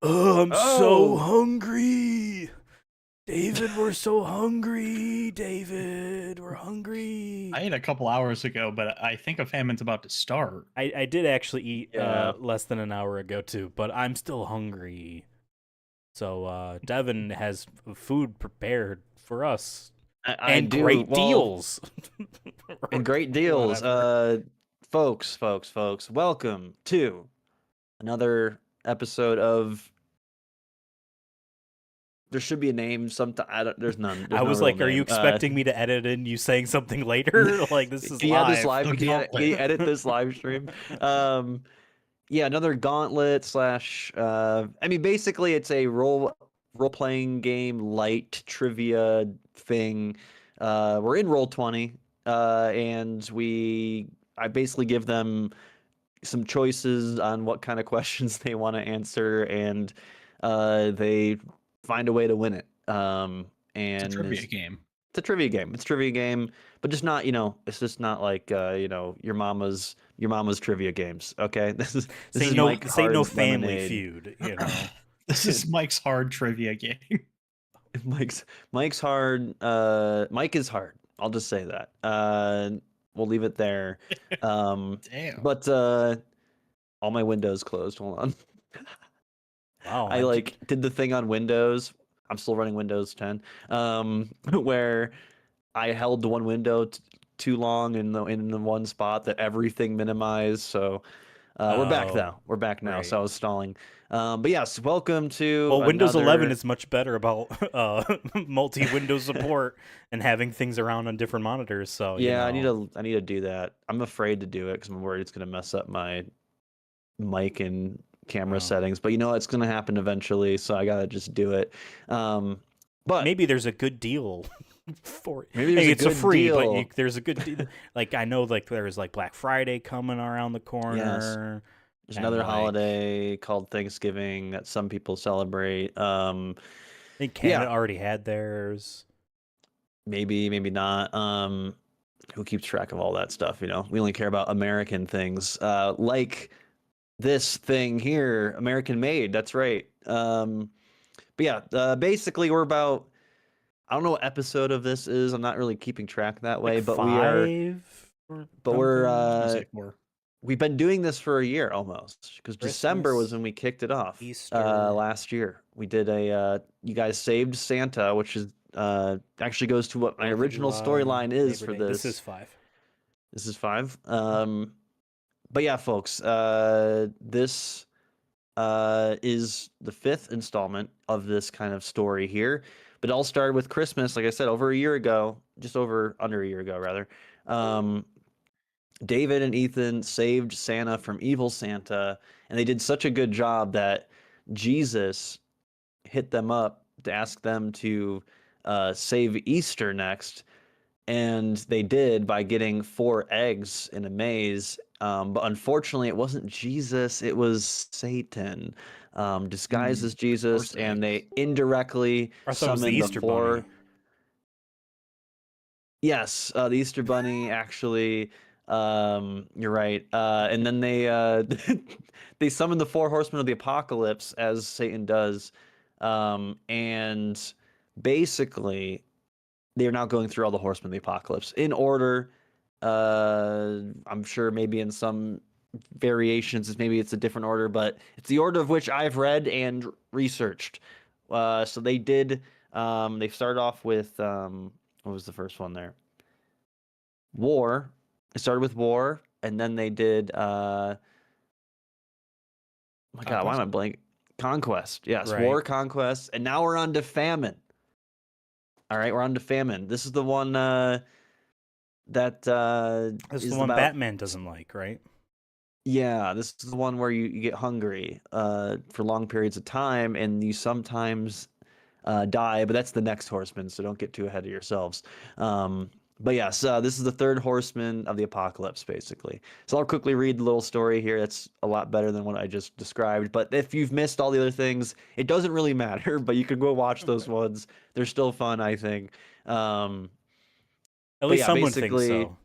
Oh, I'm so Oh. hungry. David, we're so hungry. David, we're hungry. I ate a couple hours ago, but I think a famine's about to start. I did actually eat Yeah. less than an hour ago too, but I'm still hungry. So Devon has food prepared for us I do. great Well, deals. and great deals. Whatever. Folks, welcome to another episode of. There should be a name. There's none. There's I no was real like, are you name. expecting me to edit in you saying something later? Like this is Yeah, live. this live. The Can you gauntlet. edit this live stream? Yeah, another gauntlet slash. I mean, basically, it's a role playing game, light trivia thing. We're in Roll20, and I basically give them some choices on what kind of questions they want to answer, and they find a way to win it. It's a And trivia game. a trivia game. It's a trivia game, but just not, it's just not like your mama's trivia games. Okay, this is Mike Say no Hard's Family Lemonade. Feud. You know, This is Mike's hard trivia game. Mike's hard. Mike is hard. I'll just say that. We'll leave it there. Damn. But all my windows closed. Hold on. wow. I did the thing on Windows. I'm still running Windows 10. Where I held the one window too long in the one spot that everything minimized. So we're back now. We're back now. Right. So I was stalling. But yes, welcome to. Well, Windows 11 is much better about multi-window support and having things around on different monitors. So yeah, I need to do that. I'm afraid to do it because I'm worried it's gonna mess up my mic and camera settings. But it's gonna happen eventually, so I gotta just do it. But maybe there's a good deal for it. Maybe there's it's a free, deal. but there's a good deal. Like I know, there's Black Friday coming around the corner. Yes. There's another holiday called Thanksgiving that some people celebrate. I think Canada already had theirs. Maybe not. Who keeps track of all that stuff? We only care about American things, like this thing here, American made. That's right. But yeah, basically we're about. I don't know what episode of this is. I'm not really keeping track that way, but we are. But we're. We've been doing this for a year almost, because December was when we kicked it off. Easter. Last year we did you guys saved Santa, which is actually goes to what my original storyline is for this. This is 5. This is 5. But yeah, folks, this is the 5th installment of this kind of story here. But it all started with Christmas, like I said, under a year ago, rather. David and Ethan saved Santa from evil Santa, and they did such a good job that Jesus hit them up to ask them to save Easter next, and they did by getting 4 eggs in a maze. But unfortunately, it wasn't Jesus; it was Satan, disguised as Jesus, and they indirectly summoned the Easter 4. Bunny. Yes, the Easter Bunny actually. You're right. And then they they summon the 4 horsemen of the apocalypse, as Satan does. And basically they're now going through all the horsemen of the apocalypse in order. I'm sure maybe in some variations maybe it's a different order, but it's the order of which I've read and researched. So they did they started off with what was the first one there? War. It started with war, and then they did oh my god, why am I blank? Conquest. Yes, Right. War, Conquest, and now we're on to Famine. All right, we're on to Famine. This is the one that This is the one Batman doesn't like, right? Yeah, this is the one where you get hungry for long periods of time, and you sometimes die, but that's the next horseman, so don't get too ahead of yourselves. But yes, this is the 3rd horseman of the apocalypse, basically. So I'll quickly read the little story here. That's a lot better than what I just described. But if you've missed all the other things, it doesn't really matter, but you can go watch those ones. They're still fun, I think. At least someone thinks so.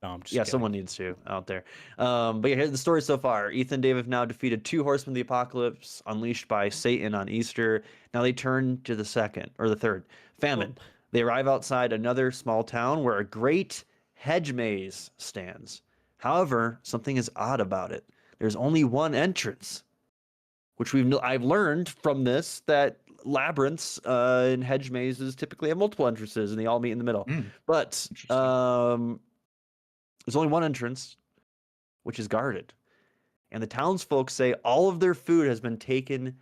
No, I'm just kidding. Someone needs to out there. But yeah, here's the story so far. Ethan and Dave have now defeated 2 horsemen of the apocalypse unleashed by Satan on Easter. Now they turn to the 3rd, Famine. They arrive outside another small town where a great hedge maze stands. However, something is odd about it. There's only one entrance, which I've learned from this that labyrinths and hedge mazes typically have multiple entrances, and they all meet in the middle. But there's only one entrance, which is guarded. And the townsfolk say all of their food has been taken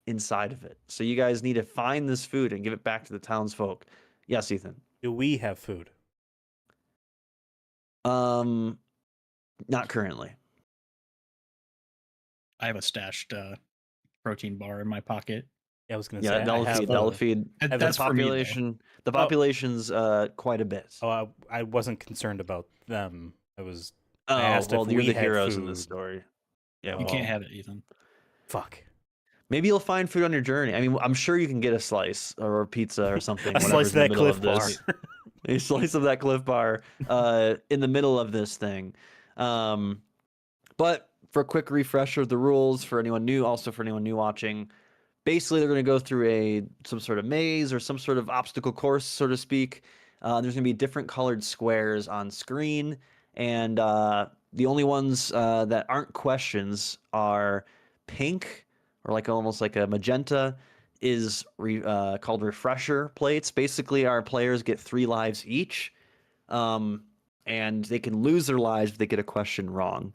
inside of it. So you guys need to find this food and give it back to the townsfolk. Yes, Ethan. Do we have food? Not currently. I have a stashed protein bar in my pocket. Yeah, I was going to say. That'll feed That's the population. The population's quite a bit. Oh, I wasn't concerned about them. I asked if you're we the had heroes food. in this story. Yeah, You can't have it, Ethan. Fuck. Maybe you'll find food on your journey. I mean, I'm sure you can get a slice or a pizza or something. A slice Whatever's of in the that middle Cliff of Bar. this. A slice of that Cliff Bar in the middle of this thing. But for a quick refresher of the rules for anyone new, also for anyone new watching, basically they're going to go through some sort of maze or some sort of obstacle course, so to speak. There's going to be different colored squares on screen, and the only ones that aren't questions are pink or like almost like a magenta is called refresher plates. Basically, our players get 3 lives each, and they can lose their lives if they get a question wrong.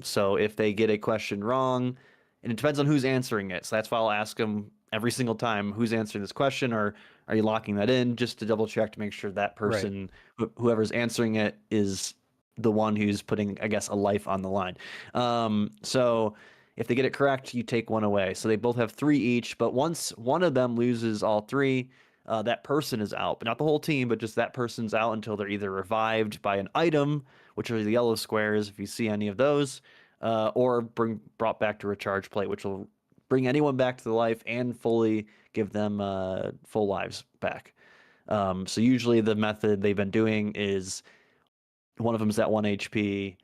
So if they get a question wrong, and it depends on who's answering it. So that's why I'll ask them every single time, who's answering this question, or are you locking that in, just to double check to make sure that person, whoever's answering it, is the one who's putting, I guess, a life on the line. So if they get it correct, you take 1 away. So they both have 3 each, but once one of them loses all 3, that person is out, but not the whole team, but just that person's out until they're either revived by an item, which are the yellow squares if you see any of those, or brought back to recharge plate, which will bring anyone back to the life and fully give them full lives back. So usually the method they've been doing is one of them's at 1 HP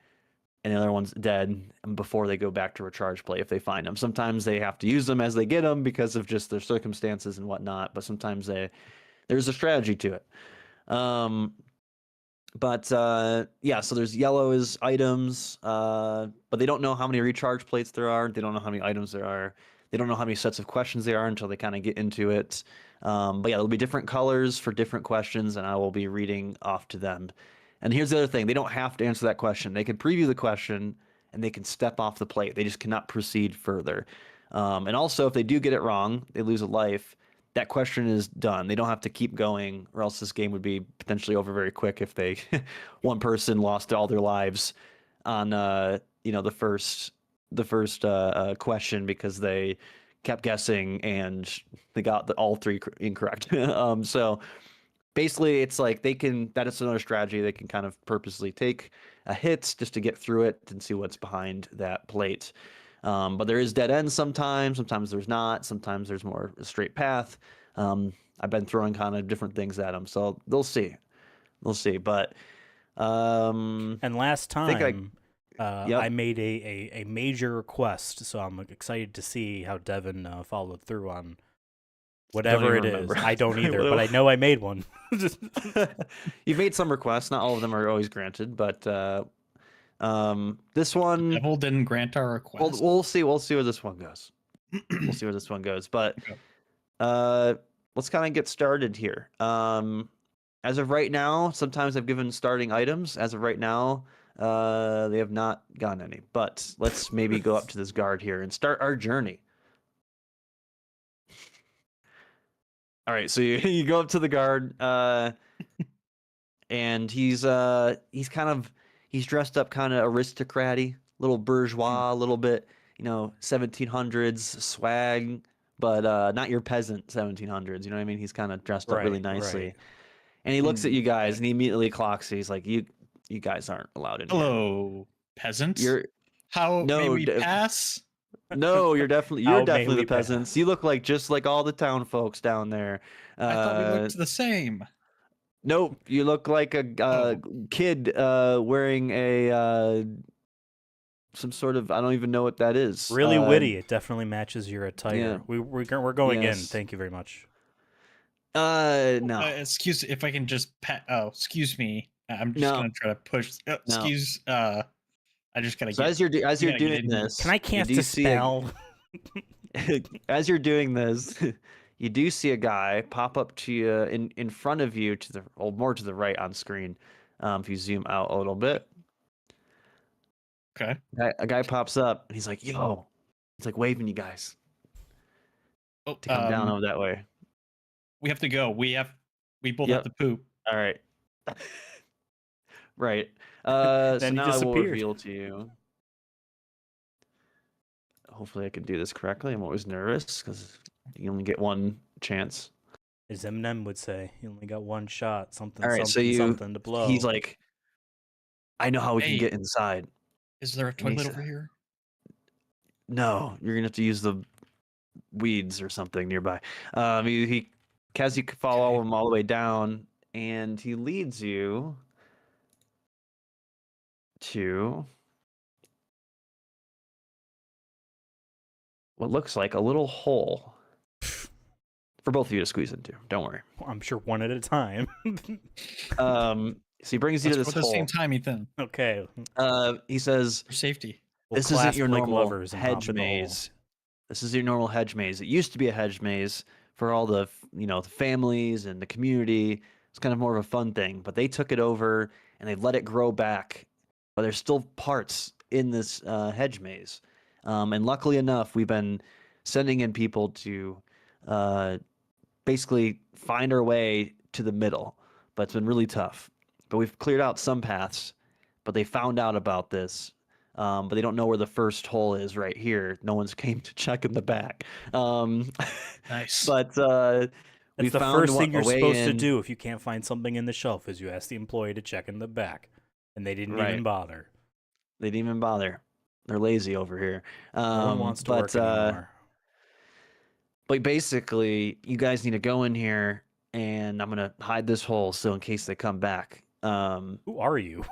and the other one's dead before they go back to recharge plate if they find them. Sometimes they have to use them as they get them because of just their circumstances and whatnot, but sometimes there's a strategy to it. Yeah, so there's yellow is items, but they don't know how many recharge plates there are. They don't know how many items there are. They don't know how many sets of questions there are until they kind of get into it. But yeah, there'll be different colors for different questions, and I will be reading off to them. And here's the other thing. They don't have to answer that question. They can preview the question, and they can step off the plate. They just cannot proceed further. And also, if they do get it wrong, they lose a life. That question is done. They don't have to keep going, or else this game would be potentially over very quick if they one person lost all their lives on the first question because they kept guessing and they got all 3 incorrect. So basically, it's like that is another strategy. They can kind of purposely take a hit just to get through it and see what's behind that plate. But there is dead ends sometimes. Sometimes there's not. Sometimes there's more a straight path. I've been throwing kind of different things at them, so they'll see. They'll see. But and last time, yep. I made a major request, so I'm excited to see how Devon followed through on whatever it is. I don't either, but I know I made one. You've made some requests. Not all of them are always granted, but this one, the devil didn't grant our request. We'll see. We'll see where this one goes. We'll see where this one goes. But let's kind of get started here. As of right now, sometimes I've given starting items. As of right now, they have not gotten any. But let's maybe go up to this guard here and start our journey. All right, so you go up to the guard, and he's dressed up kind of aristocrat-y, little bourgeois, a little bit, 1700s swag, but not your peasant 1700s. You know what I mean? He's kind of dressed up really nicely, right. And he looks at you guys and he immediately clocks you. He's like, "You guys aren't allowed in here." Hello, peasants. No, may we pass? No, you're definitely the peasants. Pass? You look just like all the town folks down there. I thought we looked the same. Nope, you look like a kid wearing a some sort of, I don't even know what that is. Really witty. It definitely matches your attire. Yeah. We're going in. Thank you very much. No. Excuse if I can just excuse me. I'm just gonna try to push. Excuse. I just gotta. So as you're doing this, can I cast a spell? As you're doing this, you do see a guy pop up to you in front of you more to the right on screen. If you zoom out a little bit. Okay. A guy pops up and he's like, "Yo," he's like waving you guys to come down over that way. We have to go. We both have to poop. All right. Right. So now I will reveal to you. Hopefully I can do this correctly. I'm always nervous because you only get one chance. As Eminem would say, you only got one shot. Something to blow. He's like, "I know how we can get inside." Is there a toilet over here? No, you're gonna have to use the weeds or something nearby. He has you follow him all the way down, and he leads you to what looks like a little hole for both of you to squeeze into. Don't worry. I'm sure one at a time. So he brings you to this at the hole. same time, Ethan. Okay. He says, For safety. "This isn't your normal lovers and hop hedge in the hole. maze. This is your normal hedge maze. It used to be a hedge maze for all the, the families and the community. It's kind of more of a fun thing, but they took it over and they let it grow back. But there's still parts in this hedge maze. And luckily enough, we've been sending in people to basically find our way to the middle, but it's been really tough. But we've cleared out some paths, but they found out about this. But they don't know where the first hole is right here. No one's came to check in the back. Nice. But we That's the found first thing you're supposed to in. do if you can't find something in the shelf is you ask the employee to check in the back. And they didn't even bother. They didn't even bother. They're lazy over here. No one wants to work anymore. But basically, you guys need to go in here, and I'm gonna hide this hole so in case they come back. Who are you?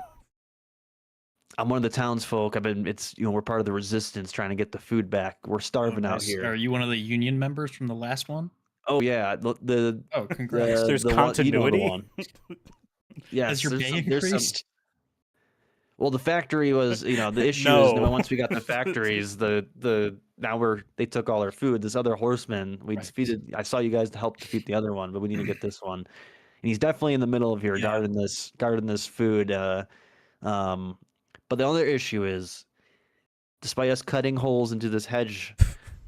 I'm one of the townsfolk. We're part of the resistance trying to get the food back. We're starving out here. Are you one of the union members from the last one? Oh yeah, Oh, congrats. There's the continuity. One. Yes, Has your pay increased? Well, the factory was, the issue is that once we got the factories, they took all our food. This other horseman, we defeated. I saw you guys to help defeat the other one, but we need to get this one. And he's definitely in the middle of here, guarding this food. But the other issue is, despite us cutting holes into this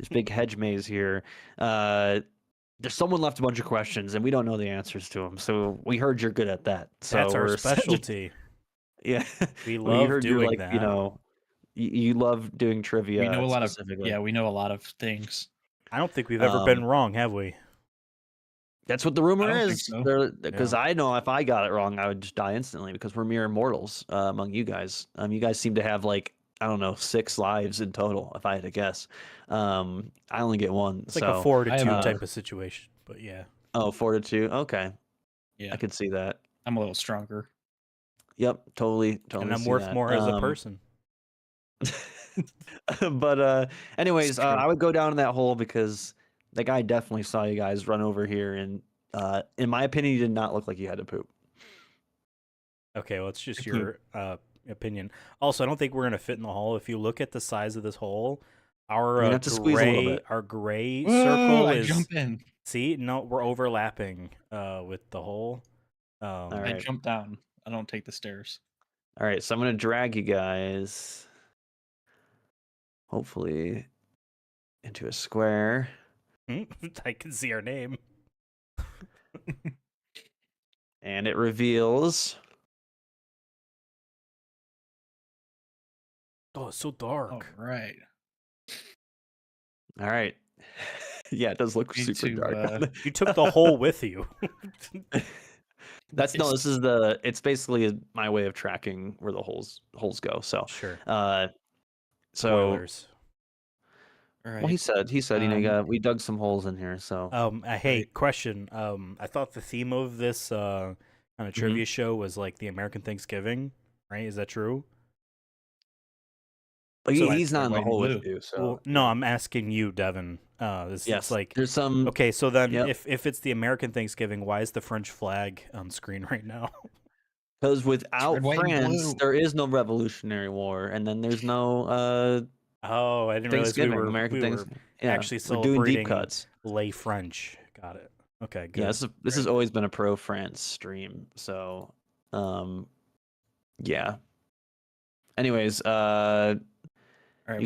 big hedge maze here, there's someone left a bunch of questions, and we don't know the answers to them. So we heard you're good at that. So that's our specialty. Yeah, we love doing that. You love doing trivia. We know a lot of we know a lot of things. I don't think we've ever been wrong, have we? That's what the rumor is. So. Because I know if I got it wrong, I would just die instantly because we're mere mortals among you guys. You guys seem to have 6 lives in total, if I had to guess. I only get one. It's like a 4-2 type of situation, but yeah. Oh, 4-2. Okay. Yeah, I could see that. I'm a little stronger. Yep, totally. And I'm worth more as a person. But anyways, I would go down in that hole because the guy definitely saw you guys run over here, and in my opinion, you did not look like you had to poop. Okay, well, it's just your opinion. Also, I don't think we're gonna fit in the hole. If you look at the size of this hole, our gray circle is. Jump in. See, no, we're overlapping with the hole. I jump down. I don't take the stairs. All right, so I'm gonna drag you guys, hopefully, into a square. I can see our name. And it reveals. Oh, it's so dark. All right. All right. Yeah, it does look super dark. You took the hole with you. It's basically my way of tracking where the holes go. So sure. Spoilers. All right. Well, he said we dug some holes in here. So hey, question. I thought the theme of this kind of trivia show was like the American Thanksgiving, right? Is that true? But he's not in the hole with you. So well, no, I'm asking you, Devon. It's like there's some. Okay, so then if it's the American Thanksgiving, why is the French flag on screen right now? Because without France, there is no Revolutionary War, and then there's no. Oh, I didn't realize we were actually celebrating doing deep cuts. Les French. Got it. Okay, good. Yeah, this has always been a pro-France stream. So, yeah. Anyways, you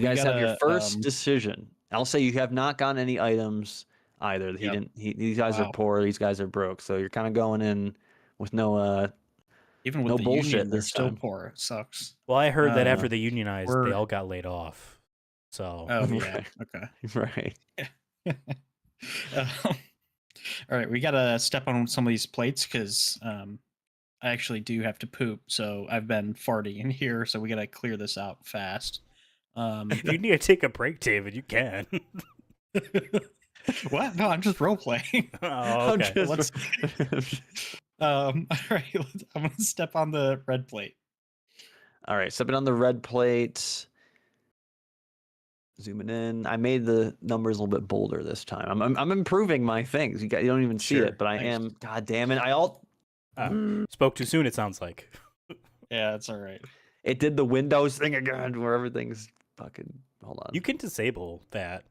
guys have your first decision. I'll say you have not gotten any items either. These guys are poor. These guys are broke. So you're kind of going in with no. Even with no the bullshit union, they're this still time. poor. It sucks. Well, I heard that after they unionized, they all got laid off. So. Oh yeah. Okay. Right. All right, we gotta step on some of these plates because I actually do have to poop. So I've been farting in here, so we gotta clear this out fast. If you need to take a break, David, you can. What? No, I'm just role playing. Oh, okay. Let's. All right. I'm gonna step on the red plate. All right, stepping on the red plate. Zooming in. I made the numbers a little bit bolder this time. I'm improving my things. You don't even see it, but I am. God damn it! Spoke too soon. It sounds like. Yeah, it's all right. It did the Windows thing again, where everything's fucking. Hold on. You can disable that.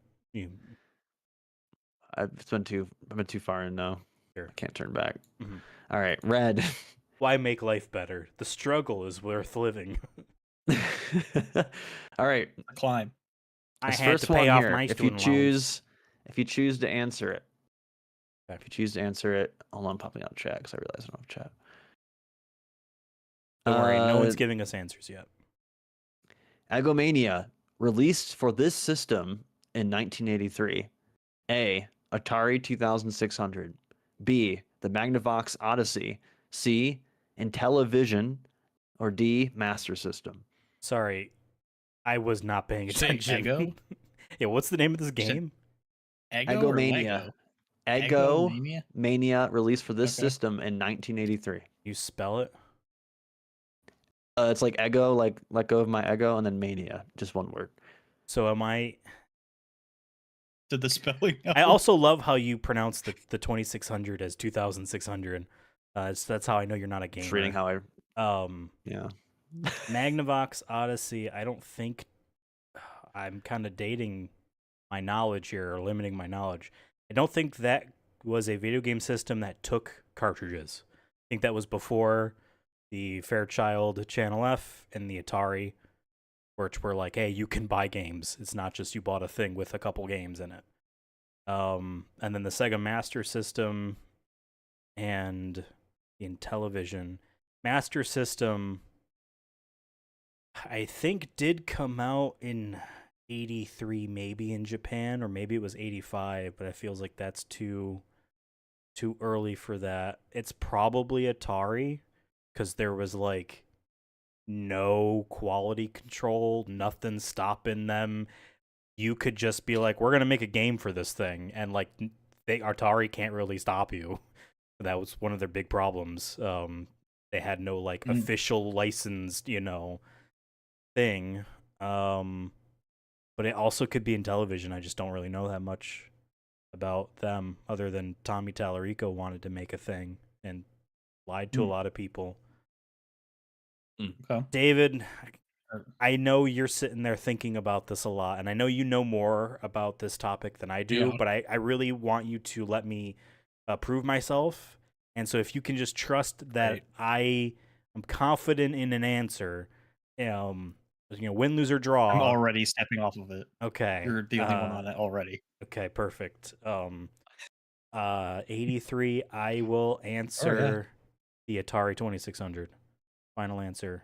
I've been too far in now. Sure. I can't turn back. Mhm. All right, red. Why make life better? The struggle is worth living. All right. Climb. I This had first to pay one off here, my if you student choose, loans. if you choose to answer it. Okay. If you choose to answer it, hold on, I'm popping out chat because I realize I don't have chat. Don't worry, no one's giving us answers yet. Egomania, released for this system in 1983. A. Atari 2600. B. The Magnavox Odyssey. C. Intellivision. Or D. Master System. Sorry, I was not paying attention. Eggo? Yeah, what's the name of this game? Egomania. Egomania, released for this system in 1983. You spell it? It's like ego, like let go of my ego, and then mania, just one word. So am I? Did the spelling? I also love how you pronounce the 2600 as 2600. That's how I know you're not a gamer. Just reading how I. Yeah. Magnavox Odyssey. I don't think I'm kind of dating my knowledge here or limiting my knowledge. I don't think that was a video game system that took cartridges. I think that was before the Fairchild Channel F and the Atari, which were like, hey, you can buy games. It's not just you bought a thing with a couple games in it. And then the Sega Master System and in television. Master System, I think, did come out in 83, maybe in Japan, or maybe it was 85, but it feels like that's too early for that. It's probably Atari, because there was like no quality control, nothing stopping them. You could just be like, we're gonna make a game for this thing, and like Atari can't really stop you. That was one of their big problems. They had no like official licensed, thing. But it also could be in television. I just don't really know that much about them, other than Tommy Tallarico wanted to make a thing and lied to a lot of people. Okay. David, I know you're sitting there thinking about this a lot, and I know you know more about this topic than I do, but I really want you to let me prove myself. And so if you can just trust that I am confident in an answer, win, lose, or draw. I'm already stepping off of it. Okay. You're the only one on it already. Okay, perfect. 83, I will answer the Atari 2600. Final answer.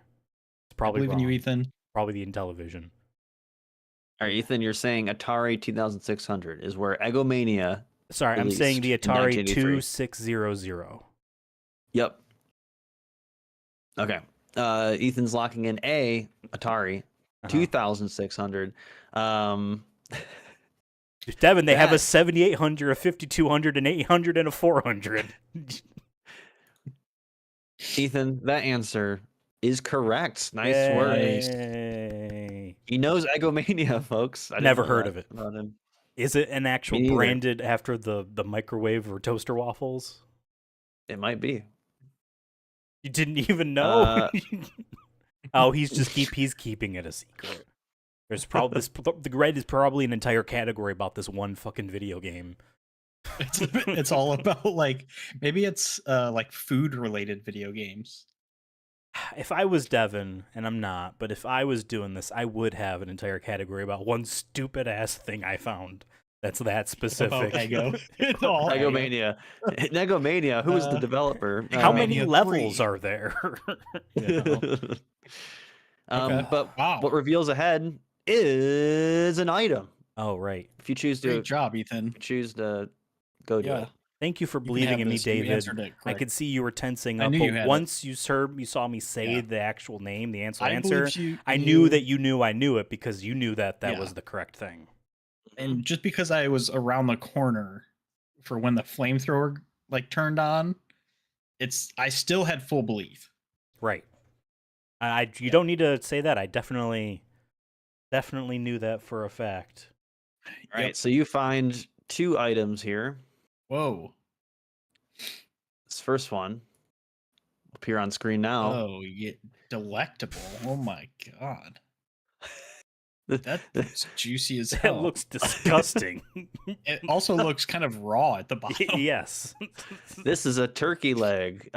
It's probably I believe wrong. in you, Ethan. Probably the Intellivision. All right, Ethan, you're saying Atari 2600 is where Egomania. Sorry, I'm saying the Atari 2600. Yep. Okay. Ethan's locking in A, Atari 2600. Devon, they have a 7800, a 5200, an 800, and a 400. Ethan, that answer is correct. Nice work. He knows Egomania, folks. I never heard of it. About him. Is it an actual branded after the microwave or toaster waffles? It might be. You didn't even know? Oh, he's keeping it a secret. There's probably the red is probably an entire category about this one fucking video game. It's all about like maybe it's like food related video games. If I was Devon, and I'm not, but if I was doing this, I would have an entire category about one stupid ass thing I found that's that specific. Ego. It's all Egomania. Egomania. Who is the developer? How many levels are there? But what reveals ahead is an item. Oh, right. If you choose to, great job, Ethan. Choose to go to it. Thank you for believing in me, David. I could see you were tensing up, but once you saw me say the actual name, the answer, I knew that you knew I knew it because you knew that was the correct thing. And just because I was around the corner for when the flamethrower like turned on, I still had full belief. Right. You Yeah. don't need to say that. I definitely knew that for a fact. All right, so you find 2 items here. Whoa. This first one will appear on screen now. Oh, yeah. Delectable. Oh my god. That looks juicy as That hell. looks disgusting. It also looks kind of raw at the bottom. Yes. This is a turkey leg.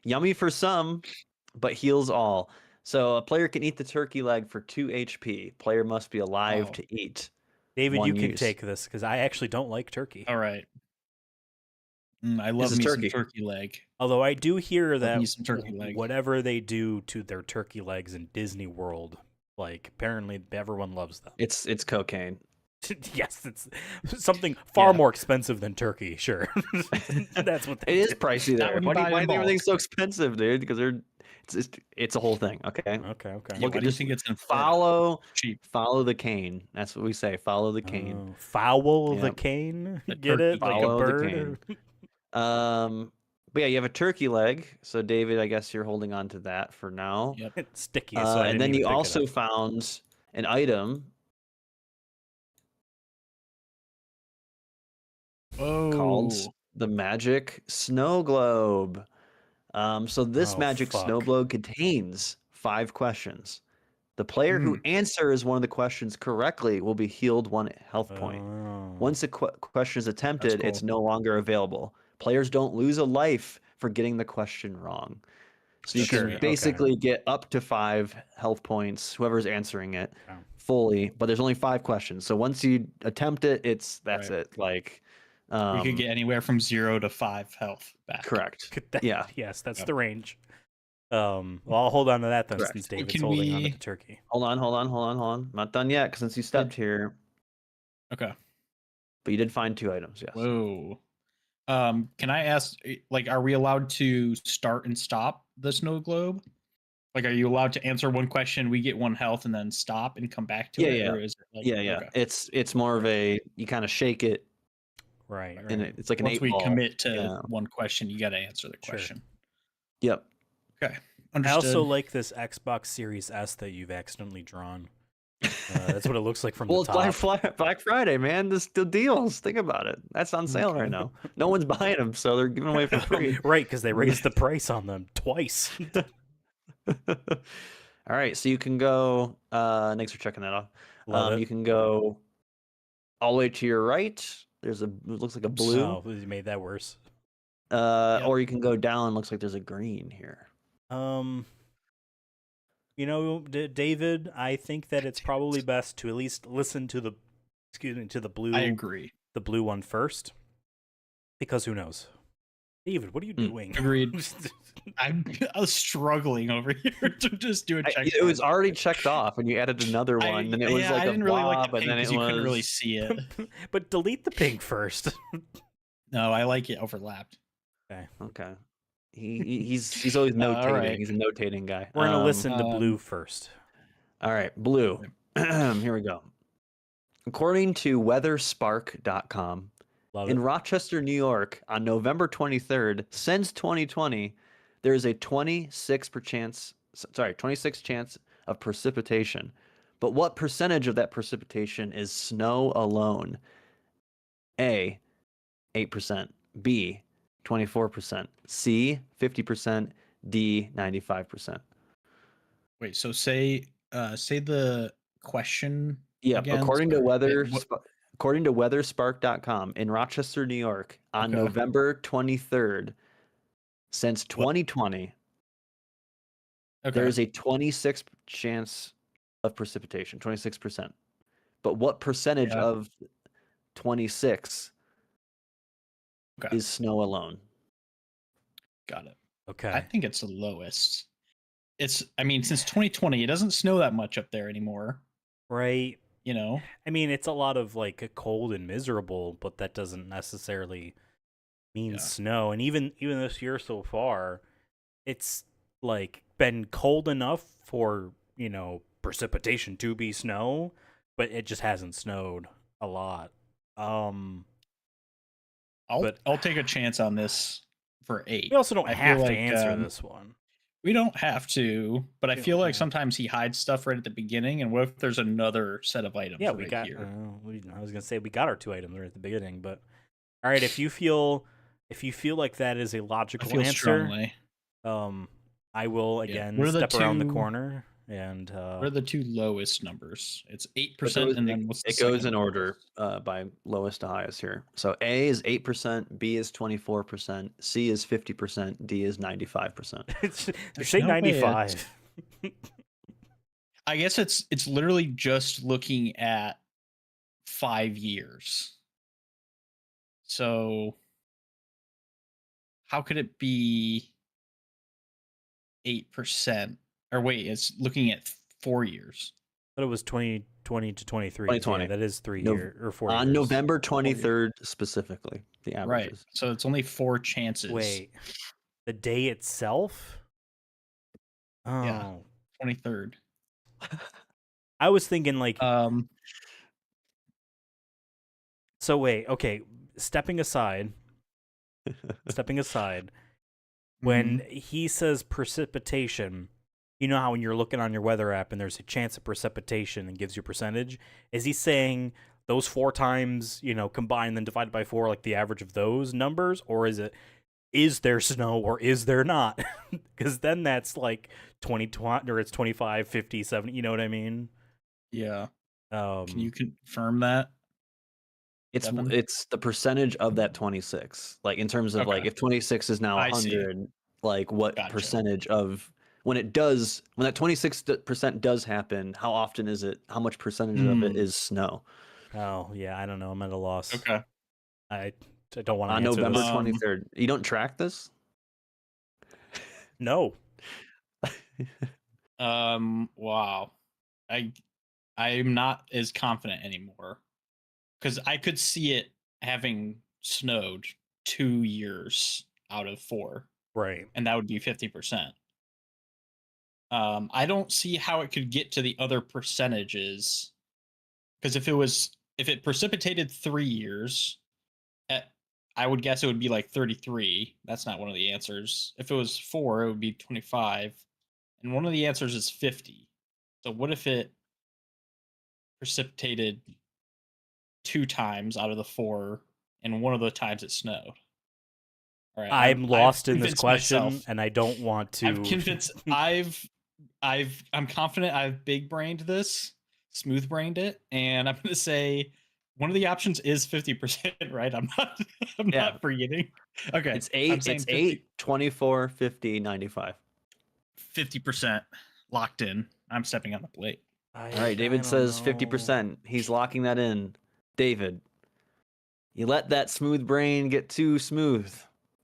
Yummy for some, but heals all. So a player can eat the turkey leg for 2 HP. Player must be alive Wow. to eat. David, One you can use. take this because I actually don't like turkey. All right. I love is me turkey. some turkey leg. Although I do hear Love me that some turkey leg. whatever they do to their turkey legs in Disney World, like apparently everyone loves them. It's cocaine. Yes, it's something far Yeah. more expensive than turkey. Sure, that's what they It is do. pricey That there. would Why do you buy think them all. everything's so expensive, dude? Because it's a whole thing. Okay. Okay. Yeah, Look why at do you just think it's in follow cheap? the cane. That's what we say. Follow the cane. Oh, foul the Yep. cane. The Get turkey it like a Follow the bird. cane. But yeah, you have a turkey leg. So David, I guess you're holding on to that for now. Yep. It's sticky, so I And didn't then even you pick it also up. found an item called Oh. the magic snow globe. So this Oh, magic snow fuck. globe contains 5 questions. The player who answers one of the questions correctly will be healed 1 health point. Oh. Once a question is attempted, cool. it's no longer available. Players don't lose a life for getting the question wrong. So you That's can sweet. basically get up to 5 health points, whoever's answering it Wow. fully, but there's only 5 questions. So once you attempt it, that's Right. it. Like You could get anywhere from 0 to 5 health back. correct. Yeah. Yes, that's the range. Well, I'll hold on to that then, Correct. since So David's can holding on to we- the turkey. Hold on. I'm not done yet, 'cause since you stepped here, Okay. but you did find 2 items, yes. Whoa. Can I ask, like, are we allowed to start and stop the snow globe? Like, are you allowed to answer one question, we get 1 health, and then stop and come back to Yeah, it? yeah. Or is it like, Yeah. okay. It's more of a you kind of shake it Right. and Right. it's like an Once 8 we ball. commit to Yeah. 1 question, you got to answer the Sure. question. Yep. Okay. I Understood. also like this Xbox Series S that you've accidentally drawn. That's what it looks like from Well, the it's top. Black Friday, man. The deals. Think about it. That's on sale right now. No one's buying them, so they're giving away for free. Right, because they raised the price on them twice. All right, so you can go. Thanks for checking that off. Love it. You can go all the way to your right. It looks like a blue. Oh, you made that worse. Or you can go down. Looks like there's a green here. You know, David, I think that it's probably best to at least listen to the blue. I agree. The blue one first, because who knows? David, what are you doing? Agreed. I was struggling over here to just do a check. It was already checked off, and you added another one, and it was like I a didn't really like blob, the and then pink it because you was. couldn't really see it. But delete the pink first. No, I like it overlapped. Okay. He's always notating. right. He's a notating guy. We're gonna listen to blue first. All right, blue. Here we go. According to weatherspark.com, Love in it. Rochester, New York, on November 23rd, since 2020, there is a 26 chance of precipitation. But what percentage of that precipitation is snow alone? A, 8%, B, 24%, C, 50%, D, 95%. Wait, so say the question. Yeah, again, according to sorry. according to weatherspark.com, in Rochester, New York, on November 23rd, since 2020, there is a 26 chance of precipitation, 26%. But what percentage of 26 is snow alone? Got it. Okay. I think it's the lowest. I mean, since 2020, it doesn't snow that much up there anymore. Right. You know? I mean, it's a lot of like cold and miserable, but that doesn't necessarily mean snow. And even this year so far, it's like been cold enough for, precipitation to be snow, but it just hasn't snowed a lot. But I'll take a chance on this for 8. we also don't I feel have to like answer this one. we don't have to, but I We feel don't like have- sometimes he hides stuff right at the beginning. And what if there's another set of items Yeah, we right got. here? I was gonna say we got our 2 items right at the beginning, but all right. If you feel like that is a I logical feel answer, strongly. I will Yeah. again What are the step around the 2 corner and What are the 2 lowest numbers? It's It 8%, goes, and then what's the it goes second in order lowest? by lowest to highest here. So A is 8%, B is 24%, C is 50%, D is 95%. you There's say no way 95. I guess it's literally just looking at 5 years. So how could it be 8%? Or wait, it's looking at 4 years. But it was 2020 to 23. 2020. Yeah, that is 3 Nov- years or 4 On years. November 23rd specifically, the Right. averages. So it's only 4 chances. Wait, the day itself? Oh, Yeah. 23rd. I was thinking like. Um So wait, okay. Stepping aside, when he says precipitation, you know how when you're looking on your weather app and there's a chance of precipitation and gives you a percentage? Is he saying those 4 times, combined then divided by 4, like the average of those numbers? Or is there snow or is there not? Because then that's like 20, or it's 25, 50, 70, you know what I mean? yeah. Um, Can you confirm that? Devon? It's the percentage of that 26. Like in terms of like Okay. if 26 is now I see. 100, like what Gotcha. percentage of when that 26% does happen, how often is it? How much percentage of it is snow? Oh, yeah, I don't know. I'm at a loss. Okay. I don't want to On answer November this. 23rd. You don't track this? No. Wow. I'm not as confident anymore. Because I could see it having snowed 2 years out of 4, Right. and that would be 50%. I don't see how it could get to the other percentages, because if it precipitated 3 years, I would guess it would be like 33. That's not one of the answers. If it was 4, it would be 25, and one of the answers is 50. So what if it precipitated 2 times out of the 4, and one of the times it snowed? All right, I'm lost in this convinced question, myself. and I don't want to. I'm convinced. I'm confident. I've big brained this, smooth brained it, and I'm going to say one of the options is 50%. Right? I'm not. I'm Yeah. not forgetting. Okay, It's I'm 8, saying it's 8, 24, 50, 95. 50% locked in. I'm stepping on the plate. All right, David says 50%. He's locking that in. David, you let that smooth brain get too smooth,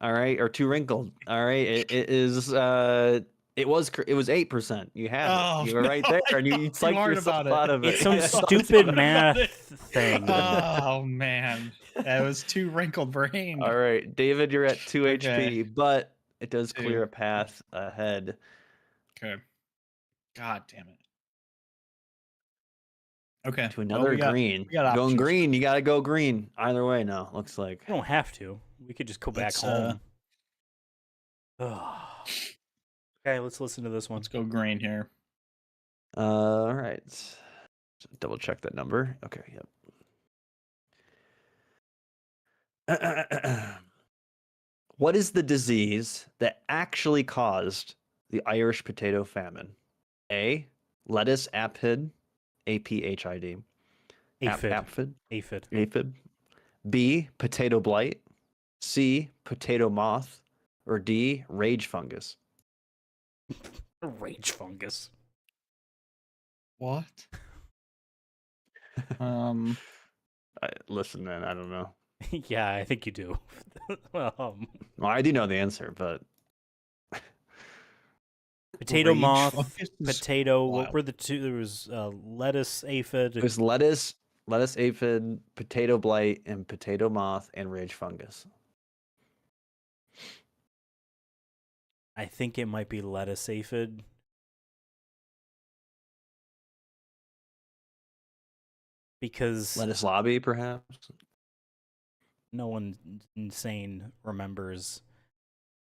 all right, or too wrinkled. All right, it was 8%. You have Oh, it. You were right there, and you too psyched hard yourself about out of it. It's some I thought stupid about math it. thing. Oh man, that was too wrinkled brain. All right, David, you're at 2 Okay. HP, but it does 2. clear a path ahead. Okay. God damn it. Okay. To another green. we got Going options. green, you got to go green. Either way, now looks like. You don't have to. We could just go back Let's, home. Okay, let's listen to this one. Let's go green here. All right. Double check that number. Okay, yep. What is the disease that actually caused the Irish potato famine? A. Lettuce aphid, APHID. Aphid. Aphid. Aphid. Aphid. B. Potato blight. C. Potato moth. Or D. Rage fungus. Rage fungus. What? Listen, man, I don't know. Yeah, I think you do. Well, I do know the answer, but potato Rage moth, fungus is potato. wild. What were the two? There was lettuce, aphid. it was lettuce aphid, potato blight, and potato moth, and rage fungus. I think it might be lettuce aphid. because Lettuce Lobby, perhaps. no one insane remembers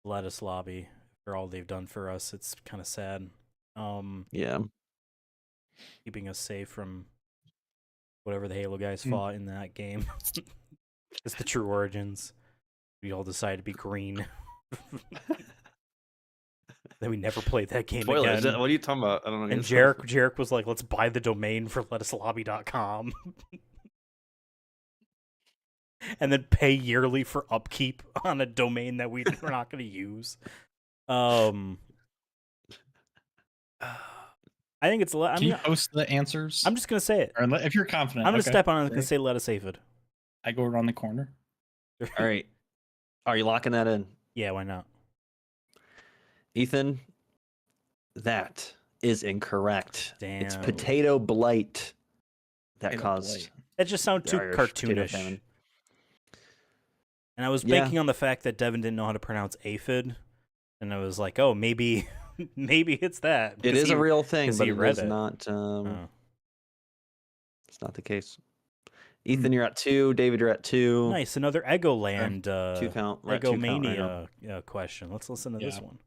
Lettuce Lobby for all they've done for us. It's kind of sad. Yeah. Keeping us safe from whatever the Halo guys fought in that game. It's the true origins. We all decided to be green. Then we never played that game Spoilers. again. What are you talking about? I don't know. And Jarek was like, let's buy the domain for lettucelobby.com. And then pay yearly for upkeep on a domain that we're not going to use. I think it's. Can you post the answers? I'm just going to say it. Or if you're confident. I'm going to step on it and say let us save it. I go around the corner. All right. Are you locking that in? Yeah, why not? Ethan, that is incorrect. Damn. It's potato blight that Potato caused. blight. That just sounds too Irish potato cartoonish. famine. And I was banking on the fact that Devon didn't know how to pronounce aphid. And I was like, oh, maybe it's that. It is a real thing, but he it read is it. not. Oh. It's not the case. Ethan, you're at 2. David, you're at 2. Nice, another Egoland 2 count. We're at 2 count right now. Egomania question. Let's listen to this one.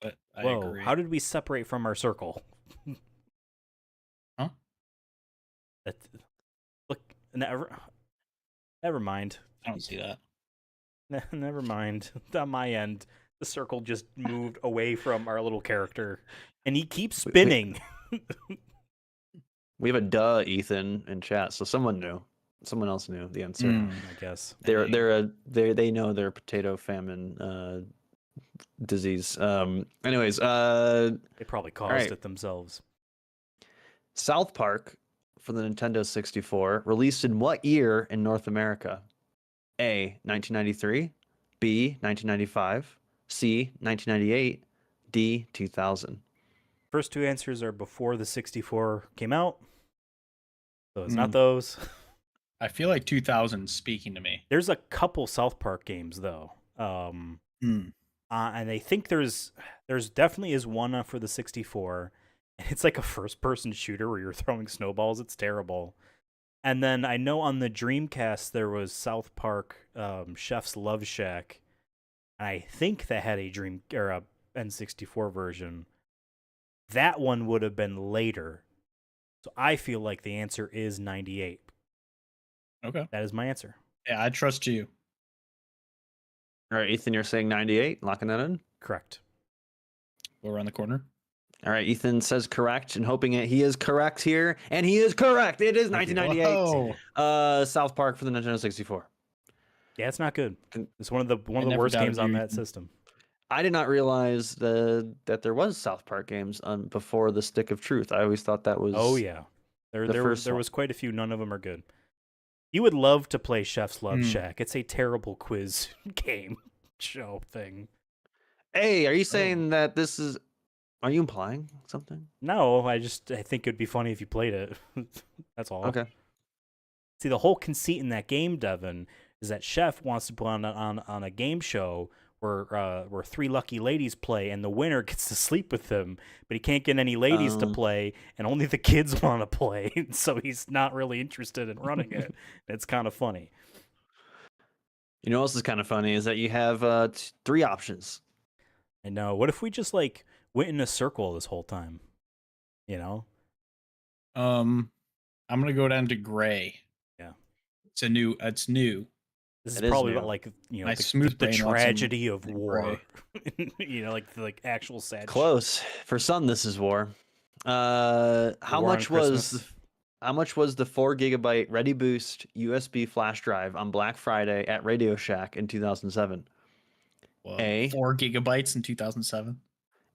But I Whoa, agree. how did we separate from our circle? Huh? Look, never mind. I don't see that. Never mind. On my end, the circle just moved away from our little character, and he keeps spinning. We have a duh, Ethan, in chat, so someone knew. Someone else knew the answer. I guess They know their potato famine disease. Anyways, they probably caused right. it themselves. South Park for the Nintendo 64 released in what year in North America? A, 1993, B, 1995, C, 1998, D, 2000. First two answers are before the 64 came out, so it's not those. I feel like 2000 speaking to me. There's a couple South Park games though, and I think there's definitely is one for the 64, and it's like a first-person shooter where you're throwing snowballs. It's terrible. And then I know on the Dreamcast there was South Park Chef's Love Shack, and I think that had a N64 version. That one would have been later, so I feel like the answer is 98. Okay, that is my answer. Yeah, I trust you. All right, Ethan, you're saying 98, locking that in? Correct. Go around the corner. All right, Ethan says correct, and hoping he is correct here, and he is correct. It is 1998. South Park for the Nintendo 64. Yeah, it's not good. It's one of the worst games on that system. I did not realize that there was South Park games before the Stick of Truth. I always thought that was. Oh yeah, there was quite a few. None of them are good. You would love to play Chef's Love Shack. It's a terrible quiz game show thing. Hey, are you saying that this is? Are you implying something? No, I think it'd be funny if you played it. That's all. Okay. See, the whole conceit in that game, Devon, is that Chef wants to put on a game show where three lucky ladies play, and the winner gets to sleep with them, but he can't get any ladies to play, and only the kids want to play, so he's not really interested in running it. It's kind of funny. You know what else is kind of funny is that you have 3 options. I know. What if we just went in a circle this whole time? You know? I'm gonna go down to gray. Yeah. It's new. This is probably new. about the tragedy of war. like actual sad. Close. For some, this is war. How much was the 4 gigabyte Ready Boost USB flash drive on Black Friday at Radio Shack in 2007? Well, A 4 gigabytes in 2007.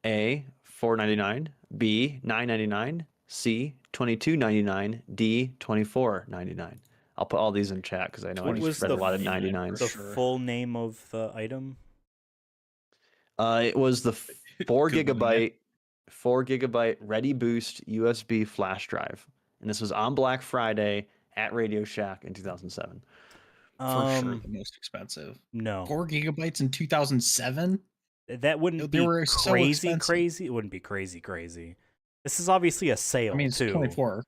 A $4.99, B $9.99, C $22.99, D $24.99. I'll put all these in chat because I know I just read a lot of 99s. The full name of the item? It was the 4 gigabyte Ready Boost USB flash drive, and this was on Black Friday at Radio Shack in 2007. For sure, the most expensive. No, 4 gigabytes in 2007. That wouldn't be crazy. It wouldn't be crazy. This is obviously a sale. I mean, it's too. 24.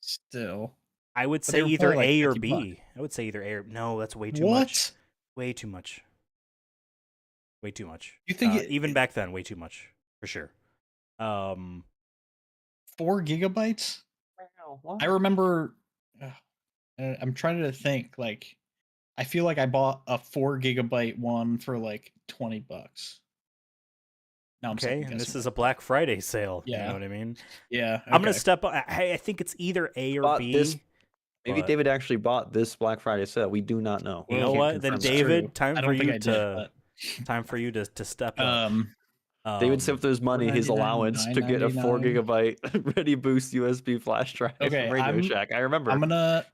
Still, I would But say they were either probably like A or 50 B. I would say either A or no. That's way too much. what? Way too much. Way too much. You think Even back then, way too much for sure. 4 gigabytes? Wow, what? I remember. I'm trying to think. Like, I feel like I bought a 4 gigabyte one for like $20. Now I'm Okay, second and this guessing is a myself. Black Friday sale. You know Yeah. what I mean? Yeah. I'm gonna Okay. step. I think it's either A or Bought B. this. Maybe but David actually bought this Black Friday sale. We do not know. You We know can't what? Then confirm that. David, True. time I for don't think you I did, to time for you to step but up. David saved his money, his $4.99, allowance to get a 4 $9.99. gigabyte Ready Boost USB flash drive Okay, from Radio Shack. I remember. I'm gonna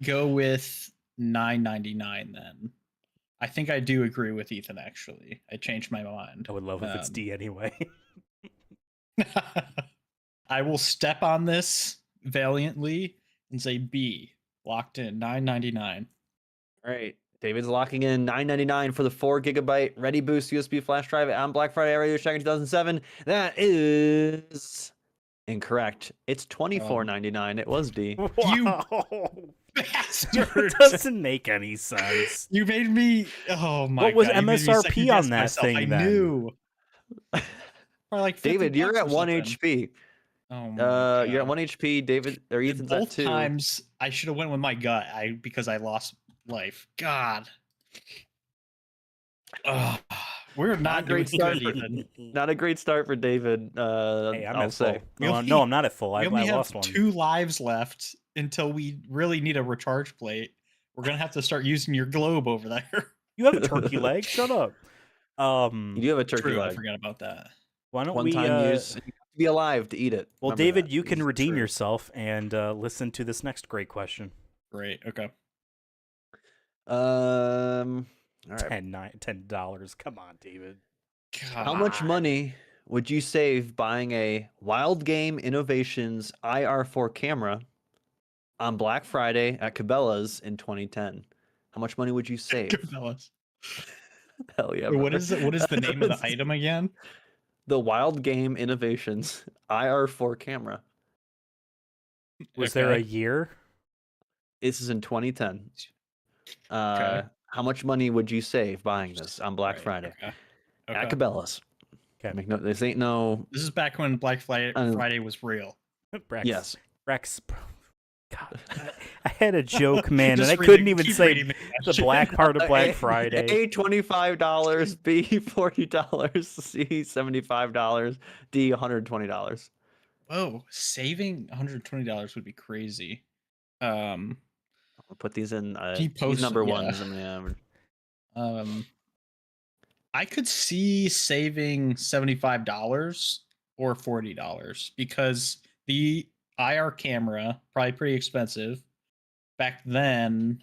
go with $9.99 then. I think I do agree with Ethan. Actually, I changed my mind. I would love if it's D anyway. I will step on this valiantly and say B. Locked in $9.99. All right. David's locking in $9.99 for the 4 gigabyte Ready Boost USB flash drive on Black Friday at Radio Shack in 2007. That is incorrect. It's $24.99. It was D. Wow, Bastard! it doesn't make any sense. You made me. Oh my What was god! you made me MSRP second on guess that myself. thing I then? knew. Or like 50 David, you're bucks at or 1 something. HP. Oh my god! You're at 1 HP. David or And Ethan's at both 2. times I should have went with my gut. Because I lost life. God. Ugh. We're not doing great start good, for- Ethan. Not a great start for David. Hey, I'm I'll at full. say. No, I'm not at full. I We only have lost one. 2 lives left until we really need a recharge plate. We're gonna have to start using your globe over there. You have a turkey leg. Shut up. You do have a turkey True, I leg. forgot about that. Why don't One we? time use. You have to be alive to eat it. Well, Remember David, that. you can It's redeem true. yourself and listen to this next great question. Great. Okay. All right. $10. Come on, David. How much money would you save buying a Wild Game Innovations IR4 camera on Black Friday at Cabela's in 2010? How much money would you save? Cabela's. Hell yeah! Wait, what brother. is it? What is the name of the item again? The Wild Game Innovations IR4 camera. Was there a Okay. year? This is in 2010. Okay. How much money would you save buying this on Black Right, Friday Okay. at Okay. Cabela's? Okay. Make no, this ain't no. This is back when Black Friday was real. Brax. Yes. Brax. God, I had a joke, man, and Just I read couldn't it- even keep say reading the the question. black part of Black A, Friday. A $25, B $40, C $75, D $120. Whoa, saving $120 would be crazy. I'll put these in. He These posted- number yeah. ones. I'm gonna. I could see saving $75 or $40 because the IR camera probably pretty expensive back then.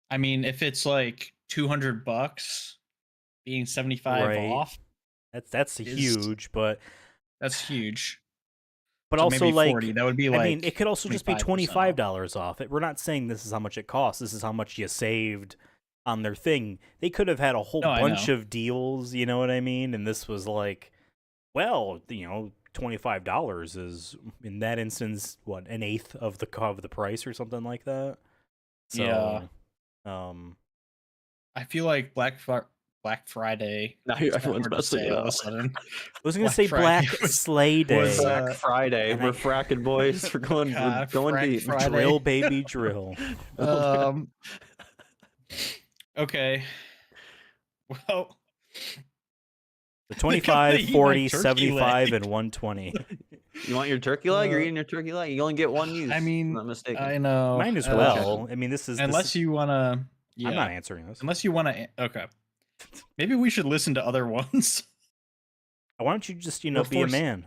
I mean, if it's like $200 being 75 Right. off, That's is- huge, but that's huge. but So also maybe like 40, that would be like I mean, it could also just be 25% $25 off. We're not saying this is how much it costs. This is how much you saved on their thing. They could have had a whole No, I bunch know. of deals, you know what I mean? And this was like, well, $25 is in that instance what, an eighth of the price or something like that. So, Yeah. I feel like Black Friday. Now it's kinda everyone's hard to messing say it all of a up. sudden. I was gonna Black say Friday Black was- Sleigh Day. was, Black Friday. and We're I- fracking boys. We're going God, deep. Friday. Drill, baby, drill. Okay. Well, The gonna 25, eat my 40, turkey 75, leg. and 120. You want your turkey leg? You're Uh, eating your turkey leg. You only get one use. I mean, if I'm not mistaken. I know. Mine as well. I mean, this is Unless you want to. Yeah. I'm not answering this. Unless you want to. Okay. Maybe we should listen to other ones. Why don't you just, We're be a forced- man?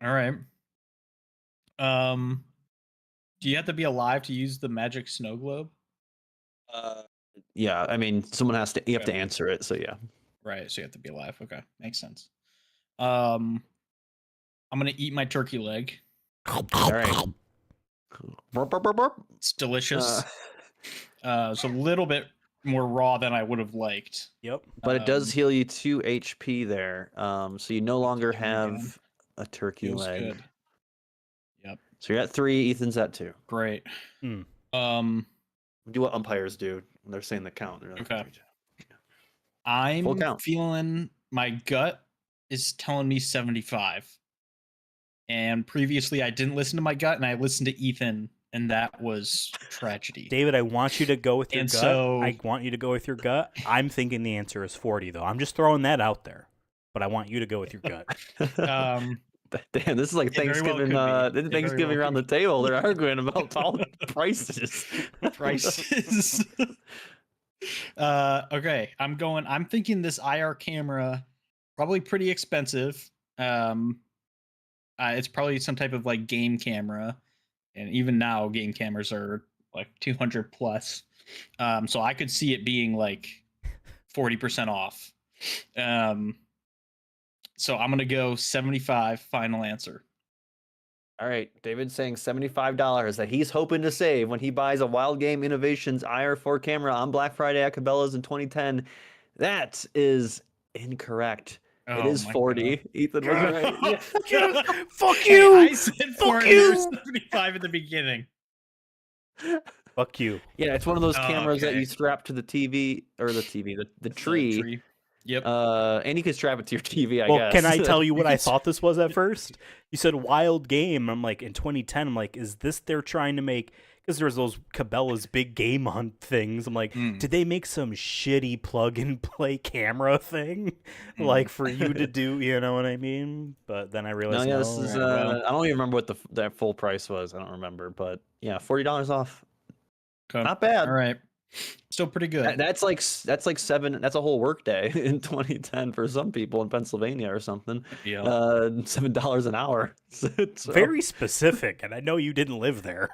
All right. Do you have to be alive to use the magic snow globe? Yeah, I mean, someone has to. You have to Okay. answer it. So yeah. Right, so you have to be alive. Okay, makes sense. I'm gonna eat my turkey leg. All right. Burp, burp, burp, burp. It's delicious. It's a little bit more raw than I would have liked. Yep. But it does Um, heal you 2 HP there. So you no longer turkey leg again. have a turkey Feels leg. good. Yep. So you're at 3. Ethan's at 2. Great. Hmm. Do what umpires do when they're saying the count. They're like, Okay. 3, 2. Full I'm count. feeling my gut is telling me 75. And previously I didn't listen to my gut and I listened to Ethan, and that was tragedy. David, I want you to go with your And gut. so- I want you to go with your gut. I'm thinking the answer is 40, though. I'm just throwing that out there. But I want you to go with your gut. Damn, this is like It very well Thanksgiving. could be. It very Thanksgiving well around the could be. table. They're arguing about all prices. Prices. Okay, I'm thinking this IR camera probably pretty expensive. It's probably some type of like game camera, and even now game cameras are like 200 plus. So I could see it being like 40% off. So I'm gonna go 75. Final answer. All right, David's saying $75 that he's hoping to save when he buys a Wild Game Innovations IR4 camera on Black Friday at Cabela's in 2010. That is incorrect. It is my 40. God. Ethan was right. Yes! Fuck Hey, you! I said Fuck 40 you! 75 at the beginning. Fuck you. Yeah, it's one of those Oh, cameras that okay. you strap to the TV or the tree. Yep. And you can strap it to your TV, I Well, guess. can I tell you what I thought this was at first? You said Wild Game. I'm like, in 2010, I'm like, is this they're trying to make... Because there's those Cabela's big game hunt things. I'm like, did they make some shitty plug-and-play camera thing? Like, for you to do, you know what I mean? But then I No, realized, yeah, this no, is. well. I don't even remember what that full price was. I don't remember, but yeah, $40 off. Okay. Not bad. All right. Still pretty good. That's like 7. That's a whole work day in 2010 for some people in Pennsylvania or something. Yeah. $7 an hour. So- very specific. And I know you didn't live there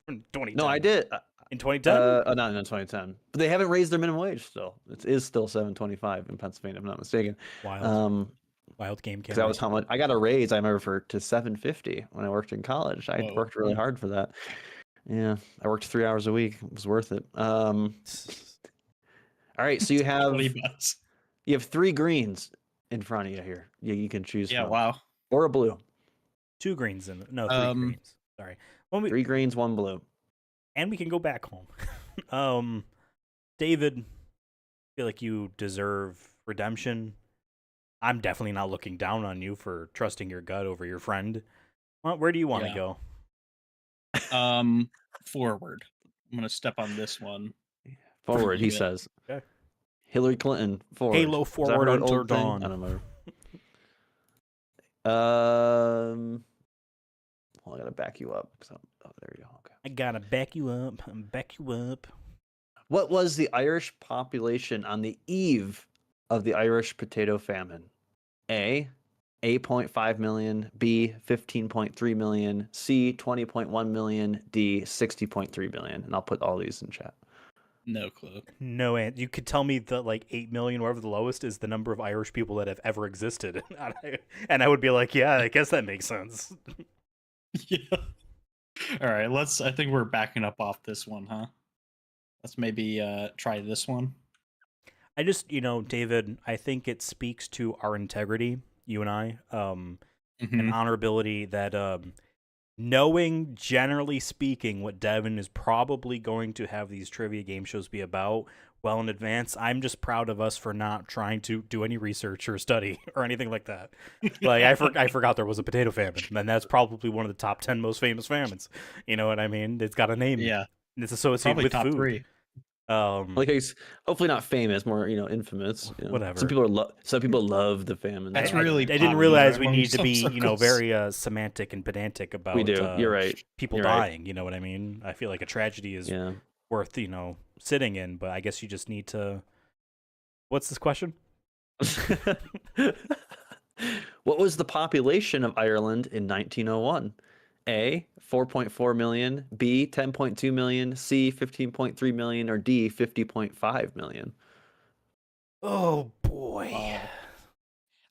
in 2010. No, I did. In 2010? Not in 2010. But they haven't raised their minimum wage still. It is still $7.25 in Pennsylvania, if I'm not mistaken. Wild Game Because camera. that was how much I got a raise. I remember to $7.50 when I worked in college. I Whoa. worked really hard for that. Yeah, I worked 3 hours a week. It was worth it. All right, so you have 20 bucks. 3 greens in front of you here. You can choose Yeah. from. Wow. Or a blue. 2 greens in no, 3 greens. Sorry. Well, 3 greens, 1 blue. and we can go back home. David, I feel like you deserve redemption. I'm definitely not looking down on you for trusting your gut over your friend. Well, where do you want to Yeah. go? Forward. I'm gonna step on this one. Forward, he Yeah. says. Okay. Hillary Clinton, forward. Halo Is that forward her until old thing? dawn. I don't know. Well, I gotta back you up. Oh, there you go. Okay. I gotta back you up. Back you up. What was the Irish population on the eve of the Irish potato famine? A, 8.5 million. B, 15.3 million. C, 20.1 million. D, 60.3 million. And I'll put all these in chat. No clue. No, and you could tell me that like 8 million, whatever the lowest is, the number of Irish people that have ever existed, and I would be like, yeah, I guess that makes sense. Yeah. All right. I think we're backing up off this one, huh? Let's maybe try this one. I just, David, I think it speaks to our integrity, you and I, and honorability that knowing, generally speaking, what Devon is probably going to have these trivia game shows be about well in advance, I'm just proud of us for not trying to do any research or study or anything like that. Like, I forgot there was a potato famine, and that's probably one of the top 10 most famous famines. You know what I mean? It's got a name. Yeah. And it's associated Probably with top food. 3. Like he's hopefully not famous, more infamous. Whatever. Some people love the famine. That's I really didn't popular realize we among need to some be, circles. very semantic and pedantic about. We do. You're right. People You're right. dying. You know what I mean? I feel like a tragedy is Yeah. worth, sitting in, but I guess you just need to. What's this question? What was the population of Ireland in 1901? A, 4.4 million. B, 10.2 million. C, 15.3 million. Or D, 50.5 million. Oh boy.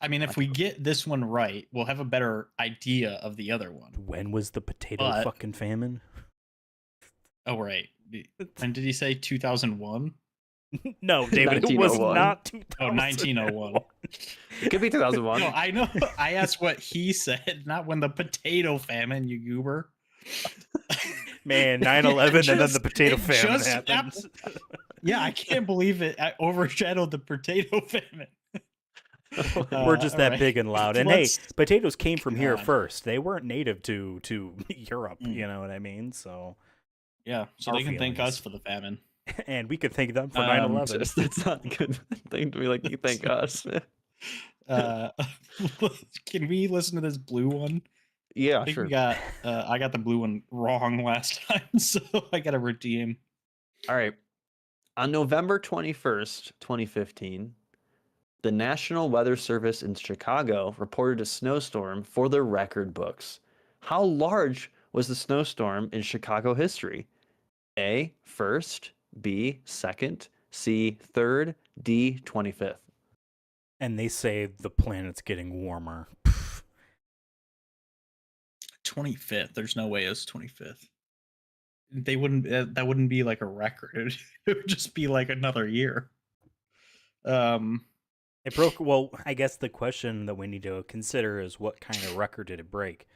I mean, if we get this one right, we'll have a better idea of the other one. When was the potato But- fucking famine? Oh, right. And did he say 2001? No, David, it was 1901. not 2000. Oh, 1901. It could be 2001. No, I know. I asked what he said, not when the potato famine, you goober. Man, 9/11 and then the potato it famine just happens. Yeah, I can't believe it. I overshadowed the potato famine. We're just All that right. big and loud. And hey, Let's- potatoes came from here God. first. They weren't native to Europe, Mm. you know what I mean? So, Yeah, so Our they can thank feelings. us for the famine. and we could thank them for Um, 9/11. That's not a good thing to be like. You thank us. Uh, can we listen to this blue one? Yeah, I think sure. we got. I got the blue one wrong last time, so I got to redeem. All right. On November 21st, 2015, the National Weather Service in Chicago reported a snowstorm for the record books. How large was the snowstorm in Chicago history? A, first, B, second, C, third, D, 25th. And they say the planet's getting warmer. 25th. There's no way it's 25th. They wouldn't. That wouldn't be like a record. It would just be like another year. It broke. Well, I guess the question that we need to consider is what kind of record did it break?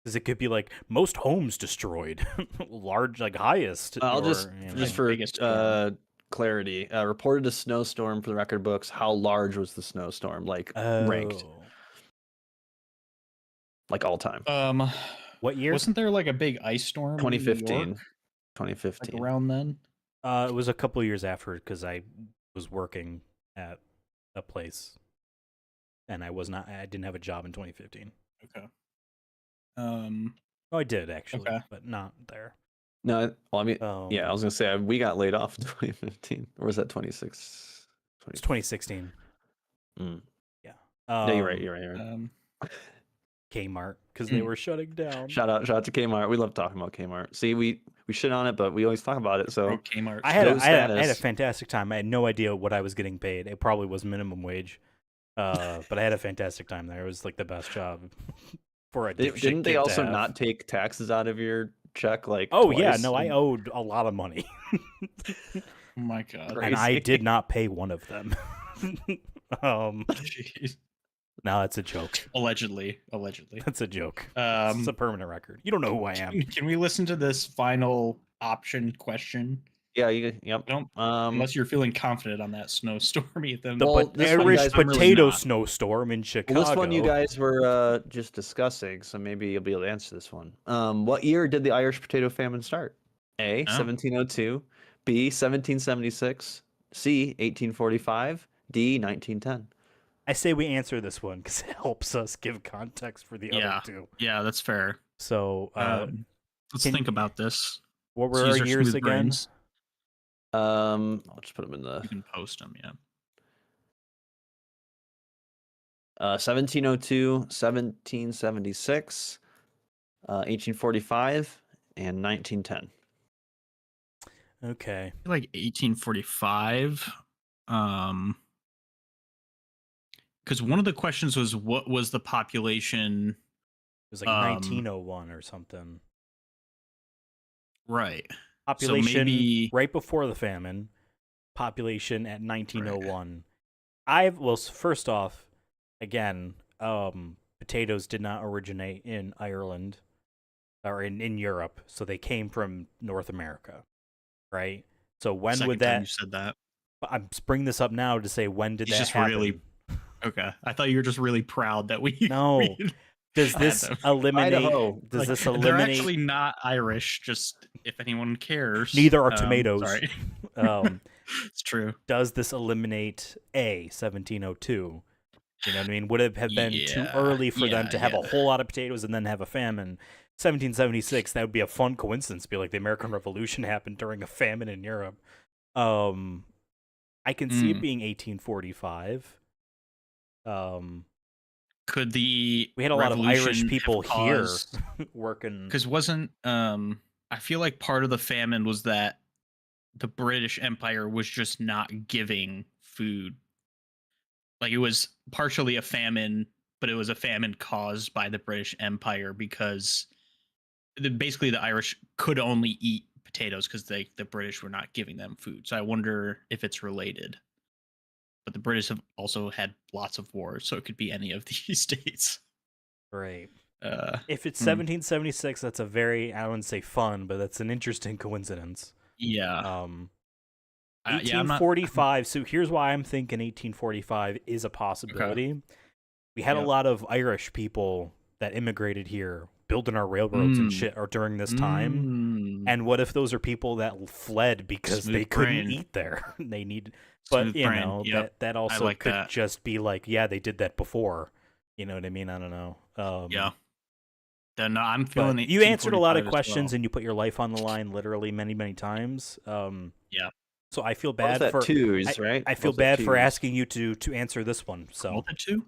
Because it could be like most homes destroyed, large, like highest. I'll or, just you know. just for biggest storm. clarity, reported a snowstorm for the record books. How large was the snowstorm? Like ranked, Oh. like all time. What year? Wasn't there like a big ice storm? in New 2015. York, like 2015. around then. It was a couple years after because I was working at a place, and I didn't have a job in 2015. Okay. Oh, I did actually, Okay. but not there. No, well, I mean, Um, yeah, I was gonna say we got laid off in 2015, or was that 26? It's 2016. Mm. Yeah. No, you're right. You're right. You're right. Kmart because they were shutting down. Shout out to Kmart. We love talking about Kmart. See, we shit on it, but we always talk about it. So Broke Kmart. I had Goat I had a status. fantastic time. I had no idea what I was getting paid. It probably was minimum wage, but I had a fantastic time there. It was like the best job for a dipshit Didn't they kid to also have. not take taxes out of your check? Like, Oh yeah, twice? no, I And- owed a lot of money, Oh my god. Right. and I Crazy. did not pay one of them. Jeez. No, that's a joke. Allegedly. That's a joke. It's a permanent record. You don't know who I am. Can we listen to this final option question? Yeah. Yep. I don't, Um. unless you're feeling confident on that snowstorm, Ethan. The Well, this one, Irish guys, I'm really potato not. snowstorm in Chicago. Well, this one you guys were just discussing, so maybe you'll be able to answer this one. What year did the Irish potato famine start? A, 1702, B, 1776, C, 1845, D, 1910. I say we answer this one because it helps us give context for the Yeah. other two. Yeah, that's fair. So, Let's can- think about this. what were Let's use our our years smooth again? brains. I'll just put them in You the can post them, yeah. 1702, 1776, 1845, and 1910. Okay. I feel like 1845. Because one of the questions was what was the population? It was like 1901 or something. Right. Population maybe- right before the famine. Population at 1901. First off, again, potatoes did not originate in Ireland or in Europe, so they came from North America, right? So when Second would time that? you said that? I'm bringing this up now to say when did He's that just happen? really- Okay. I thought you were just really proud that we. No. Does had this them. eliminate? Idaho. Does Like, this They're eliminate? actually not Irish. Just if anyone cares. Neither are tomatoes. Sorry. It's true. Does this eliminate 1702? You know what I mean? Would it have been too Yeah, early for them to have yeah. a whole lot of potatoes and then have a famine? 1776, that would be a fun coincidence. Be like the American Revolution happened during a famine in Europe. I can see it being 1845. Could the We had a lot of Irish revolution people have here caused- working. Because wasn't I feel like part of the famine was that the British Empire was just not giving food. Like it was partially a famine, but it was a famine caused by the British Empire because basically the Irish could only eat potatoes because the British were not giving them food. So I wonder if it's related. But the British have also had lots of wars, so it could be any of these states. Right. If it's Hmm. 1776, that's a very, I wouldn't say fun, but that's an interesting coincidence. Yeah. Yeah, I'm not. 1845. So here's why I'm thinking 1845 is a possibility. We had a Yep. lot of Irish people that immigrated here, building our railroads and Mm. shit, or during this time. And what if those are people that fled because they Smooth couldn't brain. eat there? They need, but Smooth you brain. know Yep. that also like could that. just be like, yeah, they did that before. You know what I mean? I don't know. Yeah. Then I'm But feeling you answered a lot of 1845 as questions well. and you put your life on the line literally many, many times. Yeah. So I feel Both bad at for twos, right? I feel Both at bad for twos. asking you to answer this one. So Both at 2?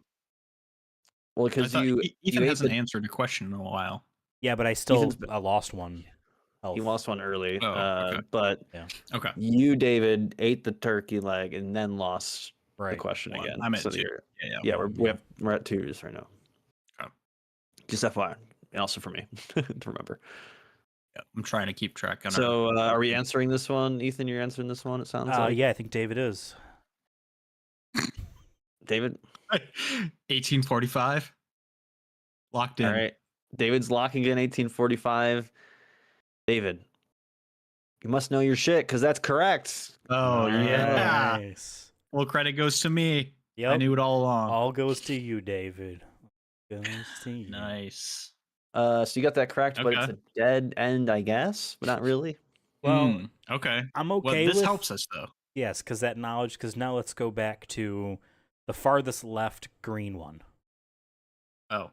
Well, I because thought you Ethan ate hasn't the answered a question in a while. yeah, but I lost one. he lost one early. Oh, okay. But Yeah. Okay. you, David, ate the turkey leg and then lost the Right. question One. again. I'm at So 2. you're- Yeah. yeah, One, we're at twos right now. Okay. Just FYI, and also for me to remember. Yeah. I'm trying to keep track on So are we answering this one, Ethan? You're answering this one. It sounds like. Yeah, I think David is. David. 1845. Locked in. All right. David's locking in 1845. David, you must know your shit because that's correct. Oh yeah. Nice. Well, credit goes to me. Yep. I knew it all along. All goes to you, David. Goes to you. Nice. So you got that correct, but it's Okay. a dead end, I guess, but not really. Well, okay. I'm Well, okay this with helps us though. yes, because that knowledge. Because now let's go back to the farthest left green one. Oh,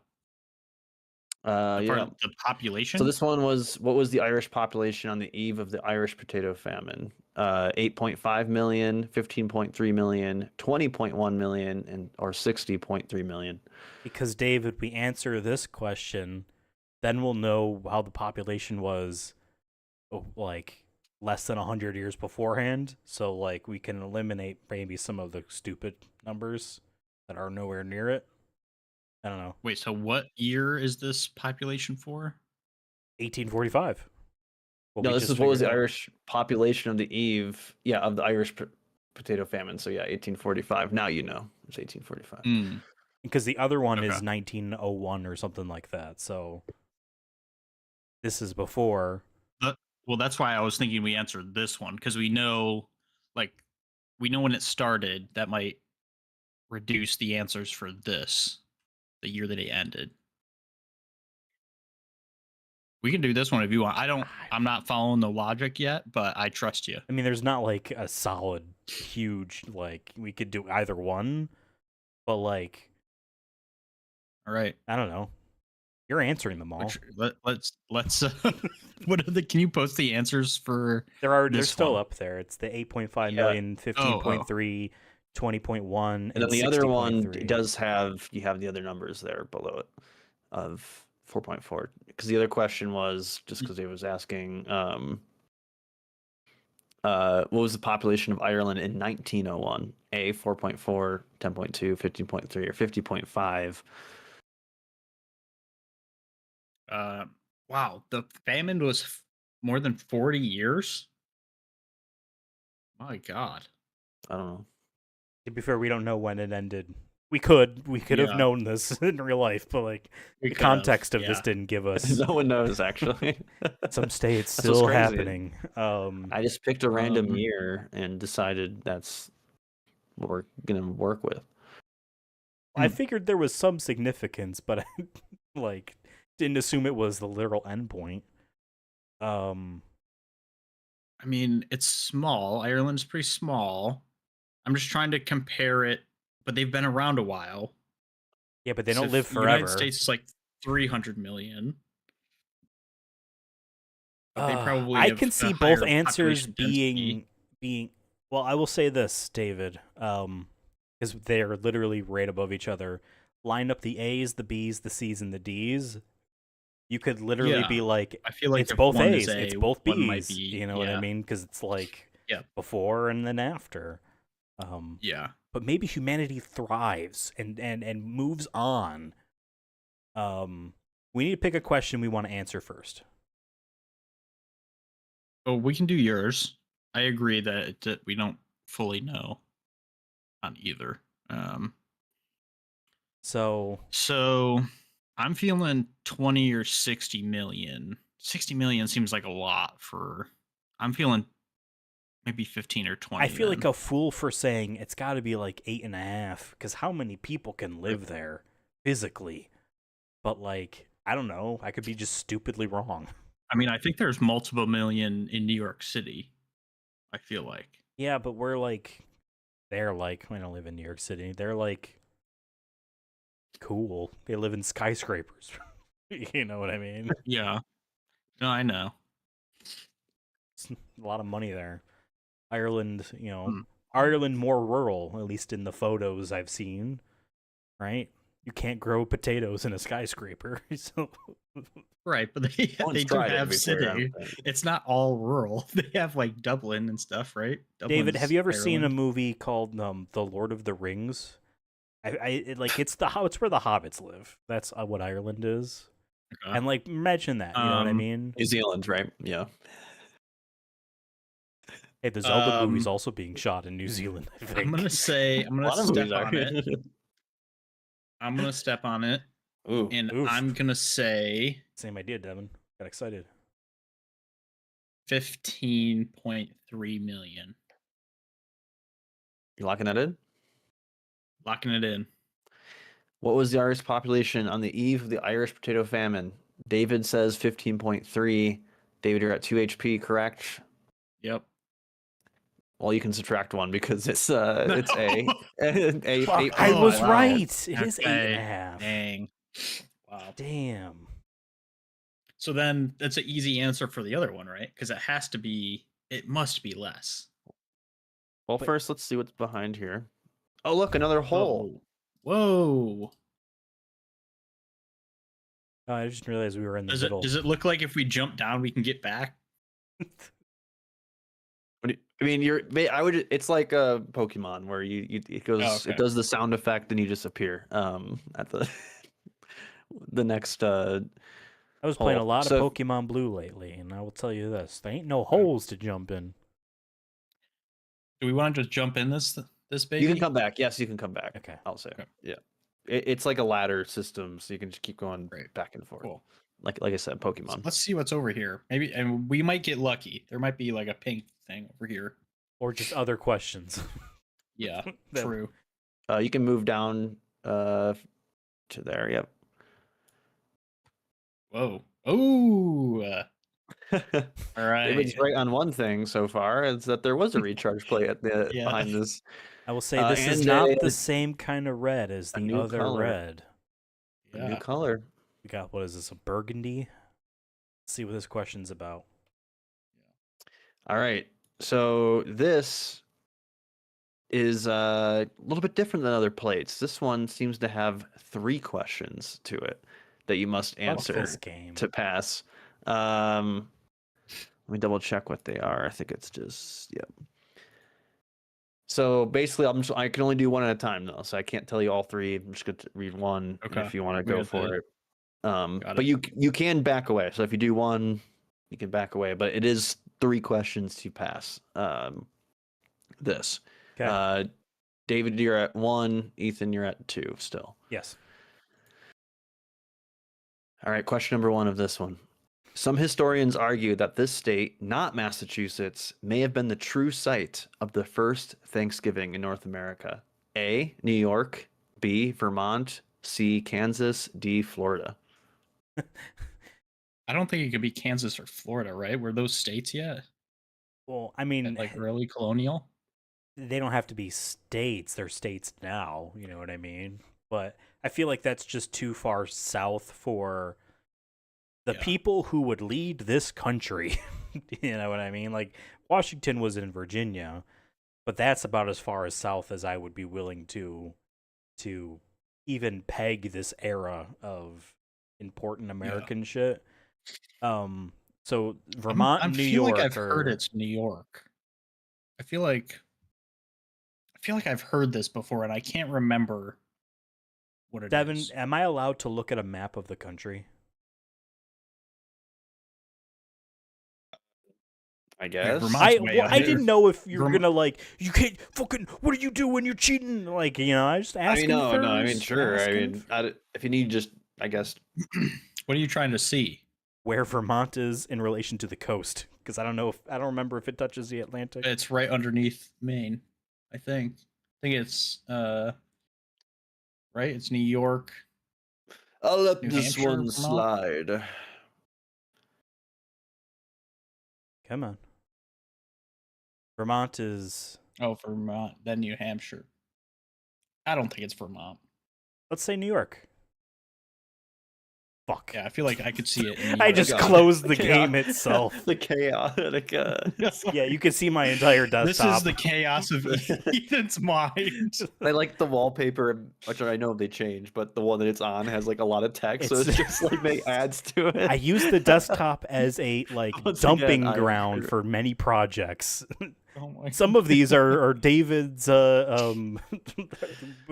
Yeah. the population. So this one was, what was the Irish population on the eve of the Irish potato famine? 8.5 million, 15.3 million, 20.1 million, and or 60.3 million. Because David, we answer this question, then we'll know how the population was, like less than 100 years beforehand. So like we can eliminate maybe some of the stupid numbers that are nowhere near it. I don't know. Wait, so what year is this population for? 1845. No, this is what was the Irish population of the eve, of the Irish potato famine. So yeah, 1845. Now you know it's 1845. Because the other one Okay. is 1901 or something like that. So this is before. Well, that's why I was thinking we answered this one because we know when it started. That might reduce the answers for this, the year that it ended. We can do this one if you want. I'm not following the logic yet, but I trust you. I mean, there's not like a solid, huge, like we could do either one, but like, All right. I don't know. You're answering them all. Let's what are the? Can you post the answers for? They're still up there. It's the 8.5 million, 15.3, 20.1, and then the 60. other one does have the other numbers there below it of 4.4 because the other question was just because he was asking what was the population of Ireland in 1901? A 4.4, 10.2, 15.3, or 50.5. Wow, the famine was more than 40 years. My God. I don't know. To be fair, we don't know when it ended. We could have known this in real life, but like the context of this didn't give us. No one knows actually. Some states still happening. I just picked a random year and decided that's what we're gonna work with. I figured there was some significance, but I like didn't assume it was the literal endpoint. I mean, it's small. Ireland's pretty small. I'm just trying to compare it, but they've been around a while. Yeah, but they don't live The forever. United States is like 300 million. But they probably I have can a see higher both answers population being well, I will say this, David, because they're literally right above each other. Line up the A's, the B's, the C's, and the D's. You could literally be like, I feel like it's if both one A's, is A, it's both one might B's. be- You know what I mean? Because it's like before and then after. Yeah. But maybe humanity thrives and moves on. We need to pick a question we want to answer first. Oh, we can do yours. I agree that we don't fully know on either. So So I'm feeling 20 or 60 million. 60 million seems like a lot for. I'm feeling maybe 15 or 20. I feel like then. a fool for saying it's got to be like 8.5, because how many people can live there physically? But like, I don't know. I could be just stupidly wrong. I mean, I think there's multiple million in New York City. I feel like. Yeah, but they're like, I don't live in New York City. They're like cool. They live in skyscrapers. You know what I mean? Yeah. No, I know. It's a lot of money there. Ireland, Hmm. Ireland more rural, at least in the photos I've seen, right? You can't grow potatoes in a skyscraper. So Right, but they One's do tried it have before, I city. don't think. It's not all rural. They have like Dublin and stuff, right? David, have you ever seen a Ireland. movie called The Lord of the Rings? It's it's where the hobbits live. That's what Ireland is. Okay. And like, imagine that. You know what I mean? New Zealand, right? Yeah. Hey, the Zelda movie's also being shot in New Zealand, I think. I'm gonna say I'm A gonna lot of step movies are. on it. I'm gonna step on it, Ooh. and Oof. I'm gonna say Same idea, Devon. Got excited. 15.3 million. You locking that in? Locking it in. What was the Irish population on the eve of the Irish potato famine? David says 15.3. David, you're at 2 HP, correct? Yep. Well, you can subtract one because it's A. A Fuck, 8. I was wow. right. It is Okay. 8.5. Dang. Wow. Damn. So then that's an easy answer for the other one, right? Because it must be less. Well, But- first, let's see what's behind here. Oh, look, another hole. Whoa. Oh, I just realized we were in the Does middle. it look like if we jump down we can get back? I mean, it's like a Pokemon where it goes, Oh, okay. it does the sound effect, and you just appear at the next I was playing a hole. lot So- of Pokemon Blue lately, and I will tell you this: there ain't no holes to jump in. Do we want to just jump in this baby? You can come back. Yes, you can come back. Okay. I'll say. Okay. Yeah. It's like a ladder system, so you can just keep going Right. back and forth. Cool. Like I said, So Pokemon. let's see what's over here. Maybe, and we might get lucky. There might be like a pink thing over here. Or just other questions. Yeah, That- true. You can move down to there. Yep. Whoa. Oh. All right. David's right on one thing so far. Is that there was a recharge plate at the Yeah. behind this. I will say this is and not a- the same kind of red as a the new other color. red. A Yeah. new color. We got, what is this, a burgundy? Let's see what this question's about. All right. So this is a little bit different than other plates. This one seems to have 3 questions to it that you must Fuck answer this game. to pass. Let me double check what they are. I think it's just So basically, I can only do one at a time though, so I can't tell you all 3. I'm just going to read one and Okay. if you want to We go got for the- it. Got But it. you can back away. So if you do one, you can back away. But it is 3 questions to pass. This. Okay. David, you're at 1. Ethan, you're at 2 still. Yes. All right, question number 1 of this one. Some historians argue that this state, not Massachusetts, may have been the true site of the first Thanksgiving in North America. A, New York. B, Vermont. C, Kansas. D, Florida. I don't think it could be Kansas or Florida, right? Were those states yet? Well, I mean, At, like early colonial? they don't have to be states. They're states now. You know what I mean? But I feel like that's just too far south for the Yeah. people who would lead this country. You know what I mean? Like, Washington was in Virginia, but that's about as far as south as I would be willing to even peg this era of important American shit. So Vermont, I and New feel York. like I've heard are- it's New York. I feel like I've heard this before, and I can't remember what it is. Devin, am I allowed to look at a map of the country? I guess. Vermont's way I out here. didn't know if you were Vermont- gonna like, you can't fucking, what do you do when you're cheating? Like, I just I asking mean, no, I mean, first, sure. I asking mean, if you need just I guess. What are you trying to see? Where Vermont is in relation to the coast, because I don't remember if it touches the Atlantic. It's right underneath Maine, I think. I think it's right. It's New York. I'll let New this Hampshire, one Vermont? slide. Come on. Vermont is. Oh, Vermont, then New Hampshire. I don't think it's Vermont. Let's say New York. Fuck. Yeah, I feel like I could see it. In New I York. just God. closed the Chaos- game itself. The chaotic. Yeah, you can see my entire This desktop. is the chaos of Ethan's mind. I like the wallpaper, which I know they changed, but the one that it's on has like a lot of text, so It's- it's just like make adds to it. I use the desktop as a Once dumping again, ground for many projects. Oh my Some of these are David's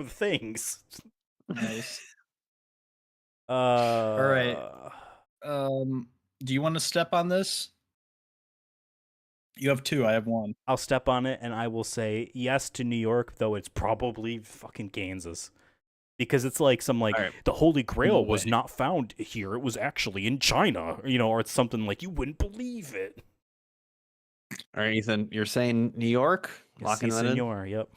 things. Nice. All right. Do you want to step on this? You have two. I have one. I'll step on it and I will say yes to New York, though it's probably fucking Kansas. Because it's like some like Alright. the Holy Grail No was way. not found here; it was actually in China, or it's something like you wouldn't believe it. All right, Ethan, you're saying New York? Yes, Locking si, that in? senor. Yep.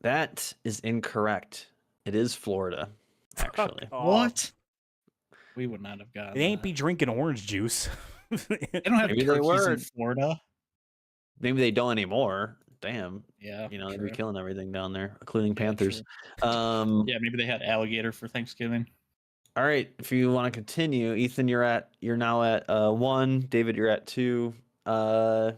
That is incorrect. It is Florida, actually. Fuck off. What? We would not have gotten. They ain't that. be drinking orange juice. They don't have Maybe they turkeys were. in Florida. Maybe they don't anymore. Damn. Yeah, They'd be true. killing everything down there, including Yeah, Panthers. true. Yeah, maybe they had alligator for Thanksgiving. All right, if you want to continue, Ethan, you're now at 1. David, you're at 2. Cool. So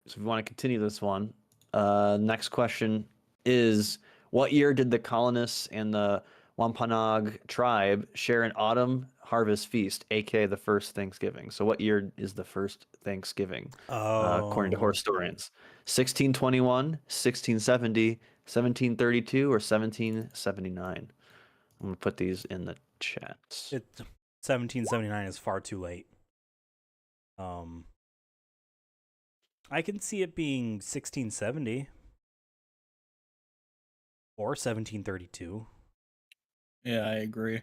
if you want to continue this one, next question is: what year did the colonists and the Wampanoag tribe share an autumn harvest feast, aka the first Thanksgiving? So what year is the first Thanksgiving, according to horse historians? 1621, 1670, 1732, or 1779? I'm gonna put these in the chats. 1779 is far too late. I can see it being 1670 or 1732. Yeah, I agree.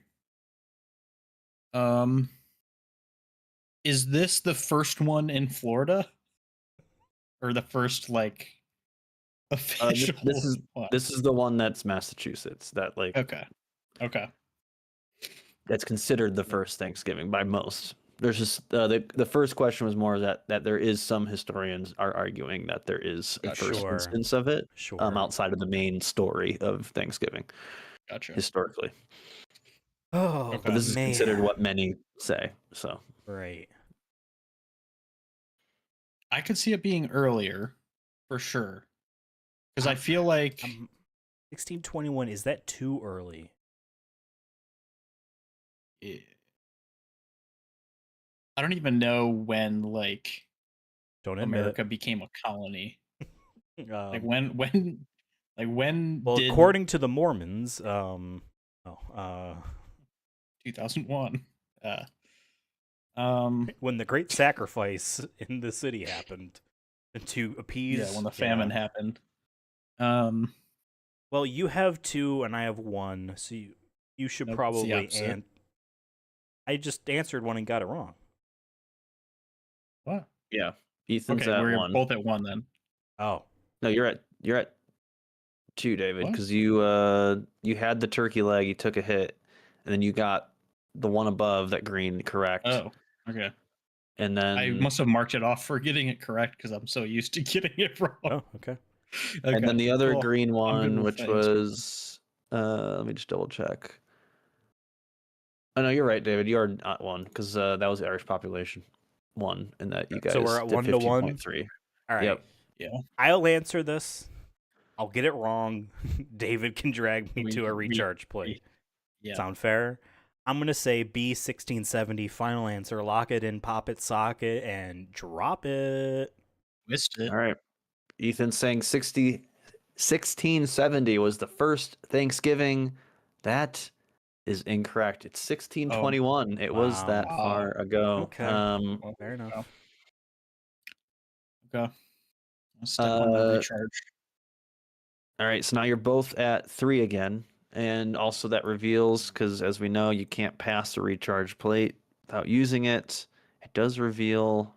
Is this the first one in Florida, or the first like official? one? This is the one that's Massachusetts. That like Okay. that's considered the first Thanksgiving by most. There's just the first question was more that there is some historians are arguing that there is a first Sure. instance of it Sure. outside of the main story of Thanksgiving Gotcha. historically. Oh, Okay. But this is man. considered what many say. So Right. I could see it being earlier, for sure, because I feel like 1621, is that too early? I don't even know when like Don't admit America became a colony. it. Like when Well, did according to the Mormons, 2001? when the great sacrifice in the city happened to appease. Yeah, when the famine happened. Well, you have 2 and I have 1, so you should That's the probably opposite. I just answered 1 and got it wrong. What? yeah, Ethan's Okay, at we're 1. both at 1 then. Oh, No, you're at 2, David, What? because you had the turkey leg, you took a hit, and then you got the one above that green correct. Oh, okay. And then I must have marked it off for getting it correct because I'm so used to getting it wrong. oh, okay. and then the other cool. green I'm good one, with which that. was let me just double check. Oh no, you're right, David. You are not 1 because that was the Irish population 1, and that you guys So we're at did 1 to 1? 15.3. All right. Yep. Yeah. I'll answer this. I'll get it wrong. David can drag me to a We- recharge play. Yeah. Sound fair? I'm going to say B 1670, final answer. Lock it in, pop it, socket, and drop it. Missed it. All right. Ethan's saying 1670 was the first Thanksgiving. That is incorrect. It's 1621. It was that Wow. far ago. Okay. Well, Fair enough. Okay. I'll step on the recharge. All right, so now you're both at 3 again, and also that reveals, because as we know, you can't pass the recharge plate without using it. It does reveal.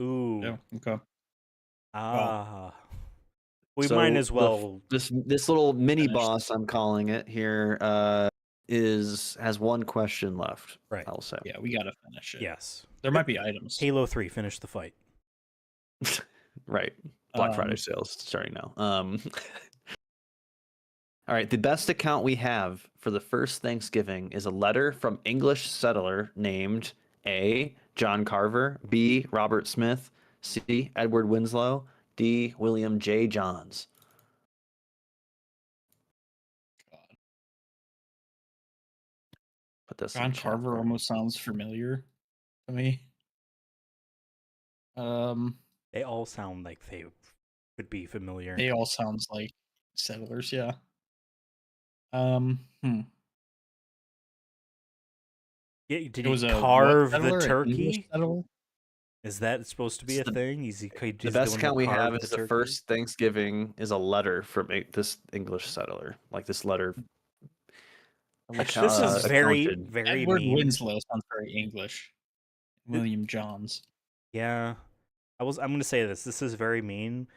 Ooh. Yeah. Okay. Ah. We So might as well. this little mini Finish. boss, I'm calling it here, has one question left. Right. I'll say. Yeah, we gotta finish it. Yes. There might be items. Halo 3, finish the fight. Right. Black Friday sales starting now. All right. The best account we have for the first Thanksgiving is a letter from English settler named A. John Carver, B. Robert Smith, C. Edward Winslow, D. William J. Johns. God. Put this John in chat Carver for you. almost sounds familiar to me. They all sound like they would be familiar. They all sounds like settlers, yeah. Yeah, did It he was a what carve the settler? An English turkey? settler? Is that supposed to be a The- thing? Is he The he's best the one account who we have carved is the the turkey? first Thanksgiving is a letter from this English settler. Like this letter. This is very, accounted. very Edward mean. Winslow sounds very English. William Johns. Yeah, I'm gonna say this. This is very mean.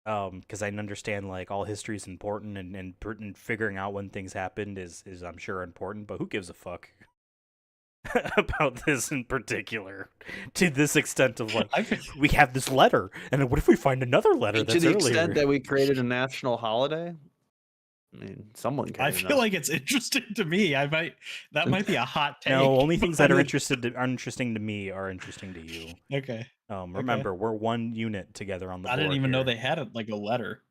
Because I understand like all history is important, and figuring out when things happened is I'm sure important. But who gives a fuck about this in particular? To this extent of like, we have this letter, and what if we find another letter To that's the earlier? extent that we created a national holiday. I mean, someone can. I feel like it's interesting to me. That might be a hot take. No, only things that are but- interesting to me are interesting to you. Okay. Remember, we're one unit together on the I board didn't even know here. they had a letter.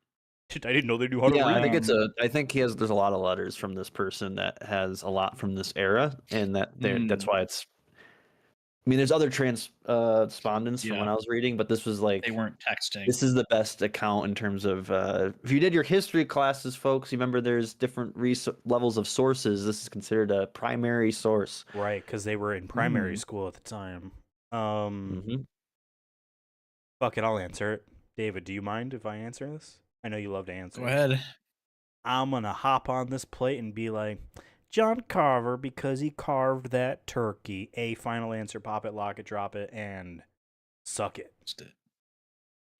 I didn't know they knew how to read. I think I think there's a lot of letters from this person that has a lot from this era, and that's why it's. I mean, there's other transpondents from when I was reading, but this was like They weren't texting. This is the best account in terms of if you did your history classes, folks. You remember there's different levels of sources. This is considered a primary source, Right? Because they were in primary school at the time. Fuck it, I'll answer it. David, do you mind if I answer this? I know you love to answer. Go ahead. I'm gonna hop on this plate and be like, John Carver, because he carved that turkey. A final answer, pop it, lock it, drop it, and suck it.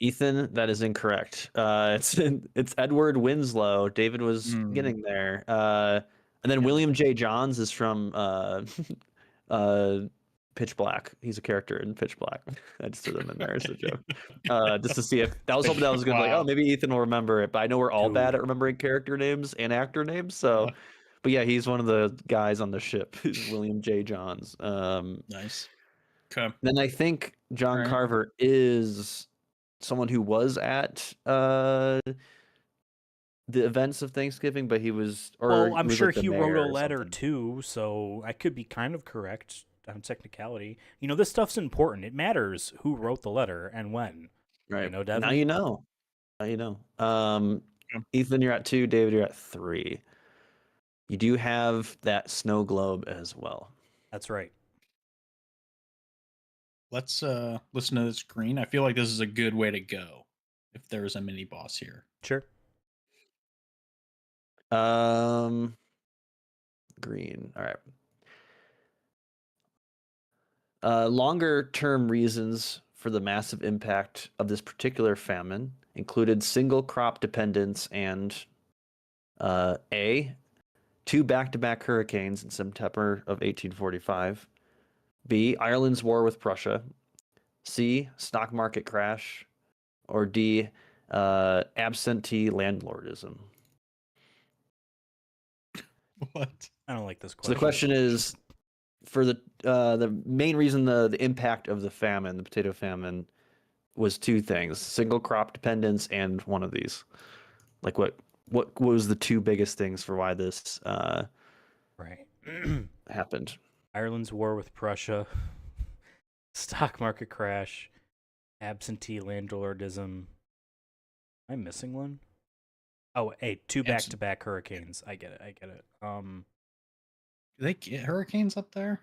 Ethan, that is incorrect. It's Edward Winslow. David was getting there. And then William J. Johns is from Pitch Black. He's a character in Pitch Black. I just threw them in there as a joke. Just to see if that was hoping that was good. Like, oh, maybe Ethan will remember it. But I know we're all bad at remembering character names and actor names. So, but yeah, he's one of the guys on the ship. He's William J. Johns. Nice. Okay. Then I think John Carver is someone who was at the events of Thanksgiving, but he was. Well, I'm sure he wrote a letter too, so I could be kind of correct on technicality. You know, this stuff's important. It matters who wrote the letter and when. Right. You know, Devon? Now you know. Ethan, you're at 2. David, you're at 3. You do have that snow globe as well. That's right. Let's listen to this green. I feel like this is a good way to go if there's a mini boss here. Sure. Green. All right. Longer term reasons for the massive impact of this particular famine included single crop dependence and A, 2 back-to-back hurricanes in September of 1845. B, Ireland's war with Prussia. C, stock market crash. Or D, absentee landlordism. What? I don't like this question. So the question is, for the main reason the impact of the famine, the potato famine, was 2 things: single crop dependence and one of these. Like what was the 2 biggest things for why this right happened? Ireland's war with Prussia, stock market crash, absentee landlordism. Am I missing one? Oh, 2 back-to-back hurricanes. I get it. Do they get hurricanes up there?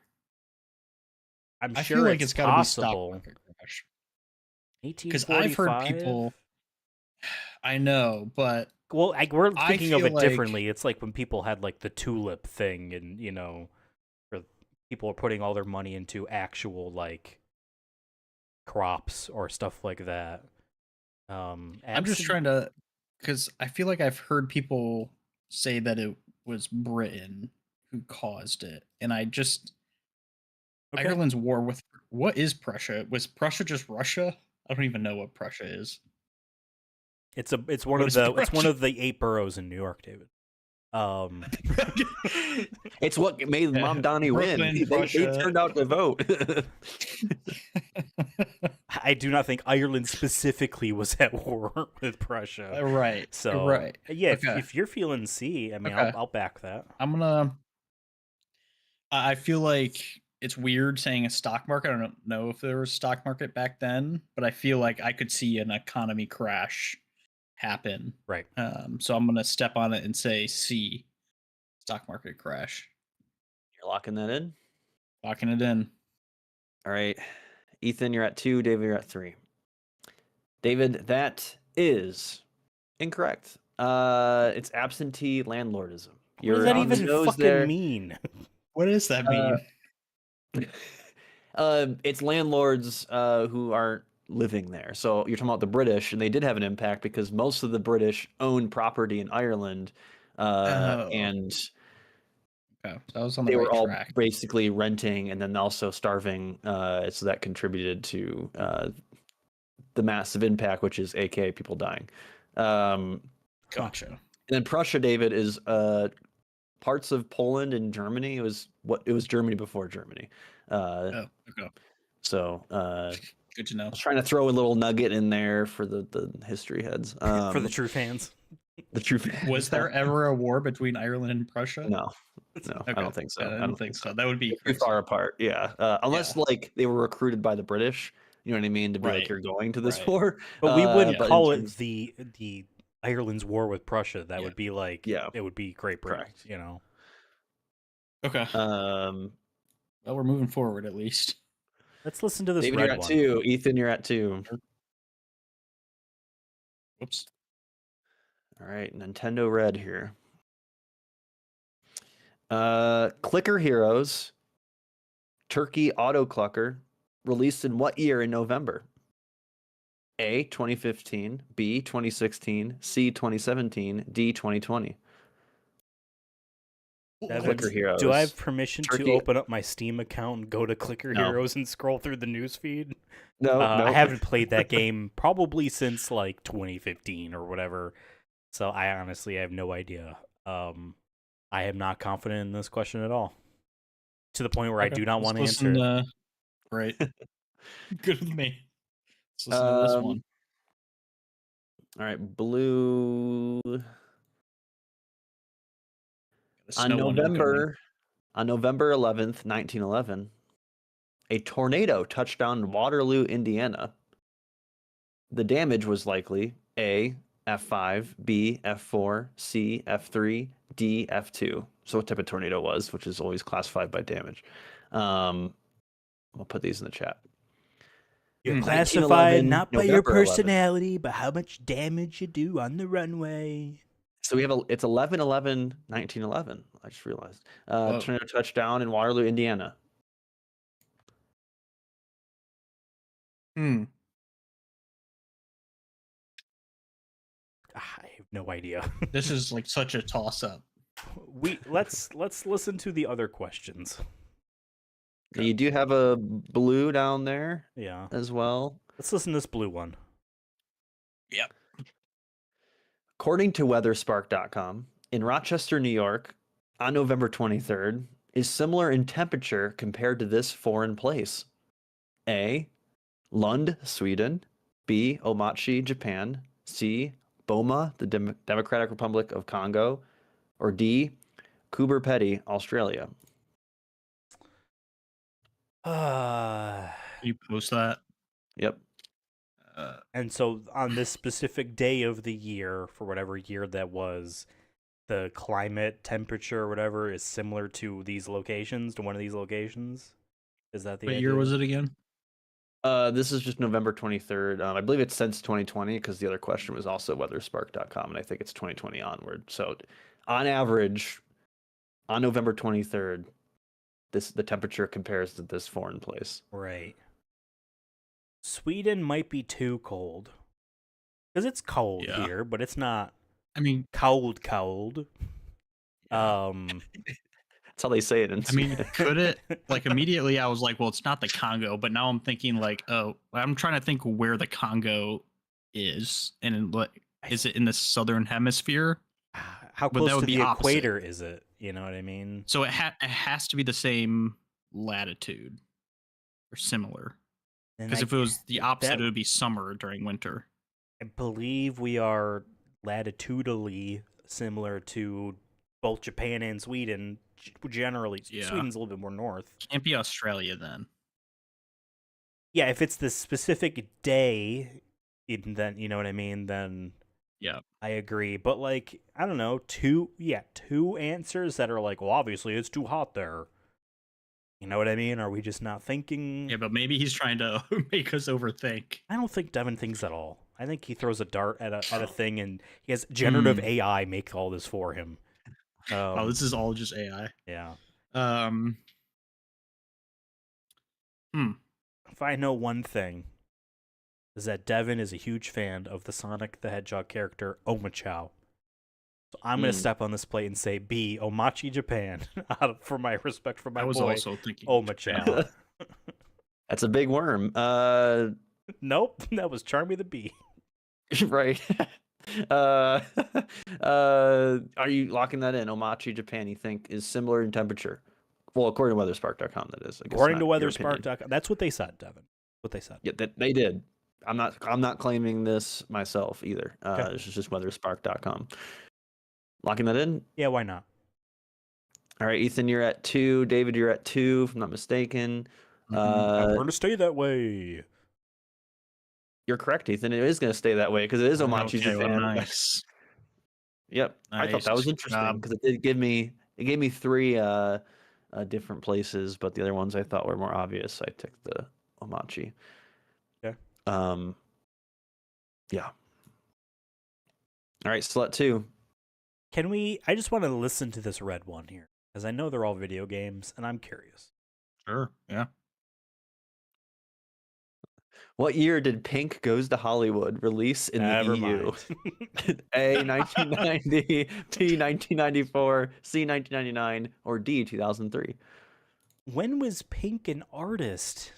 I'm I sure feel like it's got to be possible. stock market crash. 1845. Because I've heard people. I know, but Well, we're I thinking of feel it like- differently. It's like when people had like the tulip thing, and where people are putting all their money into actual like crops or stuff like that. I'm just absent- trying to, because I feel like I've heard people say that it was Britain who caused it, and Okay. Ireland's war with what is Prussia? Was Prussia just Russia? I don't even know what Prussia is. It's one What of is the it's one Prussia? of the 8 boroughs in New York, David. It's what made Yeah, Mom Donnie Brooklyn, win. They Prussia. turned out to vote. I do not think Ireland specifically was at war with Prussia. Right. So Right. yeah, Okay. if you're feeling C, I mean, Okay. I'll back that. I'm gonna. I feel like it's weird saying a stock market. I don't know if there was a stock market back then, but I feel like I could see an economy crash happen. Right. So I'm gonna step on it and say C, stock market crash. You're locking that in? Locking it in. All right. Ethan, you're at 2. David, you're at 3. David, that is incorrect. It's absentee landlordism. What You're does that on the even nose fucking there. mean? What does that mean? It's landlords who aren't living there. So you're talking about the British, and they did have an impact because most of the British owned property in Ireland, Oh. and Okay, so I was on the they right were all track. basically renting and then also starving. So that contributed to the massive impact, which is aka people dying. Gotcha. And then Prussia, David, is parts of Poland and Germany. It was Germany before Germany. Oh, okay. So Good to know. I was trying to throw a little nugget in there for the history heads. For the true fans. the true fans. Was there ever a war between Ireland and Prussia? No, Okay. I don't think so. I don't think so. That would be Too crazy. far apart. Yeah, unless like they were recruited by the British. You know what I mean? To be like, Right. you're going to this Right. war. But we wouldn't but in call terms- it the Ireland's war with Prussia. That Yeah. would be like, Yeah. it would be Great Britain. Correct. Okay. Um, Well, we're moving forward at least. Let's listen to this David, you're red at one. 2. Ethan, you're at 2. Whoops. All right, Nintendo Red here. Clicker Heroes, Turkey Auto Clucker, released in what year in November? A, 2015, B, 2016, C, 2017, D, 2020. Devin, Clicker Heroes. do I have permission to Turkey- open up my Steam account and go to Clicker No. Heroes and scroll through the newsfeed? No, I haven't played that game probably since like 2015 or whatever. So I honestly have no idea. I am not confident in this question at all. To the point where I Okay, do not want to let's answer listen, it. Right. Good with me. Let's listen to this one. All right, blue. The On snow one incoming. November 11th, 1911, a tornado touched down in Waterloo, Indiana. The damage was likely A, F5, B, F4, C, F3, D, F2. So what type of tornado it was, which is always classified by damage. I'll put these in the chat. You're 1911, classified not by your November 11th. personality, but how much damage you do on the runway. So we have it's 11/11/1911. I just realized. Whoa. Tornado touchdown in Waterloo, Indiana. Hmm. I have no idea. This is like such a toss up. Let's listen to the other questions. And you do have a blue down there Yeah. as well. Let's listen to this blue one. Yep. According to weatherspark.com, in Rochester, New York, on November 23rd, is similar in temperature compared to this foreign place. A, Lund, Sweden. B, Omachi, Japan. C, Boma, the Democratic Republic of Congo. Or D, Coober Pedy, Australia. Can you post that? Yep. And so on this specific day of the year, for whatever year that was, the climate, temperature, or whatever is similar to these locations, to one of these locations? Is that the What idea? year was it again? This is just November 23rd. I believe it's since 2020 because the other question was also weatherspark.com, and I think it's 2020 onward. So, on average, on November 23rd, the temperature compares to this foreign place. Right. Sweden might be too cold. Because it's cold Yeah. here, but it's not I mean, cold. yeah. That's how they say it in I mean, Sweden. could it? Like immediately, I was like, well, it's not the Congo, but now I'm thinking like, oh, I'm trying to think where the Congo is, and like, is it in the southern hemisphere? How But close that would to be the opposite. equator is it? You know what I mean? So it has to be the same latitude or similar. And Because if it was the opposite, that- it would be summer during winter. I believe we are latitudinally similar to both Japan and Sweden. Generally, Yeah. Sweden's a little bit more north. Can't be Australia then. Yeah, if it's the specific day, then you know what I mean. Then Yeah. I agree. But like, I don't know, two answers that are like, well, obviously it's too hot there. You know what I mean? Are we just not thinking? Yeah, but maybe he's trying to make us overthink. I don't think Devon thinks at all. I think he throws a dart at a thing, and he has generative AI make all this for him. Oh, this is all just AI. Yeah. If I know one thing, is that Devon is a huge fan of the Sonic the Hedgehog character Omachow. So I'm gonna step on this plate and say B, Omachi Japan, for my respect for my I was boy also thinking Omachow. That's a big worm. Nope, that was Charmy the Bee. Right. Are you locking that in? Omachi, Japan, you think is similar in temperature? Well, according to weatherspark.com, that is. I guess According to not your opinion. weatherspark.com, that's what they said, Devon. What they said. Yeah, they did. I'm not claiming this myself either. Okay. This is just weatherspark.com. Locking that in? Yeah, why not? All right, Ethan, you're at 2. David, you're at 2, if I'm not mistaken. I'm going to stay that way. You're correct, Ethan. It is going to stay that way because it is Omachi Okay, well, Japan. nice. Yep, I thought that was Nice interesting job. because it gave me 3 different places, but the other ones I thought were more obvious. I took the Omachi. Okay. Yeah. All right, slut 2. Can we? I just want to listen to this red one here because I know they're all video games, and I'm curious. Sure. Yeah. What year did Pink Goes to Hollywood release in Never the EU? mind. A, 1990, B, 1994, C, 1999, or D, 2003? When was Pink an artist?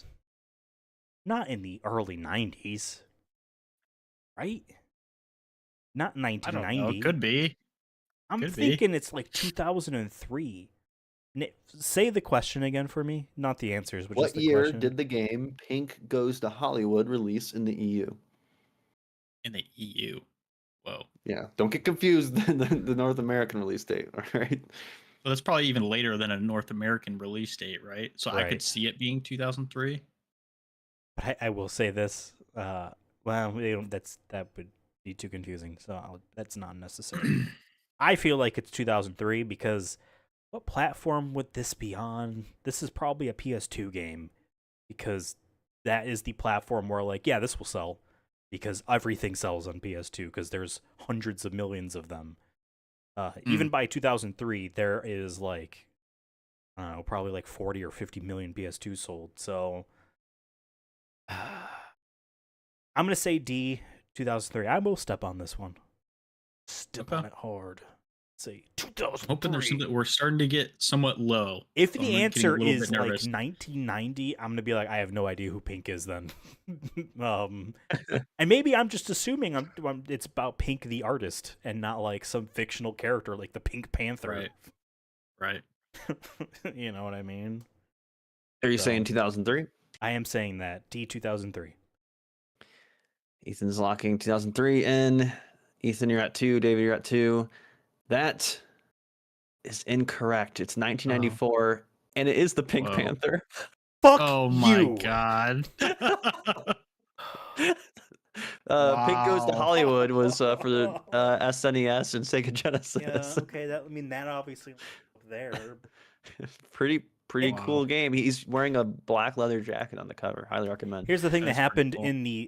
Not in the early 90s, right? Not I don't 1990. know. Could be. I'm could be. thinking it's like 2003. Say the question again for me. Not the answers, but What just the year question. did the game Pink Goes to Hollywood release in the EU? In the EU. Whoa. Yeah, don't get confused the North American release date, all right? So that's probably even later than a North American release date, right? So I Right. could see it being 2003. But I will say this. Well, that would be too confusing. So that's not necessary. I feel like it's 2003 because what platform would this be on? This is probably a PS2 game because that is the platform where, like, yeah, this will sell because everything sells on PS2 because there's hundreds of millions of them. Even by 2003, there is like, I don't know, probably like 40 or 50 million PS2 sold. So I'm going to say D, 2003. I will step on this one. Step on it hard. Say 2003. Hoping there's something we're starting to get somewhat low. If so the I'm getting a answer little is bit like nervous. 1990, I'm gonna be like, I have no idea who Pink is then. And maybe I'm just assuming it's about Pink the artist and not like some fictional character like the Pink Panther. Right. You know what I mean? Are you So- saying 2003? I am saying that D 2003. Ethan's locking 2003 in. Ethan, you're at 2. David, you're at 2. That is incorrect. It's 1994, and it is the Pink Whoa. Panther. Fuck Oh you. my god. Pink Goes to Wow. Hollywood was for the SNES and Sega Genesis. Yeah, okay. That obviously up there. pretty Pretty Wow. cool game. He's wearing a black leather jacket on the cover. Highly recommend. Here's the thing that That's pretty happened cool. in the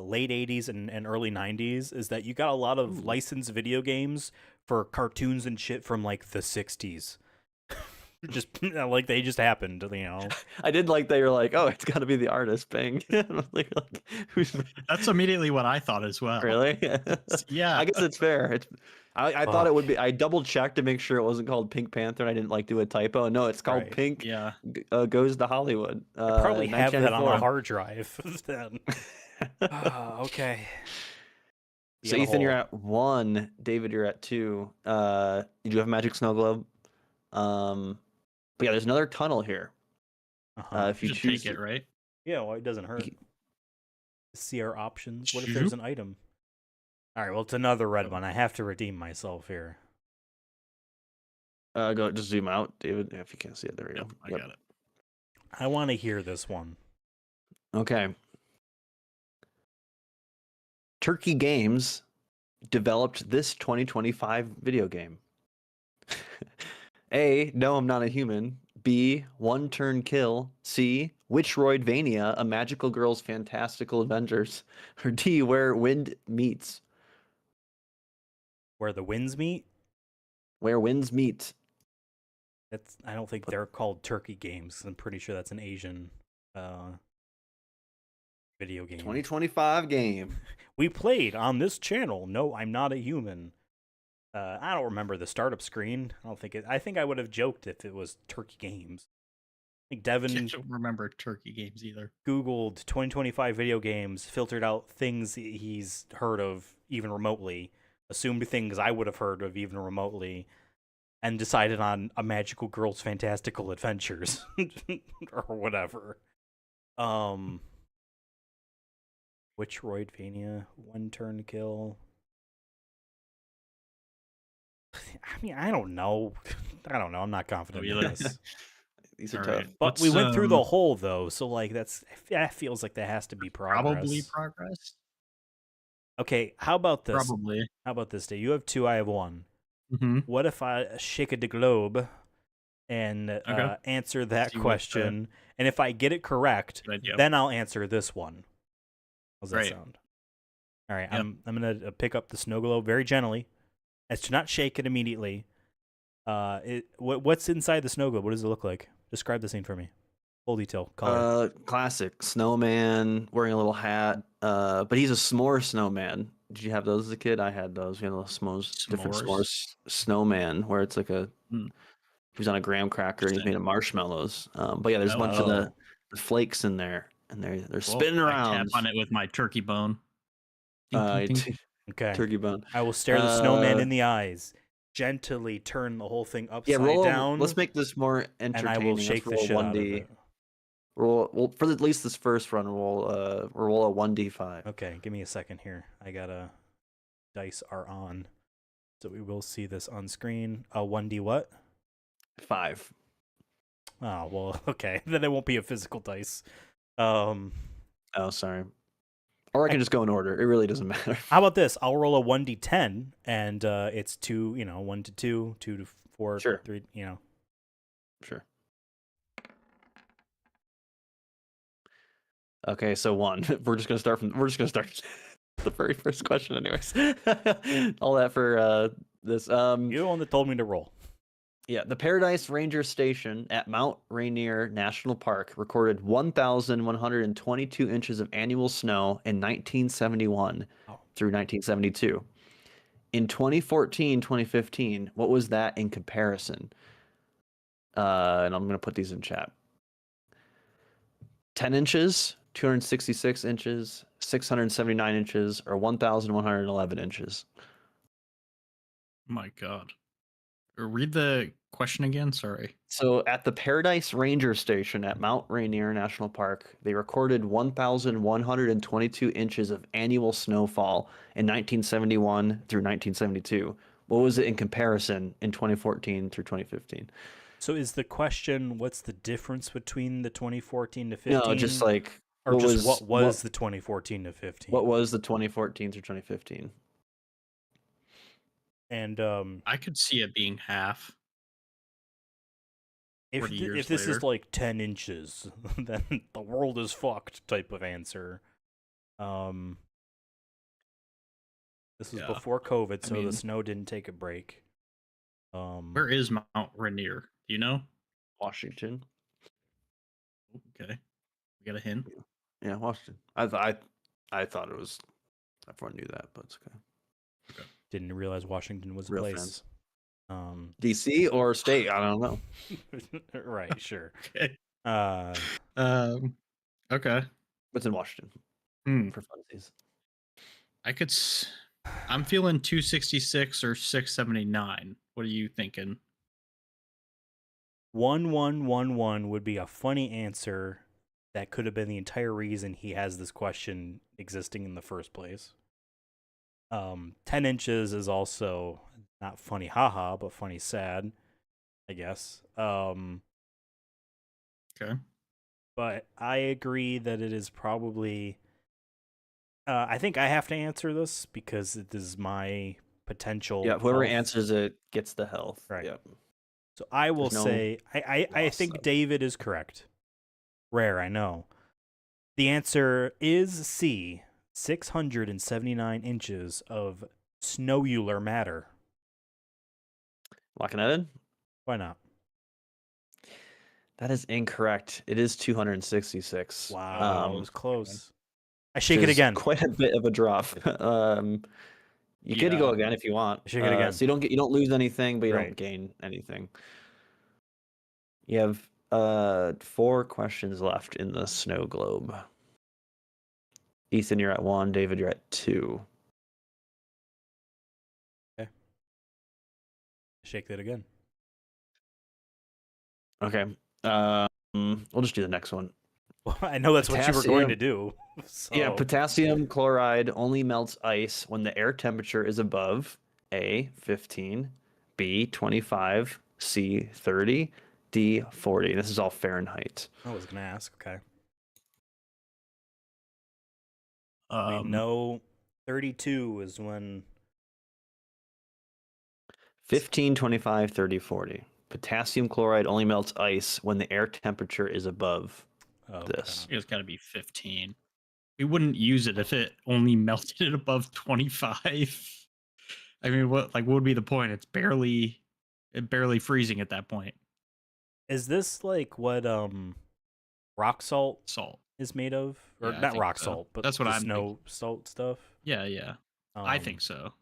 late 80s and early 90s is that you got a lot of Ooh. licensed video games for cartoons and shit from like the 60s. Just like they just happened, you know. I did like that you're like, oh, it's got to be the artist Bing. like, who's That's immediately what I thought as well. really? Yeah. I guess it's fair. I thought Fuck. it would be. I double checked to make sure it wasn't called Pink Panther, and I didn't like do a typo. No, it's called Right. Pink Yeah. Goes to Hollywood. I probably have that on a 1994. hard drive then. Okay. So Ethan, you're at 1. David, you're at 2. You do have Magic Snow Globe. But yeah, there's another tunnel here. If you Just choose take it, right? Yeah, well, it doesn't hurt. can- See our options. What if there's an item? All right, well, it's another red one. I have to redeem myself here. go just zoom out, David. If you can't see it, there we Yep, go. I got it. I want to hear this one. Okay. Turkey Games developed this 2025 video game. A, no, I'm not a human. B, One Turn Kill. C, Witchroidvania, a magical girl's fantastical adventures. Or D, Where Wind Meets. Where the winds meet? Where Winds Meet. That's. I don't think they're called turkey games. I'm pretty sure that's an Asian video game. 2025 game. We played on this channel. No, I'm not a human. I don't remember the startup screen. I don't think it. I think I would have joked if it was turkey games. I think I Devon don't remember turkey games either. Googled 2025 video games, filtered out things he's heard of even remotely, assumed things I would have heard of even remotely, and decided on a magical girl's fantastical adventures or whatever. Witchroidvania, One Turn Kill. I mean, I don't know. I'm not confident in either. this. These are All tough. right. But we went through the Let's, whole though, so like that feels like that has to be progress. probably progress. Okay, how about this? Probably. How about this day? You have 2, I have 1. Mm-hmm. What if I shake the globe and answer that See what, question? And if I get it correct, Good idea. then I'll answer this one. How's that Great. sound? All right, Yep. I'm gonna pick up the snow globe very gently, as to not shake it immediately. What's inside the snow globe? What does it look like? Describe the scene for me. Full detail. Color. Classic snowman wearing a little hat. But he's a s'more snowman. Did you have those as a kid? I had those. We had little different s'mores snowman where it's like a Hmm. he was on a graham cracker and he's made of marshmallows. But yeah, there's a bunch of the flakes in there and they're spinning I around. tap on it with my turkey bone. Ding, ding, ding. Okay. Turkey bone. I will stare the snowman in the eyes, gently turn the whole thing upside down. Let's make this more and entertaining. I will shake the shit out of it. Well, for at least this first run, we'll roll a 1d5. Okay, give me a second here. I gotta. Dice are on, so we will see this on screen. 1d what? 5. Oh well, okay. Then it won't be a physical dice. Oh, sorry. Or I can just go in order. It really doesn't matter. How about this? I'll roll a 1d10, and it's 2. 1 to 2, 2 to 4, Sure. 3. Sure. Okay, so 1. We're just gonna start the very first question, anyways. All that for this. You're the one that told me to roll. Yeah, the Paradise Ranger Station at Mount Rainier National Park recorded 1,122 inches of annual snow in 1971 through 1972. In 2014-2015, what was that in comparison? And I'm going to put these in chat. 10 inches, 266 inches, 679 inches, or 1,111 inches. Oh my God. Read the question again. Sorry. So at the Paradise Ranger Station at Mount Rainier National Park, they recorded 1,122 inches of annual snowfall in 1971 through 1972. What was it in comparison in 2014 through 2015? So is the question, what's the difference between the 2014 to 15? No, just like or what was the 2014 to 15? What was the 2014 through 2015? And I could see it being half. 40 years if this is later. like 10 inches, then the world is fucked type of answer. This was Yeah, before COVID, I so mean- the snow didn't take a break. Where is Mount Rainier? Do you know? Washington. Okay, we got a hint. Yeah, Washington. I thought it was. Everyone knew that, but it's okay. Didn't realize Washington was a Real place. DC or state? I don't know. Right, sure. Okay. Uh, Okay. It's in Washington. Hmm. For funsies. I'm feeling 266 or 679. What are you thinking? 1111 would be a funny answer that could have been the entire reason he has this question existing in the first place. 10 inches is also not funny haha, but funny sad, I guess. Okay. But I agree that it is probably I think I have to answer this because it is my potential. Yeah, whoever health. answers it gets the health. Right. Yep. So I will There's no say I loss think of- David is correct. Rare, I know. The answer is C. 679 inches of snowular matter. Locking that in? Why not? That is incorrect. It is 266. Wow, it was close. I which shake it is again. Quite a bit of a drop. You could go Yeah. again if you want. Shake it again. So you don't lose anything, but you Right. don't gain anything. You have 4 questions left in the snow globe. Ethan, you're at 1. David, you're at 2. Shake that again. Okay. We'll just do the next one. Well, I know that's what you were going to Potassium. do. Yeah, so- potassium chloride only melts ice when the air temperature is above A, 15, B, 25, C, 30, D, 40. This is all Fahrenheit. I was going to ask. Okay. We Um, know 32 is when 15, 25, 30, 40. Potassium chloride only melts ice when the air temperature is above this. It's got to be 15. We wouldn't use it if it only melted above 25. I mean, what would be the point? It's barely freezing at that point. Is this like what rock salt Salt. is made of? Or Yeah, I not think rock so. salt, but That's what the I'm snow salt stuff? Yeah. I Um, think so.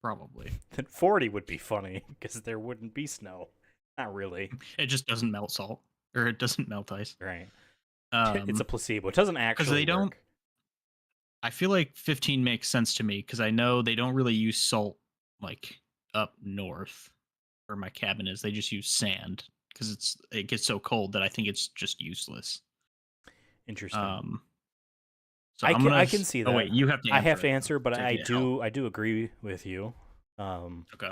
Probably. Then 40 would be funny because there wouldn't be snow. Not really. It just doesn't melt salt, or it doesn't melt ice. Right. Um, It's a placebo. It doesn't actually they don't- work. I feel like 15 makes sense to me because I know they don't really use salt like up north where my cabin is. They just use sand because it gets so cold that I think it's just useless. Interesting. So I I'm can see that. Oh wait, you have to. I have to it, answer, but to I get help. do agree with you. Okay.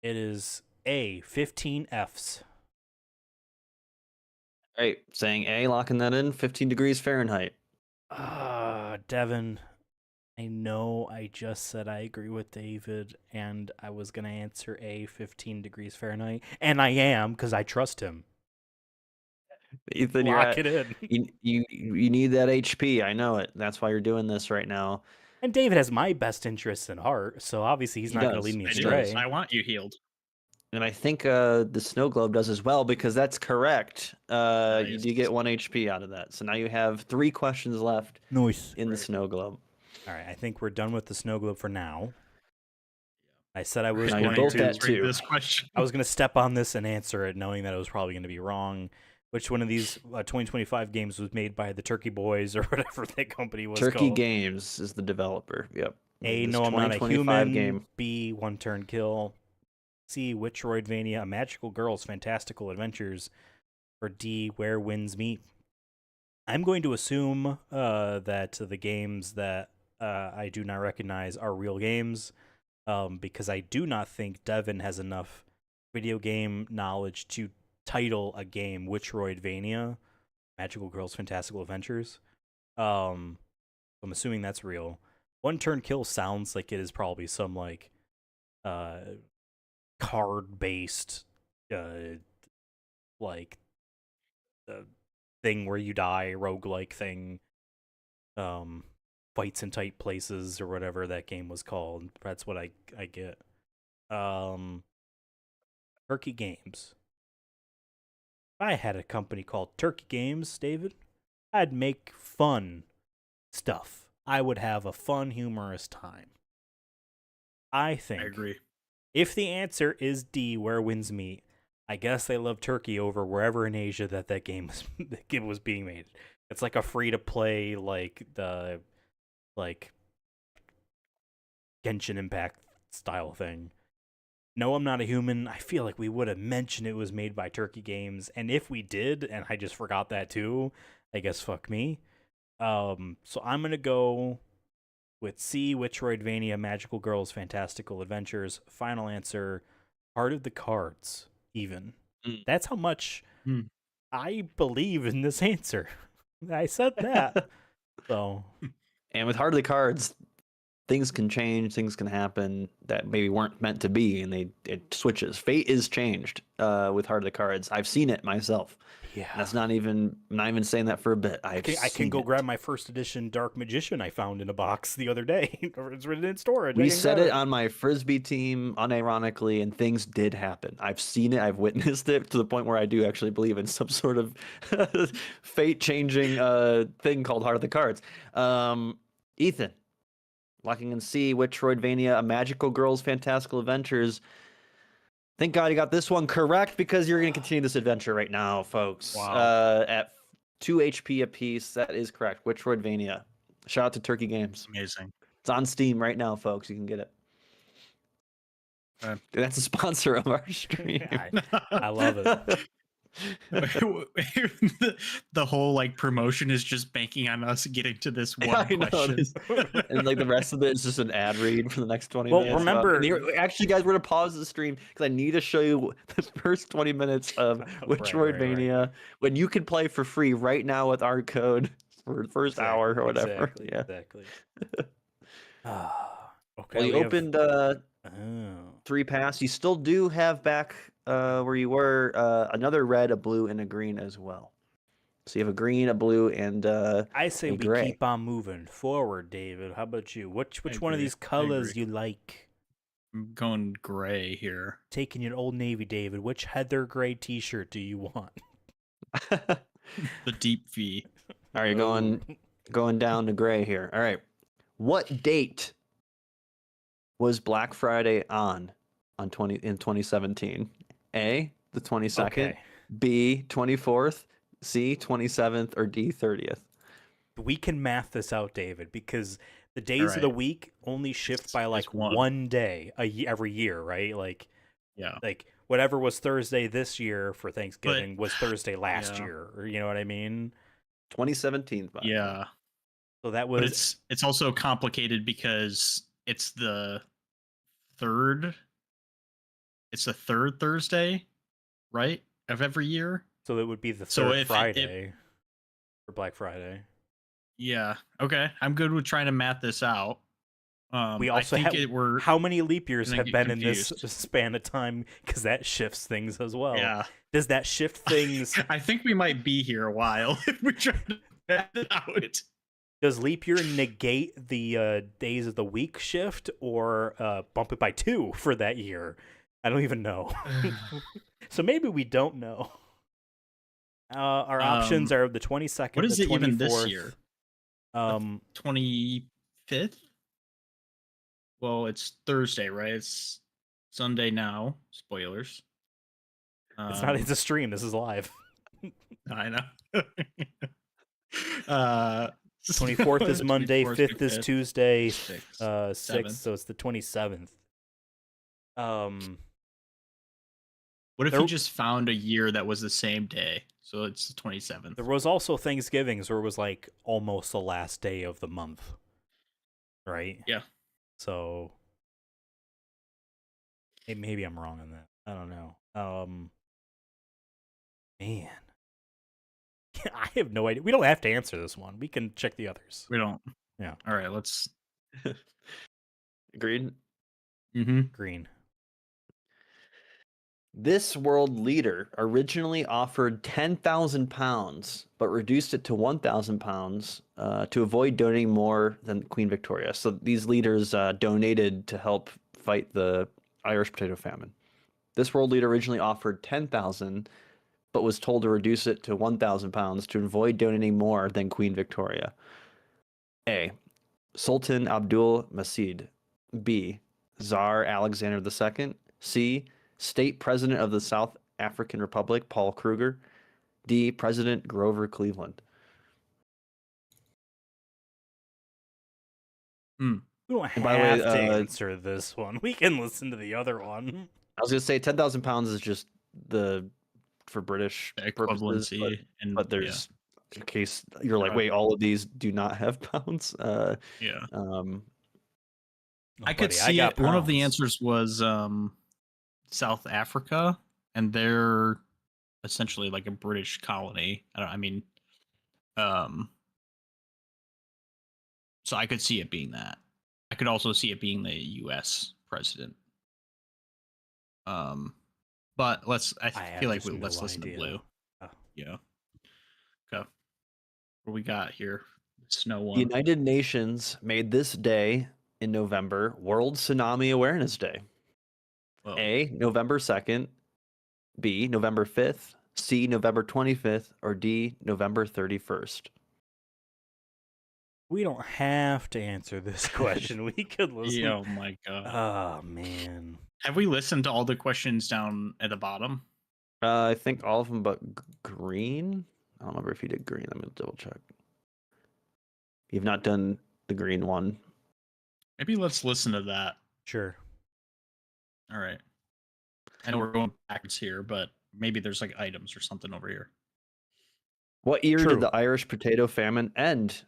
It is A, 15 Fs. All right, saying A, locking that in, 15 degrees Fahrenheit. Devon, I know I just said I agree with David, and I was going to answer A, 15 degrees Fahrenheit, and I am because I trust him. Ethan, Lock it in. you need that HP. I know it. That's why you're doing this right now. And David has my best interests in heart, so obviously he's He not going to does. lead me I do. astray. I want you healed. And I think the snow globe does as well because that's correct. You Nice. do get 1 HP out of that. So now you have 3 questions left Nice. in the Great. snow globe. All right, I think we're done with the snow globe for now. I said I was Now you're going both to. at 2. This question. I was going to step on this and answer it, knowing that it was probably going to be wrong. Which one of these 2025 games was made by the Turkey Boys or whatever that company was Turkey called? Games is the developer. Yep. A, This no, I'm not a 2025 human. game. B, one turn kill. C, Witchroidvania, a magical girl's fantastical adventures. Or D, where winds meet. I'm going to assume that the games that I do not recognize are real games, because I do not think Devon has enough video game knowledge to title a game Witchroidvania, Magical Girls Fantastical Adventures. I'm assuming that's real. One turn kill sounds like it is probably some like card based like the thing where you die, roguelike thing, fights in tight places or whatever that game was called. That's what I get. Turkey Games. If I had a company called Turkey Games, David, I'd make fun stuff. I would have a fun, humorous time. I think I agree. if the answer is D, where winds meet, I guess they love Turkey over wherever in Asia that game was being made. It's like a free to play like Genshin Impact style thing. No, I'm Not a Human. I feel like we would have mentioned it was made by Turkey Games, and if we did, and I just forgot that too, I guess fuck me. So I'm gonna go with C, Witchroidvania, Magical Girls, Fantastical Adventures. Final answer, Heart of the Cards. Even that's how much I believe in this answer. I said that. So, And with Heart of the Cards, things can change, things can happen that maybe weren't meant to be, and it switches. Fate is changed with Heart of the Cards. I've seen it myself. yeah. And that's not even saying that for a bit. I can go grab my first edition Dark Magician I found in a box the other day. It's written in storage. We set it on my Frisbee team, unironically, and things did happen. I've seen it. I've witnessed it to the point where I do actually believe in some sort of fate-changing thing called Heart of the Cards. Ethan, locking in C, Witchroidvania, A Magical Girls, Fantastical Adventures. Thank God you got this one correct, because you're going to continue this adventure right now, folks. Wow. At 2 HP apiece. That is correct. Witchroidvania. Shout out to Turkey Games. Amazing. It's on Steam right now, folks. You can get it. That's a sponsor of our stream. I love it. The whole like promotion is just banking on us getting to this one I know, question. and like the rest of it is just an ad read for the next 20 Well, minutes. remember- Actually, guys, we're gonna pause the stream because I need to show you the first 20 minutes of Witchroidvania when you can play for free right now with our code for the first hour or whatever. Exactly. Okay. Well, you opened 3 pass. You still do have back where you were another red, a blue, and a green as well. So you have a green, a blue, and I say a we gray. keep on moving forward, David. How about you? Which one of agree. these I colors agree. you like? I'm going gray here. Taking your Old Navy, David. Which heather gray T-shirt do you want? The deep V. All right, going down to gray here. All right. What date was Black Friday in 2017? A, the 22nd, Okay. B, 24th, C, 27th, or D, 30th? We can math this out, David, because the days of the Alright. week only shift by It's like one. one day every year, right? Like Yeah. whatever was Thursday this year for Thanksgiving was Thursday last Yeah. year, or you know what I mean? 2017. by the way. Yeah. So that But was it's also complicated because it's the third Thursday, right? Of every year. so it would be the So third if it- Friday for Black Friday. Yeah. Okay. I'm good with trying to math this out. We also I think have we're how many leap years gonna have get been in this confused. span of time, because that shifts things as well. Yeah. Does that shift things? I think we might be here a while if we try to math it out. Does leap year negate the days of the week shift, or bump it by 2 for that year? I don't even know. So maybe we don't know. Our options are the 22nd, What is the it 24th. even this year? 25th? Well, it's Thursday, right? It's Sunday now. Spoilers. It's not. It's a stream. This is live. I know. 24th is Monday. 5th is Tuesday. 6th. 7th. So it's the 27th. What if there- you just found a year that was the same day? So it's the 27th. There was also Thanksgivings where it was like almost the last day of the month, right? Yeah. So maybe I'm wrong on that. I don't know. Man, I have no idea. We don't have to answer this one. We can check the others. We don't. Yeah. All right. Let's. Agreed. Mm-hmm. Green. This world leader originally offered 10,000 pounds, but reduced it to 1,000 pounds to avoid donating more than Queen Victoria. So these leaders donated to help fight the Irish potato famine. This world leader originally offered 10,000, but was told to reduce it to 1,000 pounds to avoid donating more than Queen Victoria. A. Sultan Abdul Majid. B. Tsar Alexander II. C. State President of the South African Republic, Paul Kruger. D. President Grover Cleveland. We don't And by the way, have to answer this one. We can listen to the other one. I was gonna say 10,000 pounds is just for British purposes, Equivalency, but there's in case you're like, wait, all of these do not have pounds. yeah. Oh, I could buddy, see got it. One of the pounds. answers was South Africa, and they're essentially like a British colony. So I could see it being that. I could also see it being the U.S. president. But let's listen to blue. Oh. Yeah. Okay. What we got here? Snow The one. United Nations made this day in November World Tsunami Awareness Day. Whoa. A. November 2nd. B. November 5th. C. November 25th. Or D. November 31st. We don't have to answer this question. We could listen. Oh my god. Oh man. Have we listened to all the questions down at the bottom? I think all of them but green. I don't remember if you did green. Let me double check. You've not done the green one. Maybe let's listen to that. Sure. All right. I know we're going backwards here, but maybe there's like items or something over here. What year True. did the Irish potato famine end?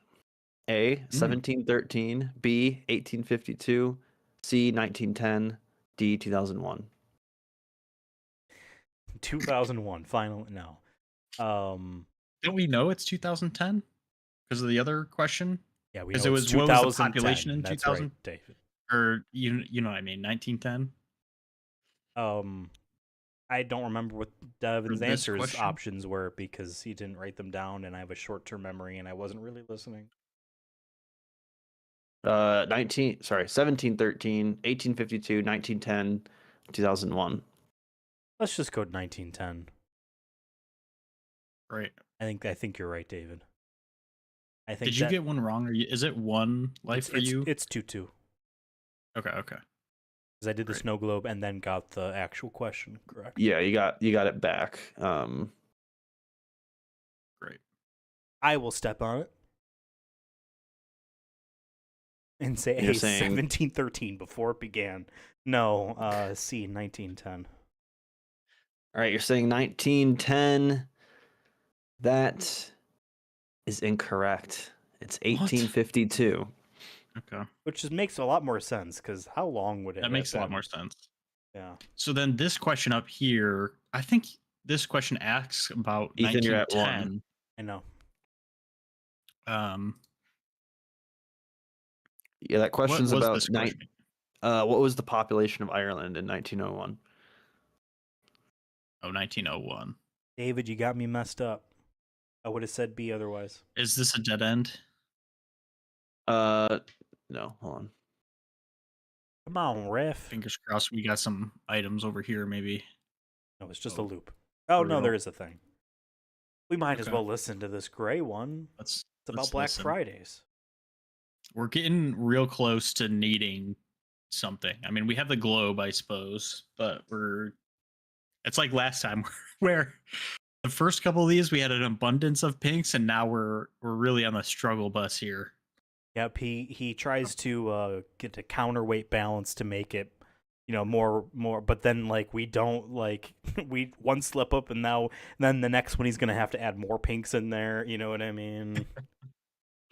A. 1713. B. 1852. C. 1910. D. 2001. 2001. Final. No. Don't we know it's 2010 because of the other question? Yeah, we Because know it it's was what was the 2010. population in That's 2000? right, David. Or you know what I mean? 1910. I don't remember what Devon's this answers question? options were because he didn't write them down, and I have a short-term memory, and I wasn't really listening. 1713, 1852, 1910, 2001. Let's just go 1910. Right. I think you're right, David. I think Did you get one wrong? Is it one life for you? It's 2-2. Okay. Because I did the snow globe and then got the actual question correct. Yeah, you got it back. Great. I will step on it and say You're A, saying- 1713 before it began. No, C, 1910. All right, you're saying 1910. That is incorrect. It's 1852. Okay. Which just makes a lot more sense because how long would it? That makes a lot more sense. Yeah. So then this question up here, I think this question asks about Ethan, you're at 1910. I know. Yeah, that question's what was about this question? what was the population of Ireland in 1901? Oh, 1901. David, you got me messed up. I would have said B otherwise. Is this a dead end? No, hold on. Come on, ref. Fingers crossed we got some items over here, maybe. No, it's just a loop. Oh, no, real? there is a thing. We might as Okay. well listen to this gray one. It's about Black Fridays. We're getting real close to needing something. I mean, we have the globe, I suppose, but it's like last time where the first couple of these we had an abundance of pinks, and now we're really on the struggle bus here. Yep, he tries to get a counterweight balance to make it, more, but then we don't we one slip up and then the next one he's gonna have to add more pinks in there. You know what I mean?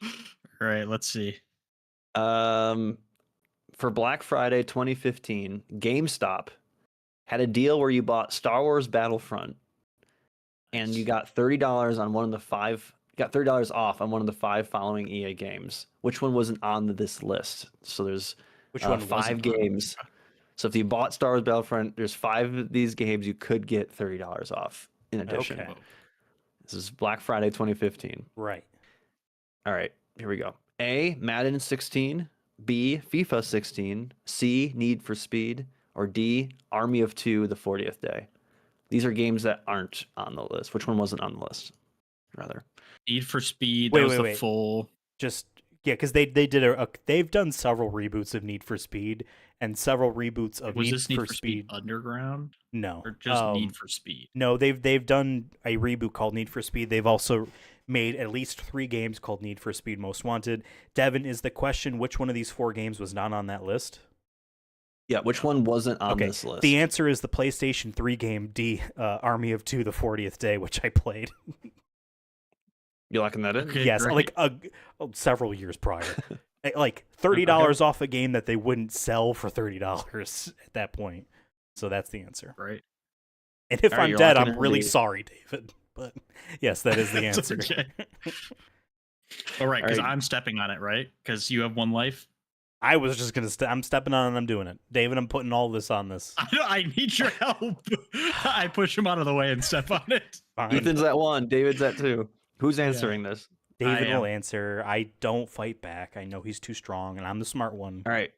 All right, let's see. For Black Friday 2015, GameStop had a deal where you bought Star Wars Battlefront, and you got $30 on one of the five. Got $30 off on one of the 5 following EA games. Which one wasn't on this list? So there's Which one 5 games. So if you bought Star Wars Battlefront, there's 5 of these games you could get $30 off in addition. Okay. This is Black Friday 2015. Right. All right, here we go. A, Madden 16. B, FIFA 16. C, Need for Speed. Or D, Army of Two, the 40th Day. These are games that aren't on the list. Which one wasn't on the list? Rather. Need for Speed. Wait, That was the wait. full. Just yeah, because they did they've done several reboots of Need for Speed and several reboots of Was Need this Need for for Speed. Underground No, or just Need for Speed? No, they've done a reboot called Need for Speed. They've also made at least 3 games called Need for Speed Most Wanted. Devon, is the question which one of these 4 games was not on that list? Yeah, which one wasn't on Okay, this list? the answer is the PlayStation 3 game D, Army of Two, the 40th Day, which I played. You liking that in? Okay, Yes, great. like several years prior. Like $30 off a game that they wouldn't sell for $30 at that point. So that's the answer. Right. And if All right, I'm you're dead, locking I'm in really the- sorry, David. But yes, that is the It's answer. okay. All right, because All right. I'm stepping on it, right? Because you have 1 life. I was just gonna. I'm stepping on and I'm doing it, David. I'm putting all this on this. I need your help. I push him out of the way and step on it. Fine. Ethan's at 1. David's at 2. Who's answering this? David I will am. answer. I don't fight back. I know he's too strong, and I'm the smart one. All right.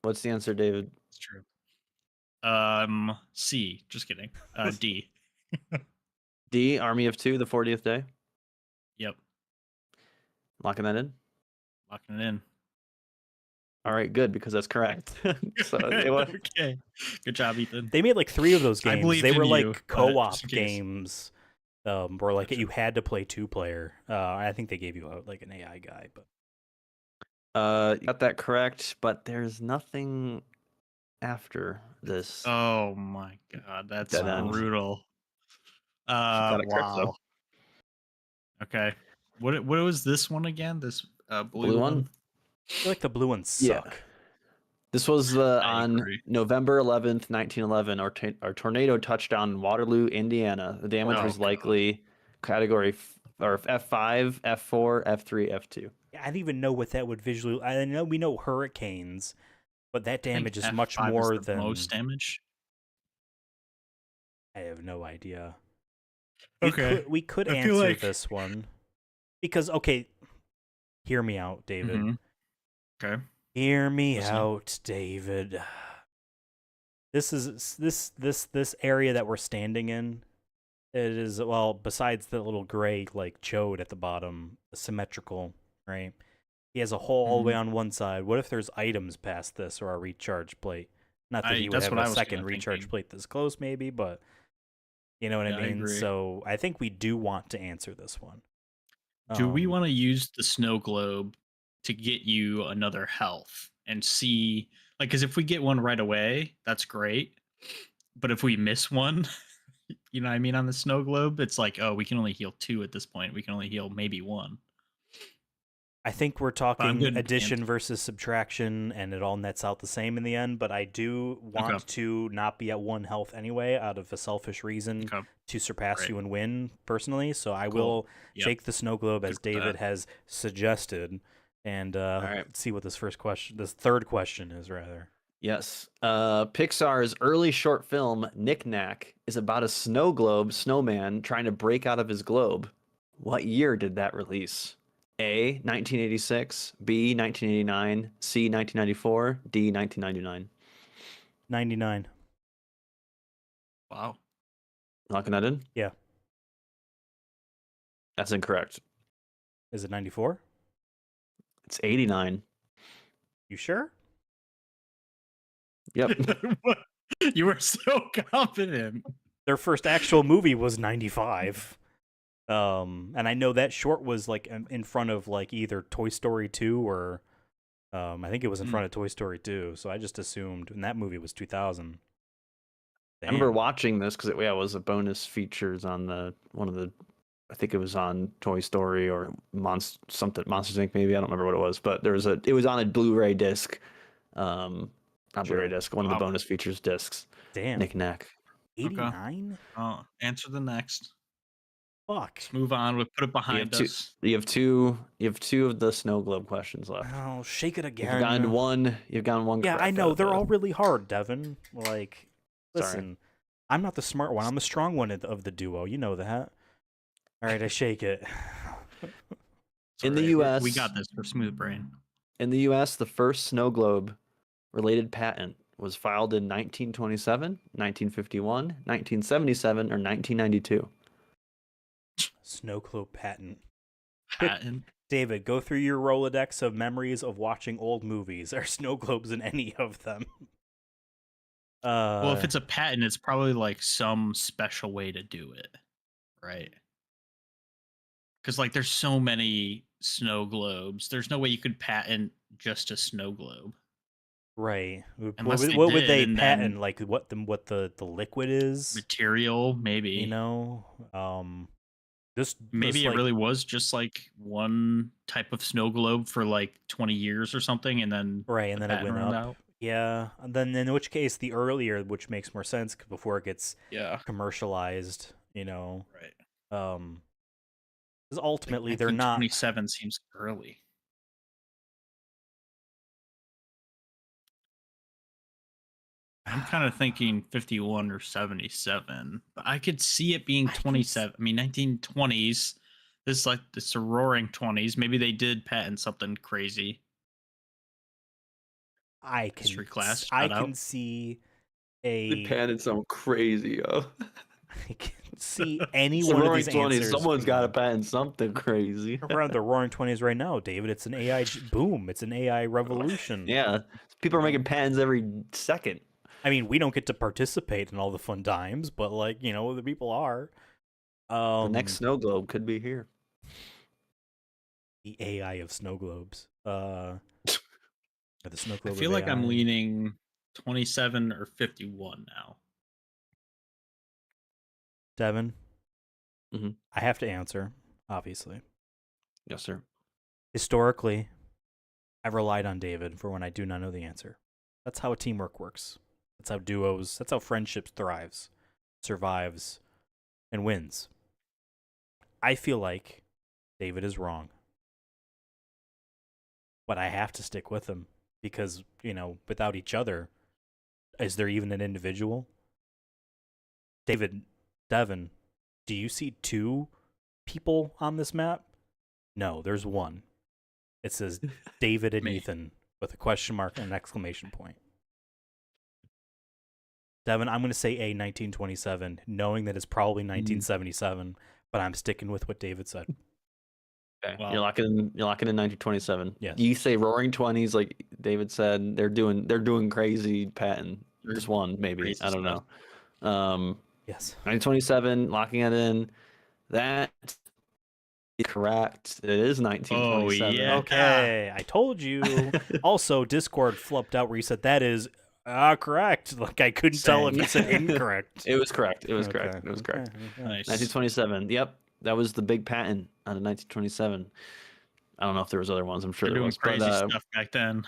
What's the answer, David? It's true. C. Just kidding. D. D, Army of Two, the 40th Day. Yep. Locking that in? Locking it in. All right, good, because that's correct. So it was, Okay. Good job, Ethan. They made like 3 of those I games. believed They were in like you, but co-op just in case. games. Where like Gotcha. you had to play 2-player. I think they gave you like an AI guy, but you got that correct, but there's nothing after this. Oh my god, that's Dead end. brutal. Got it correct, though. Wow. Okay. What was this one again? This Blue one? I feel like the blue ones Yeah. suck. This was I on agree. November 11th, 1911. Our tornado touched down in Waterloo, Indiana. The damage Oh, was God. likely category or F5, F4, F3, F2. I don't even know what that would visually. I know we know hurricanes, but that I think damage is much F5 more is the than most damage. I have no idea. Okay. We could I feel answer like- this one because okay, hear me out, David. Mhm. Okay. Hear me Listening. out, David. This is this area that we're standing in. It is, well, besides the little gray like chode at the bottom, symmetrical, right? He has a hole all the way Mm-hmm. on one side. What if there's items past this or a recharge plate? Not that he would That's have what I a was second kinda recharge thinking. plate this close, maybe, but you know what Yeah, I I mean? agree. So I think we do want to answer this one. Do we Um, want to use the snow globe to get you another health and see, like, because if we get one right away, that's great. But if we miss one, you know what I mean, on the snow globe, it's like, oh, we can only heal 2 at this point. We can only heal maybe 1. I think we're I'm talking good with addition answer. versus subtraction, and it all nets out the same in the end. But I do want Okay. to not be at 1 health anyway, out of a selfish reason Okay. to surpass Great. you and win personally. So I Cool. will Yep. take the snow globe as Good with David that. has suggested, and right. let's see what this third question is rather. Yes. Pixar's early short film, Knick Knack, is about a snow globe snowman trying to break out of his globe. What year did that release? A, 1986, B, 1989, C, 1994, D, 1999. 99. Wow. Locking that in? Yeah. That's incorrect. Is it 94? It's 89. You sure? Yep. You were so confident. Their first actual movie was 95. And I know that short was like in front of like either Toy Story 2 or I think it was in front of Toy Story 2. So I just assumed, and that movie was 2000. I remember Damn. watching this because it was a bonus features on I think it was on Toy Story or Monsters Inc. Maybe, I don't remember what it was, but it was on a Blu-ray disc, not Sure. Blu-ray disc, one of Wow. the bonus features discs. Damn. Knick Knack. 89? Oh, answer the next. Fuck. Let's move on. We'll put it behind two- us. You have two of the snow globe questions left. Oh, shake it You've again. gotten one. You've gotten one. Yeah, I correct know. out of They're the- all really hard, Devon. Like, Sorry. listen, I'm not the smart one. I'm the strong one of the duo. You know that. All right, I shake it. It's In the all right. We US got this for Smooth Brain. In the U.S., the first snow globe related patent was filed in 1927, 1951, 1977, or 1992. Snow globe patent. Patent. David, go through your Rolodex of memories of watching old movies. Are snow globes in any of them? Well, if it's a patent, it's probably like some special way to do it, right? Because like there's so many snow globes. There's no way you could patent just a snow globe. right. Unless they What would did, they and patent? then- Like what the liquid is? Material, maybe. You know, just Maybe just it like, really was just like one type of snow globe for like 20 years or something, and then right, and the then it patent went ran up. out. Yeah, and then in which case the earlier, which makes more sense before it gets Yeah, commercialized. You know, right. 'cause ultimately they're not. 27 seems early. I'm kind of thinking 51 or 77, but I could see it being I can 27. I mean, 1920s. This is like it's a roaring 20s. Maybe they did patent something crazy. I can History class, I shout out. can see The a patent sound crazy, yo. I can see It's any the one of Roaring these 20s. answers. Someone's being got to wrong. patent something crazy. We're around the Roaring Twenties right now, David. It's an AI boom. It's an AI revolution. Yeah, people are making patents every second. I mean, we don't get to participate in all the fun times, but like the people are. The next snow globe could be here. The AI of snow globes. The snow I globe. feel of like I'm AI. leaning 27 or 51 now. Devin. Mhm. I have to answer, obviously. Yes, sir. Historically, I've relied on David for when I do not know the answer. That's how teamwork works. That's how duos, that's how friendships thrives, survives, and wins. I feel like David is wrong. But I have to stick with him because, without each other, is there even an individual? Devin, do you see two people on this map? No, there's one. It says David and Me. Ethan with a question mark and an exclamation point. Devin, I'm going to say A 1927, knowing that it's probably 1977, but I'm sticking with what David said. Okay. Wow. You're locking in 1927. Yes. You say Roaring 20s, like David said, they're doing crazy patent. Just one, maybe. Crazy I don't stuff. know. Yes. 1927, locking it in. That is correct. It is 1927. yeah. Okay, I told you. Also, Discord flipped out where you said that is correct. Like I couldn't tell if you said incorrect. It was correct. It was Okay, correct. It was correct. okay. Nice. 1927. Yep, that was the big patent out of 1927. I don't know if there was other ones. I'm sure They're there doing was. crazy But stuff back then.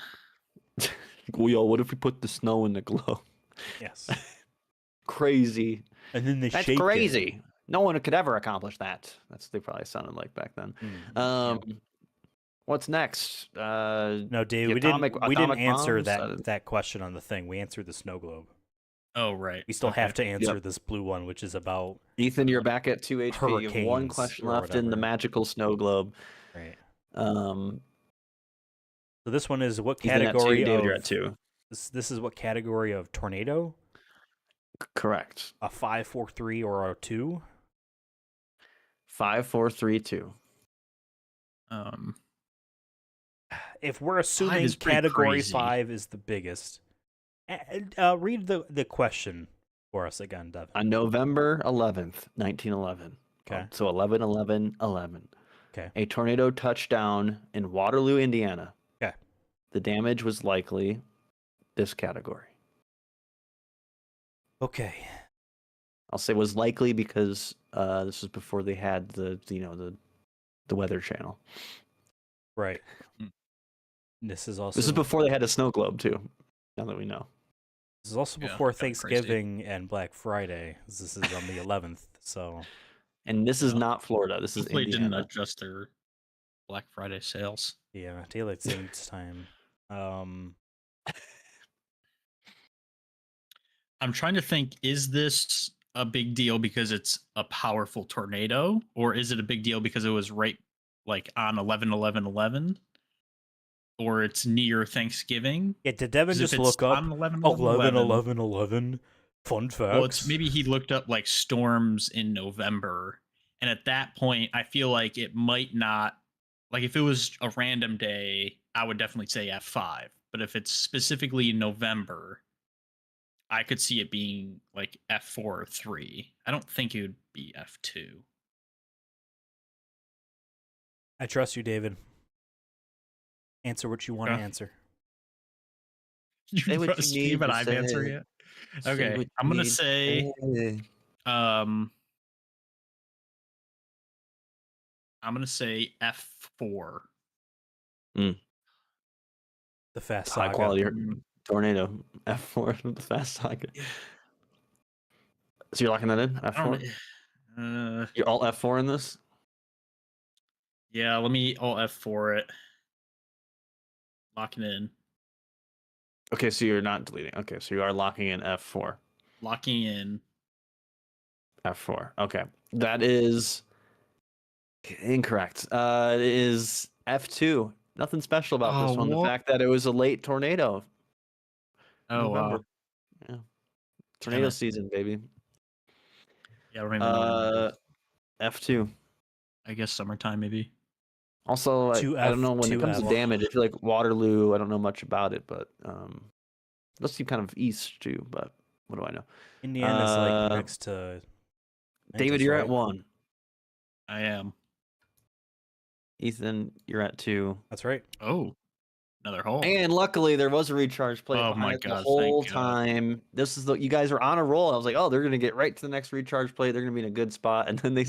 well, yo, what if we put the snow in the globe? Yes. Crazy. And then they That's shake it. crazy. No one could ever accomplish that. That's what they probably sounded like back then. What's next? No, Dave, the we atomic didn't answer bombs? that question on the thing. We answered the snow globe. Oh, right. We still Okay. have to answer Yep. this blue one, which is about Ethan, you're back at 2 HP. You have one hurricanes question or left in the whatever. magical snow globe. right. Um, So this one is what Ethan at 2, category David, of you're at 2. this is what category of tornado? Correct. A 5, 4, 3, or a 2? 5, 4, 3, 2. If we're assuming is pretty category crazy. 5 is the biggest, read the question for us again, Devin. On November 11th, 1911. Okay. So 11, 11, 11. Okay. A tornado touched down in Waterloo, Indiana. Okay. The damage was likely this category. Okay. I'll say was likely because this was before they had the Weather Channel. Right. Mm. This is also This is before they had a snow globe too. Now that we know. This is also Yeah, before kinda crazy. Thanksgiving and Black Friday. This is on the 11th, so And this is Yeah. not Florida. This is Hopefully it didn't Indiana. adjust their Black Friday sales. Yeah, daylight savings time. I'm trying to think, is this a big deal because it's a powerful tornado, or is it a big deal because it was right like on 11/11/11, or it's near Thanksgiving? Yeah, did Devin 'Cause if just it's look up on 11, 11/11/11, 11, 11 fun facts? well, it's maybe he looked up like storms in November, and at that point, I feel like it might not. Like if it was a random day, I would definitely say F5. But if it's specifically in November, I could see it being like F4 or 3. I don't think it would be F2. I trust you, David. Answer what you want to Okay. answer. You Say what you trust me, need but to I'm answering say. it. Say Okay, what I'm you gonna need to say say. um I'm gonna say F4. The Fast High Saga. quality Mm, tornado. F4, the fast saga. So you're locking that in? I F4? don't You're all F4 in this? yeah, let me all F4 it. Locking in. Okay, so you're not deleting. Okay, so you are locking in F4. Locking in. F4. Okay. That is incorrect. It is F2. Nothing special about this Oh, one. The what? fact that it was a late tornado. Oh, November. wow. Yeah. Damn Tornado it. season, baby. Yeah, I don't even know when it is. F2. I guess summertime, maybe. Also, I don't know when it comes to 2F. damage. I feel like Waterloo. I don't know much about it, but let's see, kind of east too. But what do I know? Indiana's like next to David, Atlantis, you're right? at 1. I am. Ethan, you're at 2. That's right. Oh, another hole. And luckily, there was a recharge plate Oh behind my us the God, whole thank God. time. This is you guys are on a roll. I was like, oh, they're gonna get right to the next recharge plate. They're gonna be in a good spot, and then you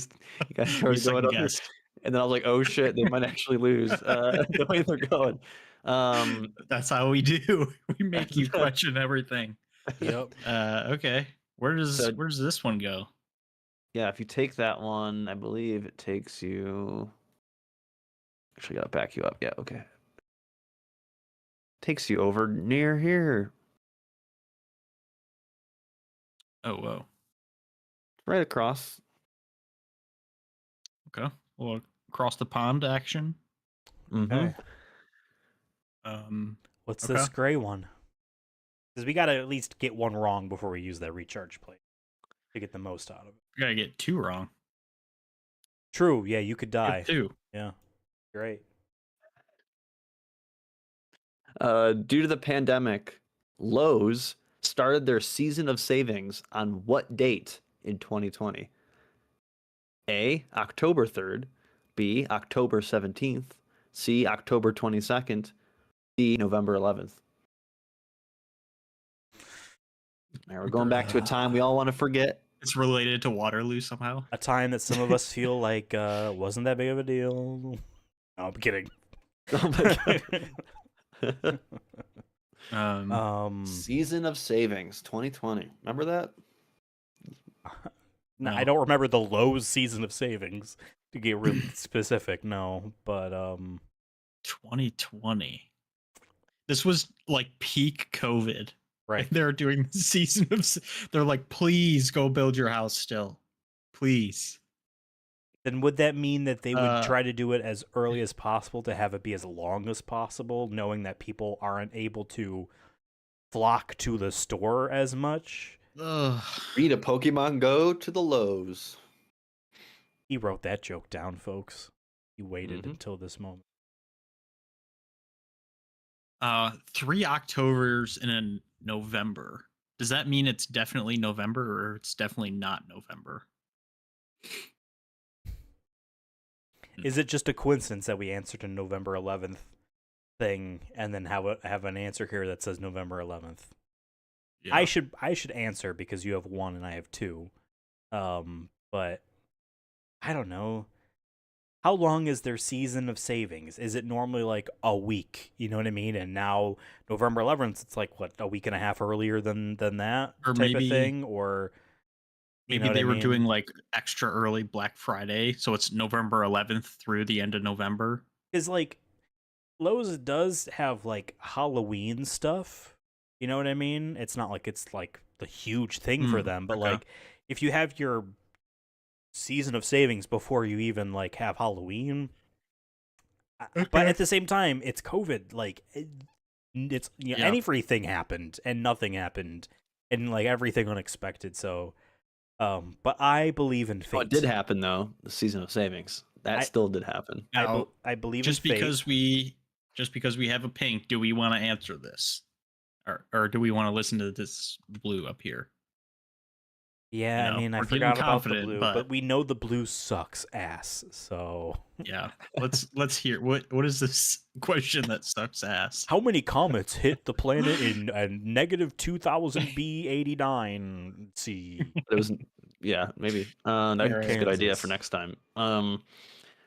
guys We started going second under. guessed. And then I was like, oh shit, they might actually lose the way they're going. That's how we do. We make you question everything. Yep. Okay. Where does So- this one go? Yeah, if you take that one, I believe it takes you. Actually, gotta back you up. Yeah, okay. Takes you over near here, Oh, whoa. right across. Okay. Well, across the pond action. Mm-hmm. Okay. What's Okay. this gray one? Because we got to at least get one wrong before we use that recharge plate to get the most out of it. We gotta get 2 wrong. True. Yeah, you could die. 2. Yeah. Great. Due to the pandemic, Lowe's started their season of savings on what date in 2020? A, October 3rd, B, October 17th, C, October 22nd, D, November 11th. Now we're going back to a time we all want to forget. It's related to Waterloo somehow. A time that some of us feel like wasn't that big of a deal. No, I'm kidding. Oh my God. Season of savings 2020. Remember that? No, No. I don't remember the Lowe's season of savings to get really specific. No, but 2020. This was like peak COVID. right. They're doing the season of. They're like, please go build your house still, please. Then would that mean that they would Uh, try to do it as early as possible to have it be as long as possible, knowing that people aren't able to flock to the store as much? Ugh. Read a Pokemon Go to the Lowe's. He wrote that joke down, folks. He waited Mhm. until this moment. 3 Octobers in a November. Does that mean it's definitely November or it's definitely not November? Is it just a coincidence that we answered a November 11th thing and then have an answer here that says November 11th? Yeah. I should answer because you have 1 and I have 2. But I don't know. How long is their season of savings? Is it normally like a week? You know what I mean? And now November 11th, it's like what, a week and a half earlier than that Or type maybe- of thing, or You know Maybe what they I were mean? doing like extra early Black Friday, so it's November 11th through the end of November. Because like Lowe's does have like Halloween stuff. You know what I mean? It's not like it's like the huge thing for them, but Okay. like if you have your season of savings before you even like have Halloween, but at the same time, it's COVID. Like it's Yeah. any free thing happened and nothing happened, and like everything unexpected. So, but I believe in Oh, fate. it did happen though. The season of savings that I- still did happen. Now, I believe just in fate. because we have a pink, do we want to answer this, or do we want to listen to this blue up here? Yeah, You I know, mean, I we're getting forgot about the confident, blue, but- but we know the blue sucks ass. So, Yeah, let's hear what is this question that sucks ass? how many comets hit the planet in negative 2000 B89? Let's see. But it was, yeah, maybe. That's a good idea for Kansas. next time.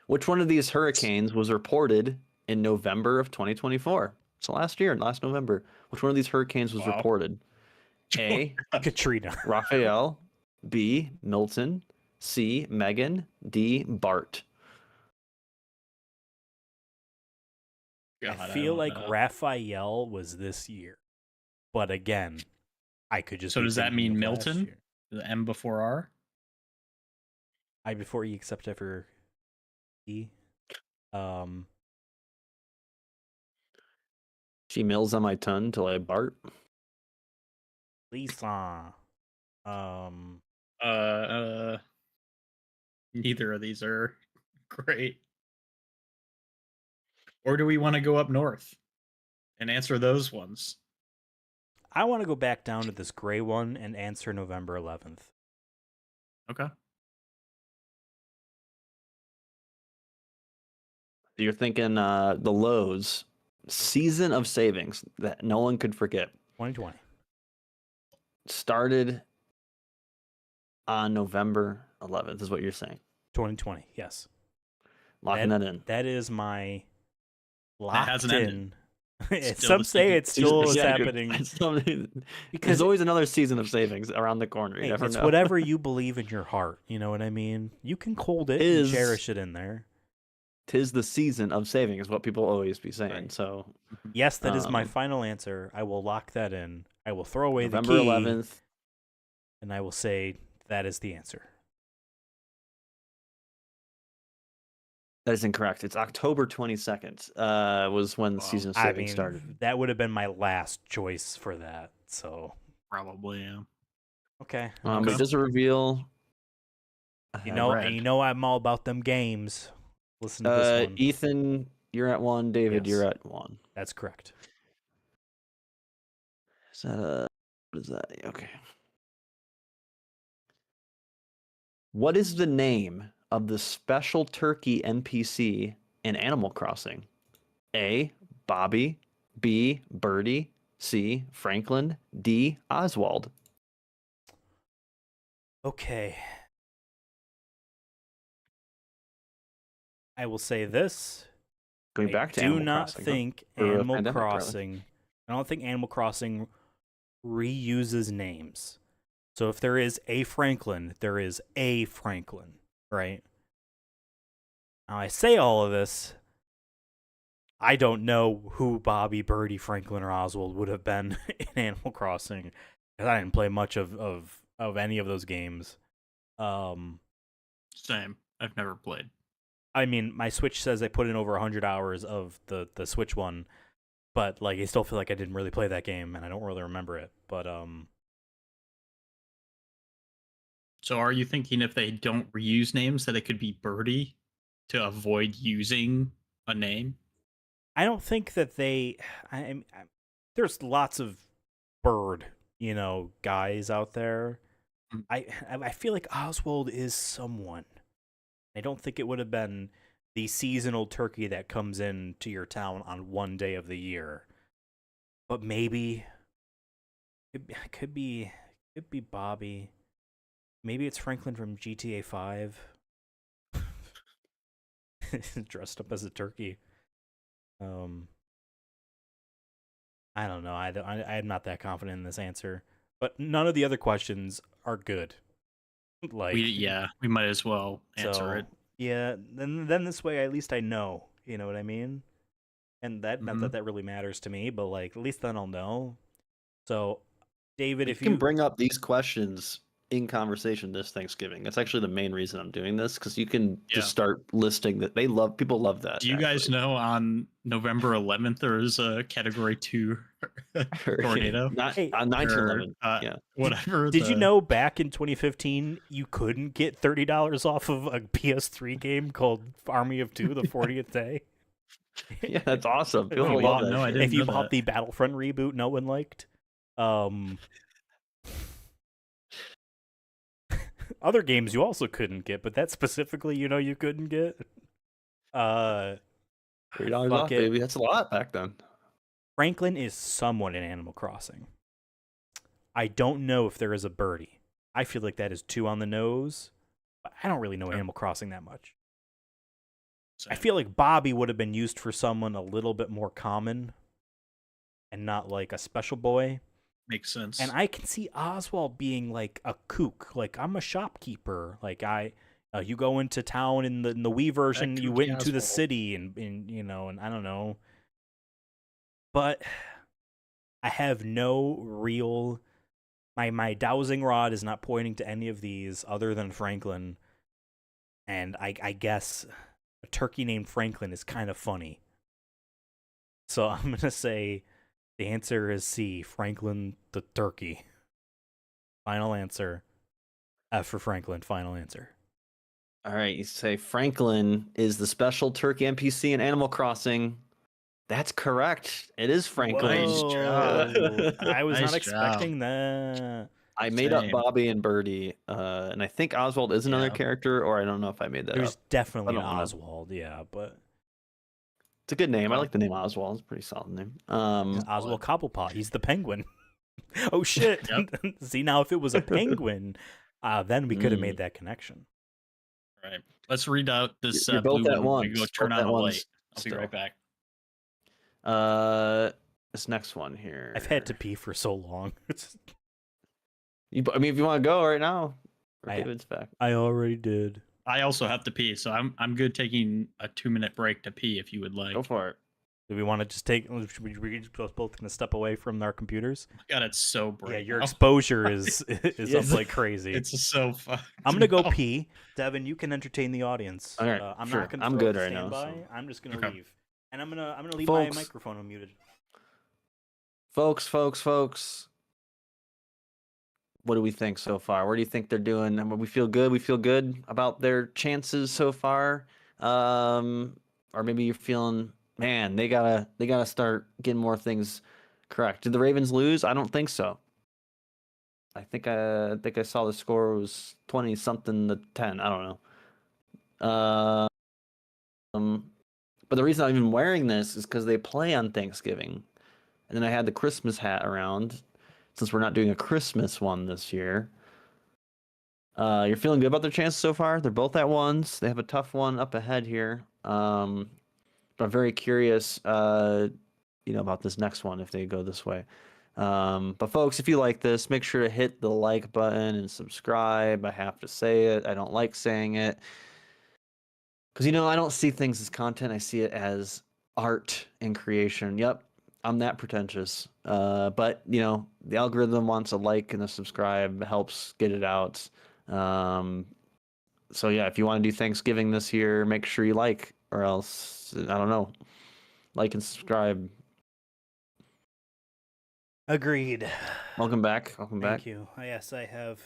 Which one of these hurricanes was reported in November of 2024? So last November. Which one of these hurricanes was Wow. reported? A. Katrina. Raphael. B. Milton. C. Megan. D. Bart. I God, feel don't like know. Raphael was this year, but again, I could just. So be does that thinking mean of last Milton? year. The M before R? I before E except for E. She mills on my tongue till I Bart. Lisa. Neither of these are great. Or do we want to go up north and answer those ones? I want to go back down to this gray one and answer November 11th. Okay. You're thinking the Lowe's season of savings that no one could forget 2020. started on November 11th, is what you're saying. 2020. Yes. Locking that in. That is my locked hasn't in. ended. Still Some the say season- it still is Yeah, happening. There's Because always another season of savings around the corner. You hey, never it's know. whatever you believe in your heart. You know what I mean? You can hold it and Is- cherish it in there. 'Tis the season of saving, is what people always be saying. Right. So Yes, that is my Um, final answer. I will lock that in. I will throw away November the key, 11th. and I will say that is the answer. That is incorrect. It's October 22nd. Was when the Wow. season of I savings mean, started. that would have been my last choice for that. So, Probably, yeah. okay. It does a reveal. You know, red. and you know I'm all about them games. Listen to this one. Ethan, you're at 1. David, Yes. you're at 1. That's correct. Is that what is that? Okay. What is the name of the special turkey NPC in Animal Crossing? A. Bobby. B. Birdie. C. Franklin. D. Oswald. Okay. I will say this. Going back to I do Animal not Crossing. think Or Animal Pandemic, rather. Crossing. I don't think Animal Crossing reuses names. So if there is a Franklin, there is a Franklin, right? Now I say all of this. I don't know who Bobby, Birdie, Franklin, or Oswald would have been in Animal Crossing, because I didn't play much of any of those games. Same. I've never played. I mean, my Switch says I put in over 100 hours of the Switch one, but like I still feel like I didn't really play that game, and I don't really remember it. But So are you thinking if they don't reuse names that it could be Birdie to avoid using a name? I don't think that they. There's lots of bird, guys out there. Mm. I feel like Oswald is someone. I don't think it would have been the seasonal turkey that comes in to your town on one day of the year. But maybe it could be Bobby. Maybe it's Franklin from GTA 5. Dressed up as a turkey. I don't know. I'm not that confident in this answer. But none of the other questions are good. Like, we might as well answer it. Yeah, then this way at least I know. You know what I mean? And that not that that really matters to me, but like at least then I'll know. So, David, You if can you bring up these questions in conversation this Thanksgiving. That's actually the main reason I'm doing this, because you can just start listing that. People love that. Do you guys know on November 11th there is a Category 2 tornado? Not Hey, on 1911. Yeah. Whatever. did you know back in 2015 you couldn't get $30 off of a PS3 game called Army of Two: The 40th Day? Yeah, that's awesome. If People you love bought- that. I shit. didn't if you know bought that. the Battlefront reboot no one liked. Other games you also couldn't get, but that specifically you couldn't get. $30 fuck off, it. baby. That's a lot back then. Franklin is somewhat in Animal Crossing. I don't know if there is a birdie. I feel like that is too on the nose, but I don't really know Animal Crossing that much. I feel like Bobby would have been used for someone a little bit more common and not like a special boy. Makes sense. And I can see Oswald being like a kook. Like, I'm a shopkeeper. Like, you go into town in the Wii version, you kooky went into the Oswald. city and I don't know. But I have no real my dowsing rod is not pointing to any of these other than Franklin. And I guess a turkey named Franklin is kind of funny. So I'm going to say the answer is C, Franklin the turkey. Final answer. F for Franklin, final answer. All right, you say Franklin is the special turkey NPC in Animal Crossing. That's correct. It is Franklin. Nice job. Whoa. I was Nice not job. expecting that. I made up Same. Bobby and Birdie, and I think Oswald is another Yeah. character, or I don't know if I made that There's up. definitely I an don't know. Oswald, yeah, but It's a good name. I Well- like the name Oswald. It's a pretty solid name. Oswald Cobblepot, he's the penguin. Oh shit. See, now if it was a penguin, then we could have made that connection. Right. Let's read out this You're blue both at one. We once. go turn Both on at the once light. I'll be still. right back. This next one here. I've had to pee for so long. I mean, if you want to go right now, or I- David's back. I already did. I also have to pee, so I'm good taking a 2-minute break to pee if you would like. Go for it. Do we want to just take? We both going to step away from our computers? God, it's so bright. Yeah, your now. exposure is Yes. up like crazy. It's so fun. I'm gonna go pee. Devin, you can entertain the audience. All right, I'm sure. not gonna. I'm throw good up right now, standby. so- I'm just gonna Okay. leave, and I'm gonna leave Folks. my microphone unmuted. Folks. What do we think so far? Where do you think they're doing? I mean, we feel good. We feel good about their chances so far. Or maybe you're feeling, man, they gotta start getting more things correct. Did the Ravens lose? I don't think so. I think I saw the score was 20 something to 10. I don't know. But the reason I'm even wearing this is because they play on Thanksgiving, and then I had the Christmas hat around. Since we're not doing a Christmas one this year. You're feeling good about their chances so far? They're both at ones. They have a tough one up ahead here. But I'm very curious, about this next one if they go this way. But folks, if you like this, make sure to hit the like button and subscribe. I have to say it. I don't like saying it. Because, I don't see things as content. I see it as art and creation. Yep. I'm that pretentious. But the algorithm wants a like and a subscribe, helps get it out. So yeah, if you want to do Thanksgiving this year, make sure you like, or else I don't know. Like and subscribe. Agreed. Welcome back. Thank you. Yes, I have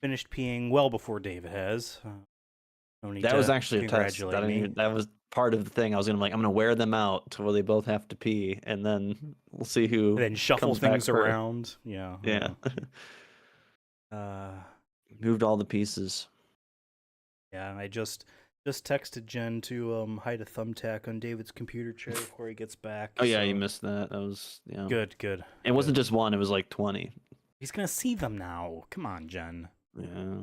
finished peeing well before David has. No need That to was actually a test. congratulate me. That was part of the thing. I'm gonna wear them out to where they both have to pee, and then we'll see who. And then shuffle comes back things first. around. Yeah. Yeah. Moved all the pieces. Yeah, I just texted Jen to hide a thumbtack on David's computer chair before he gets back. Oh yeah, so- you missed that. That was Good. It wasn't just one. It was like 20. He's gonna see them now. Come on, Jen. Yeah.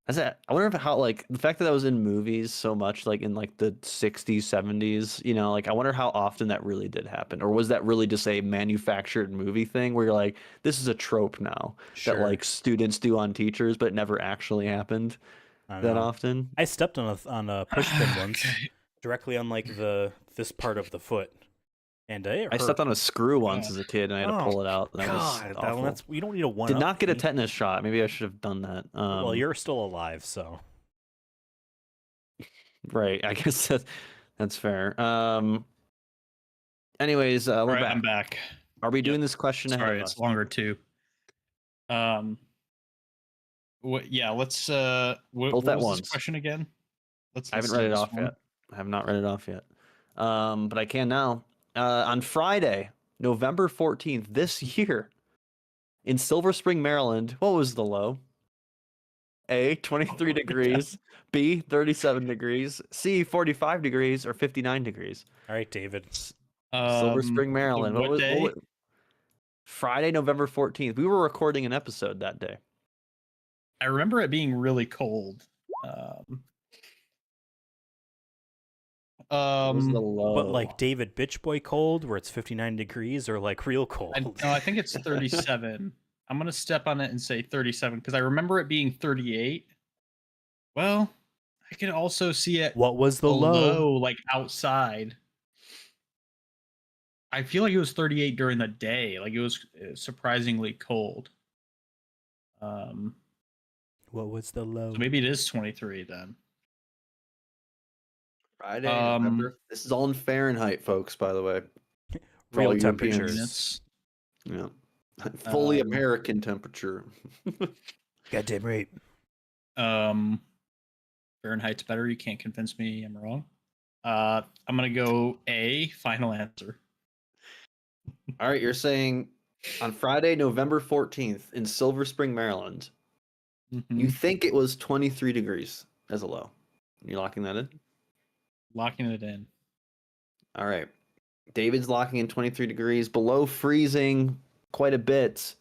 I wonder if how like the fact that was in movies so much, like in like the 60s, 70s, like I wonder how often that really did happen, or was that really just a manufactured movie thing where you're like, this is a trope now that Sure. like students do on teachers, but it never actually happened I don't that know. often. I stepped on a push pin once, Okay. directly on like this part of the foot, and it I hurt. stepped on a screw once God. as a kid and I had to Oh pull it out. That was God, awful. that's you don't need a one. Did up not get a me. tetanus shot. Maybe I should have done that. Well, you're still alive, so Right. I guess that's fair. Anyways, All we're right, I'm back. back. Are we Yep. doing this question ahead Sorry, of it's us? longer too. Yeah, let's what Both at was once. this question again? I haven't do read it this off one. yet. I have not read it off yet. But I can now. On Friday, November 14th this year, in Silver Spring, Maryland, what was the low? A, 23 degrees, B, 37 degrees, C, 45 degrees, or 59 degrees. all right, David. Silver Spring, Maryland. What day? Friday, November 14th. We were recording an episode that day. I remember it being really cold. Um, What was the um, low? But like David Bitch Boy cold, where it's 59 degrees, or like real cold. no, I think it's 37. I'm gonna step on it and say 37 because I remember it being 38. Well, I can also see it What was the below, low? like outside. I feel like it was 38 during the day. Like it was surprisingly cold. What was the low? So maybe it is 23 then. Friday, Um, November. This is all in Fahrenheit, folks, by the way. For all Real Europeans. temperatures. Yeah. Fully Um, American temperature. Goddamn right. Fahrenheit's better. You can't convince me I'm wrong. I'm gonna go A. Final answer. All right, you're saying on Friday, November 14th in Silver Spring, Maryland, Mhm. you think it was 23 degrees as a low. You locking that in? Locking it in. All right. David's locking in 23 degrees, below freezing quite a bit.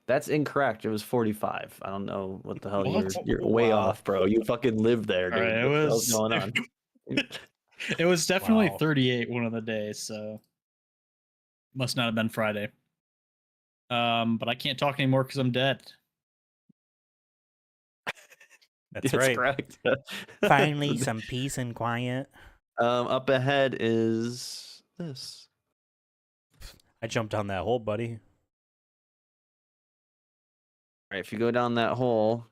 That's incorrect. It was 45. I don't know what the hell What? you're way Wow. off, bro. You fucking lived there, All dude. right, What the hell's going on? It was definitely Wow. 38 one of the days, so must not have been Friday. But I can't talk anymore because I'm dead. That's That's right. correct. Finally, some peace and quiet. Up ahead is this. I jumped down that hole, buddy. All right, if you go down that hole,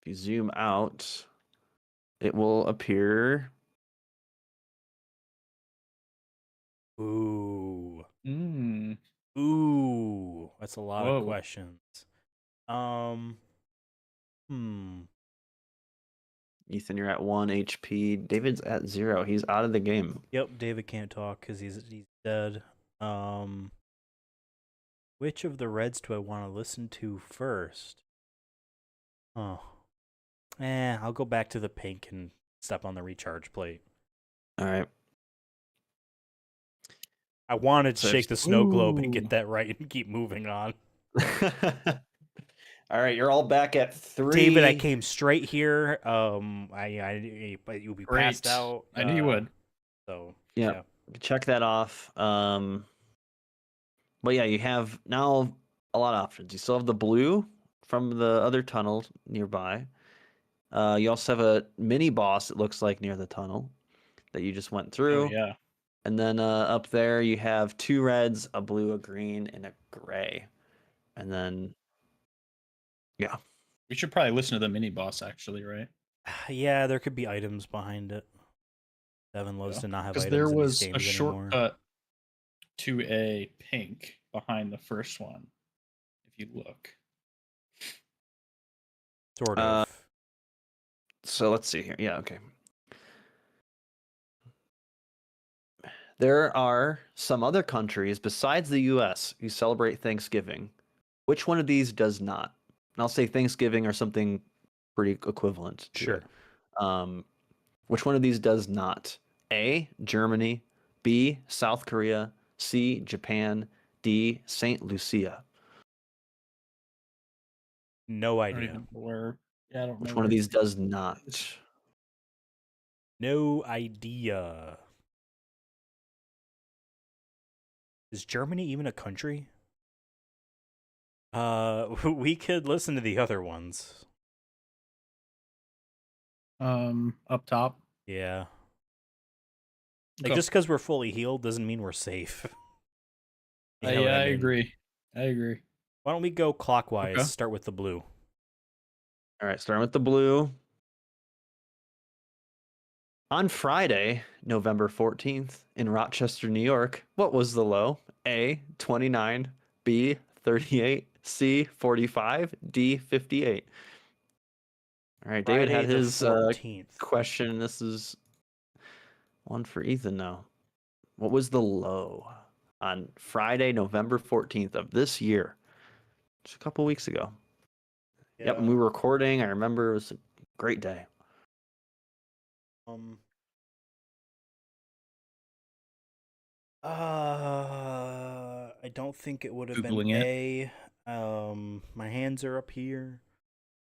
if you zoom out, it will appear. Ooh. Mm. Ooh. That's a lot Whoa. of questions. Ethan, you're at 1 HP. David's at 0. He's out of the game. Yep, David can't talk because he's dead. Which of the Reds do I want to listen to first? Oh. I'll go back to the pink and step on the recharge plate. All right. I wanted to So shake the snow globe and Ooh. get that right and keep moving on. All right, you're all back at 3. David, I came straight here. But you'll be passed Great. out. I knew you would. So Yeah. Check that off. But yeah, you have now a lot of options. You still have the blue from the other tunnel nearby. You also have a mini boss, it looks like, near the tunnel that you just went through. Oh yeah. And then up there you have 2 reds, a blue, a green, and a gray. And then, yeah. We should probably listen to the mini boss actually, right? Yeah, there could be items behind it. Devon loves to not have Because items there in these was games a anymore. shortcut to a pink behind the first one. If you look. Sort of. So let's see here. Yeah, okay. There are some other countries besides the US who celebrate Thanksgiving. Which one of these does not? And I'll say Thanksgiving or something pretty equivalent to Sure. it. Which one of these does not? A, Germany, B, South Korea, C, Japan, D, St. Lucia. No I don't idea. even know where. Yeah, I don't Which know one of where these it does not? is. No idea. Is Germany even a country? We could listen to the other ones. Up top. Yeah. Like, Okay. just because we're fully healed doesn't mean we're safe. You know what Yeah, I I mean? agree. I agree. Why don't we go clockwise? Okay. Start with the blue. All right, starting with the blue. On Friday, November 14th, in Rochester, New York, what was the low? A, 29, B, 38, C, 45, D, 58. All right, David Friday had the his 14th. question. This is one for Ethan now. What was the low on Friday, November 14th of this year? Just a couple weeks ago. Yep, and we were recording. I remember it was a great day. I don't think it would have been Googling it. A. My hands are up here.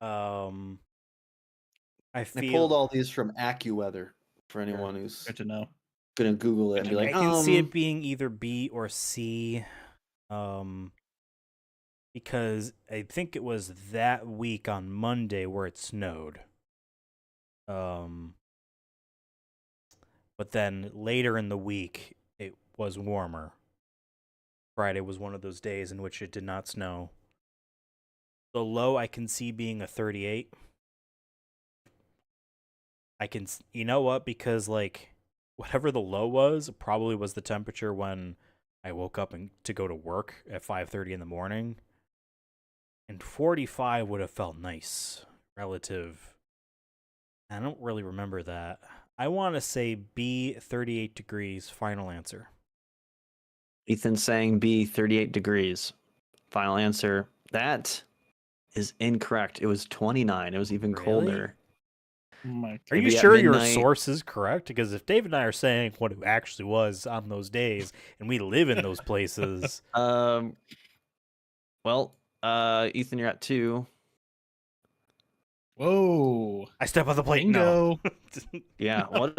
I I feel pulled all these from AccuWeather for anyone who's Good to know. gonna Google it and be I like, can see it being either B or C. Because I think it was that week on Monday where it snowed. But then later in the week it was warmer. Friday was one of those days in which it did not snow. The low I can see being a 38. You know what? Because like whatever the low was, probably was the temperature when I woke up to go to work at 5:30 in the morning. And 45 would have felt nice relative. I don't really remember that. I want to say B, 38 degrees. Final answer. Ethan saying B, 38 degrees. Final answer. That is incorrect. It was 29. It was even Really? colder. Oh my Are you Maybe at sure your midnight. source is correct? Because if Dave and I are saying what it actually was on those days, and we live in those places, Well, Ethan, you're at 2. Whoa. I step on the plate. Bingo. No. Yeah, what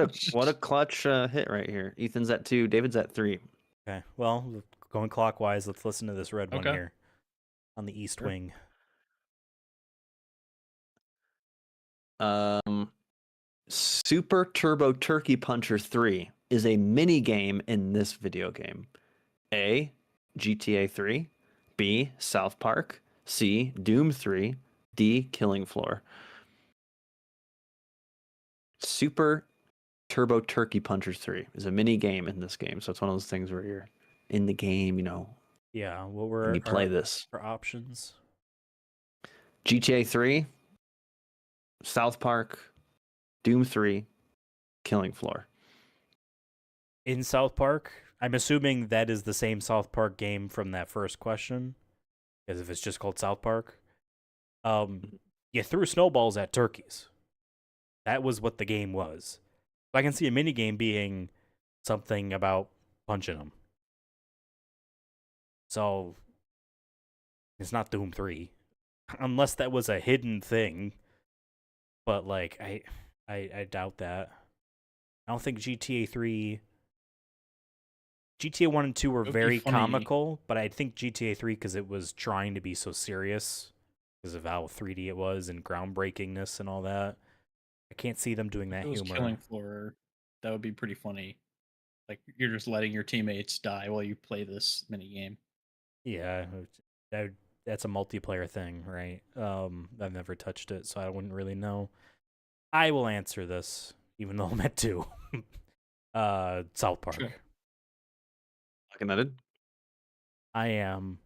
a clutch hit right here. Ethan's at 2. David's at 3. Okay. Well, going clockwise. Let's listen to this red one Okay. here on the east Sure. wing. Super Turbo Turkey Puncher 3 is a mini game in this video game. A, GTA 3. B, South Park. C, Doom 3. D, Killing Floor. Super Turbo Turkey Puncher 3 is a mini game in this game. So it's one of those things where you're in the game, you know, Yeah. What and were you play this. our options? GTA 3, South Park, Doom 3, Killing Floor. In South Park, I'm assuming that is the same South Park game from that first question, because if it's just called South Park, you threw snowballs at turkeys. That was what the game was. I can see a mini game being something about punching them. So it's not Doom 3, unless that was a hidden thing. But like, I doubt that. I don't think GTA 3. GTA 1 and 2 were It would be very funny. comical, but I think GTA 3, because it was trying to be so serious because of how 3D it was and groundbreakingness and all that, I can't see them doing that If it was humor. Killing Floor, that would be pretty funny. Like you're just letting your teammates die while you play this mini game. Yeah, that's a multiplayer thing, right? I've never touched it, so I wouldn't really know. I will answer this, even though I'm at 2. South Park. Sure. Looking at it. I am.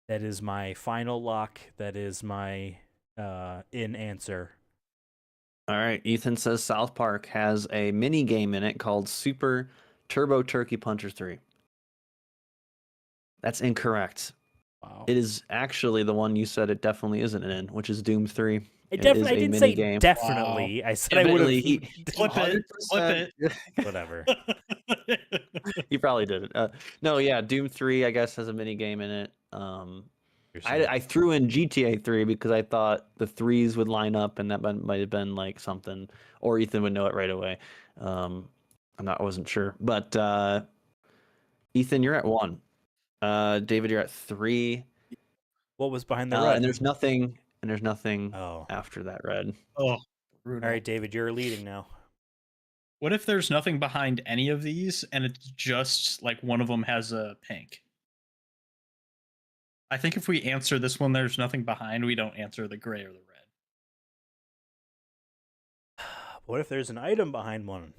That is my final lock. That is my in answer. All right. Ethan says South Park has a mini game in it called Super Turbo Turkey Puncher 3. That's incorrect. Wow. It is actually the one you said it definitely isn't in, which is Doom 3. I It is a didn't mini say game. definitely. I said I would have. Definitely, Flip it. Flip it. Whatever. He probably did it. No, yeah, Doom 3, I guess, has a mini game in it. You're saying. I threw in GTA 3 because I thought the threes would line up and that might have been like something, or Ethan would know it right away. I wasn't sure, but Ethan, you're at 1. David, you're at 3. What was behind the red? And there's nothing. Oh. After that red. Oh, brutal. All right, David, you're leading now. What if there's nothing behind any of these and it's just like one of them has a pink? I think if we answer this one, there's nothing behind, we don't answer the gray or the red. What if there's an item behind one?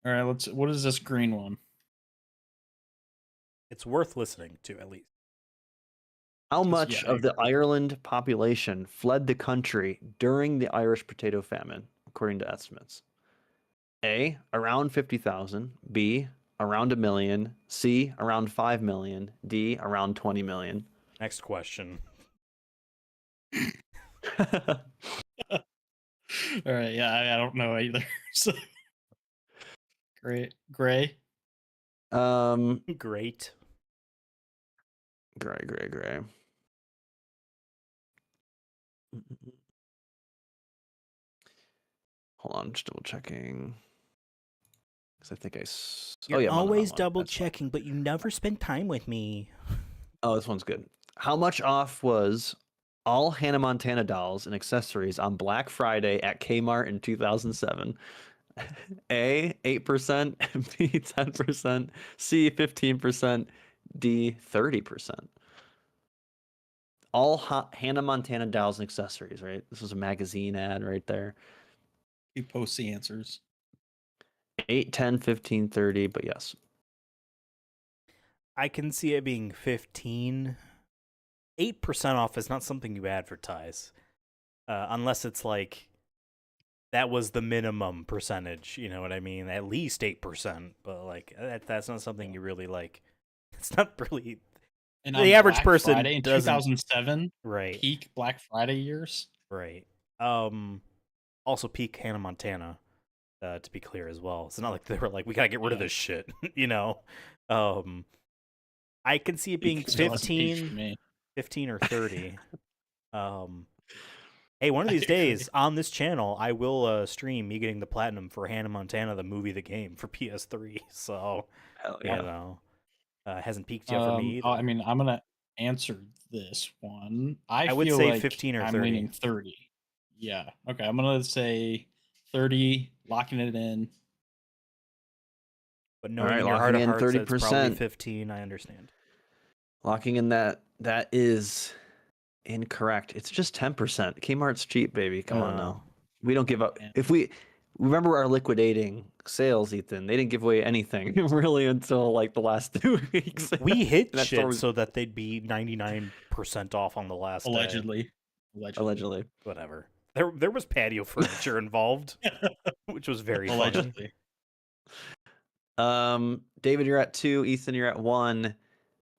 All right, what is this green one? It's worth listening to, at least. How Just- much yeah, I of the agree. Ireland population fled the country during the Irish potato famine, according to estimates? A, around 50,000. B, around 1 million. C, around 5 million. D, around 20 million. Next question. All right, yeah, I don't know either. So gray. Great. Gray. Hold on, just double checking. Because I think You're I'm on the wrong always one. double That's fine. checking, but you never spend time with me. Oh, this one's good. How much off was all Hannah Montana dolls and accessories on Black Friday at Kmart in 2007? A, 8%, B, 10%, C, 15%, D, 30%. All Hannah Montana dolls and accessories, right? This was a magazine ad right there. You post the answers. 8, 10, 15, 30, but yes. I can see it being 15. 8% off is not something you advertise. Unless it's like, that was the minimum percentage, you know what I mean? At least 8%, but like, that's not something you really like. It's not really... And The on average Black person Friday in doesn't- 2007, Right, peak Black Friday years. right. Also peak Hannah Montana, to be clear as well. It's not like they were like, we gotta get rid of Yeah. this shit, you know? I can see it being Still hasn't peaked for 15, me. 15 or 30. Hey, one of these I agree. days on this channel, I will stream me getting the platinum for Hannah Montana, the movie, the game for PS3. So, Hell you know, hasn't peaked yet for me either. I mean, I'm gonna answer this one. I would feel say like 15 or I'm 30. leaning 30. Yeah. Okay. I'm gonna say 30. Locking it in. But knowing right, in your heart of locking in hearts that it's probably 30%. 15, I understand. Locking in that is incorrect. It's just 10%. Kmart's cheap, baby. Come on now. We don't give up. Yeah. If we remember our liquidating sales, Ethan, they didn't give away anything really until like the last 2 weeks. We hit That shit store was- so that they'd be 99% off on the last day. Allegedly. Allegedly. Whatever. There was patio furniture involved, which was very funny. Allegedly. David, you're at 2. Ethan, you're at 1.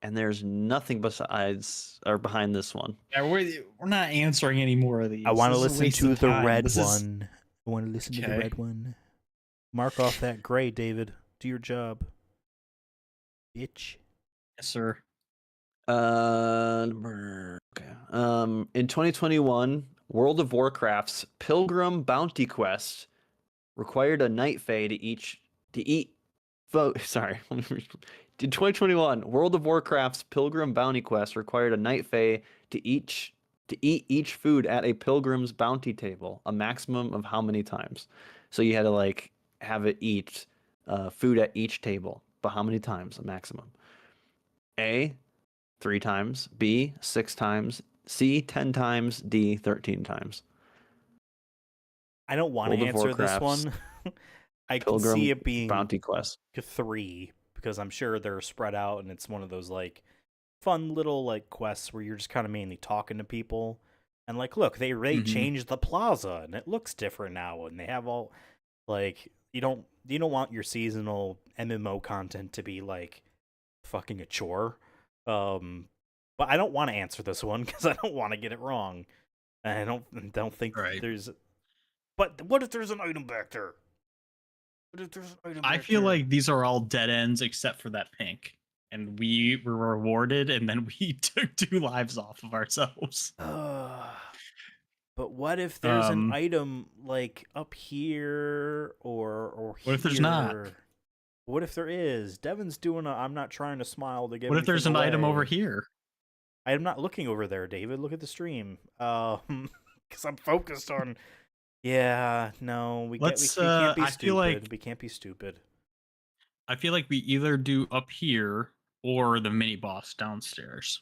And there's nothing besides or behind this one. Yeah, we're not answering any more of these. I want to This is a listen waste to of the time. red This is- one. I want to listen to the Okay. red one. Mark off that gray, David. Do your job. Bitch. Yes, sir. Okay. In 2021, World of Warcraft's Pilgrim Bounty Quest required a night fae to eat. Sorry. In 2021, World of Warcraft's Pilgrim Bounty Quest required a night fae to eat each food at a pilgrim's bounty table, a maximum of how many times? So you had to like have it eat food at each table, but how many times? A maximum. A, 3 times. B, 6 times. C, 10 times. D, 13 times. I don't want World to of answer this Warcraft's one. I can Pilgrim see it being Bounty Quest. 3 because I'm sure they're spread out and it's one of those like fun little like quests where you're just kind of mainly talking to people and like, look, they changed the plaza and it looks different now and they have all like you don't want your seasonal MMO content to be like fucking a chore. But I don't want to answer this one because I don't want to get it wrong. And I don't think Right. there's. But what if there's an item back there? What if there's an item I back feel there? like these are all dead ends except for that pink. and we were rewarded, and then we took 2 lives off of ourselves. But what if there's an Um, item like up here or What if there's not? here? What if there is? Devon's doing a I'm not trying to smile to give What if there's an anything item over away. here? I am not looking over there, David. Look at the stream. Because I'm focused on. Yeah, no, we can't be I stupid. feel like We can't be stupid. we either do up here or the mini boss downstairs.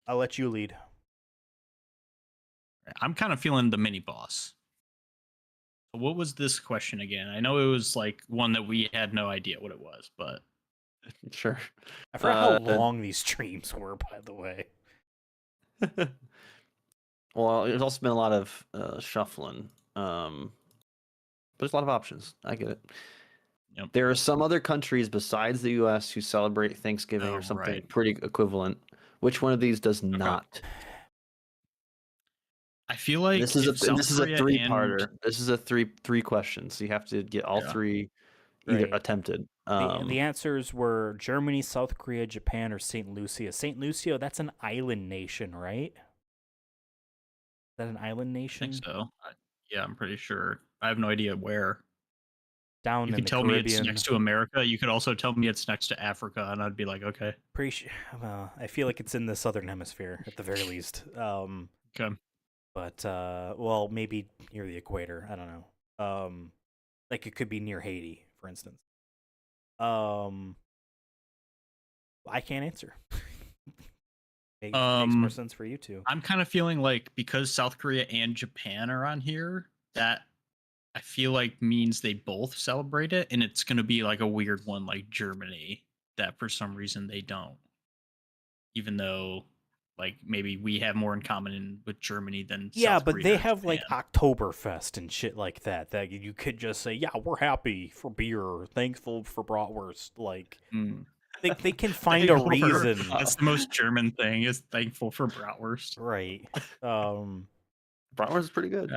I'll let you lead. I'm kind of feeling the mini boss. What was this question again? I know it was like one that we had no idea what it was, but Sure. I forgot how long these streams were, by the way. Well, there's also been a lot of shuffling. But there's a lot of options. I get it. Yep. There are some other countries besides the U.S. who celebrate Thanksgiving or something right. pretty equivalent. Which one of these does not? I feel like This is a Korea three-parter. and- This is a three questions. So you have to get all three either Right. attempted. The answers were Germany, South Korea, Japan, or St. Lucia. St. Lucia, that's an island nation, right? Is that an island I nation? think so. Yeah, I'm pretty sure. I have no idea where. Down You in could the tell Caribbean. me it's next to America. You could also tell me it's next to Africa, and I'd be like, okay. Well, I feel like it's in the southern hemisphere at the very least. Okay. But well, maybe near the equator. I don't know. Like it could be near Haiti, for instance. I can't answer. Makes more sense for you two. I'm kind of feeling like because South Korea and Japan are on here, that I feel like means they both celebrate it, and it's going to be like a weird one like Germany that for some reason they don't. Even though like maybe we have more in common with Germany than South but Korea they or have like Japan. Oktoberfest and shit like that. That you could just say, yeah, we're happy for beer, thankful for bratwurst. Like they can find a Thankful for- reason. That's the most German thing is thankful for bratwurst. Right. Bratwurst is pretty good.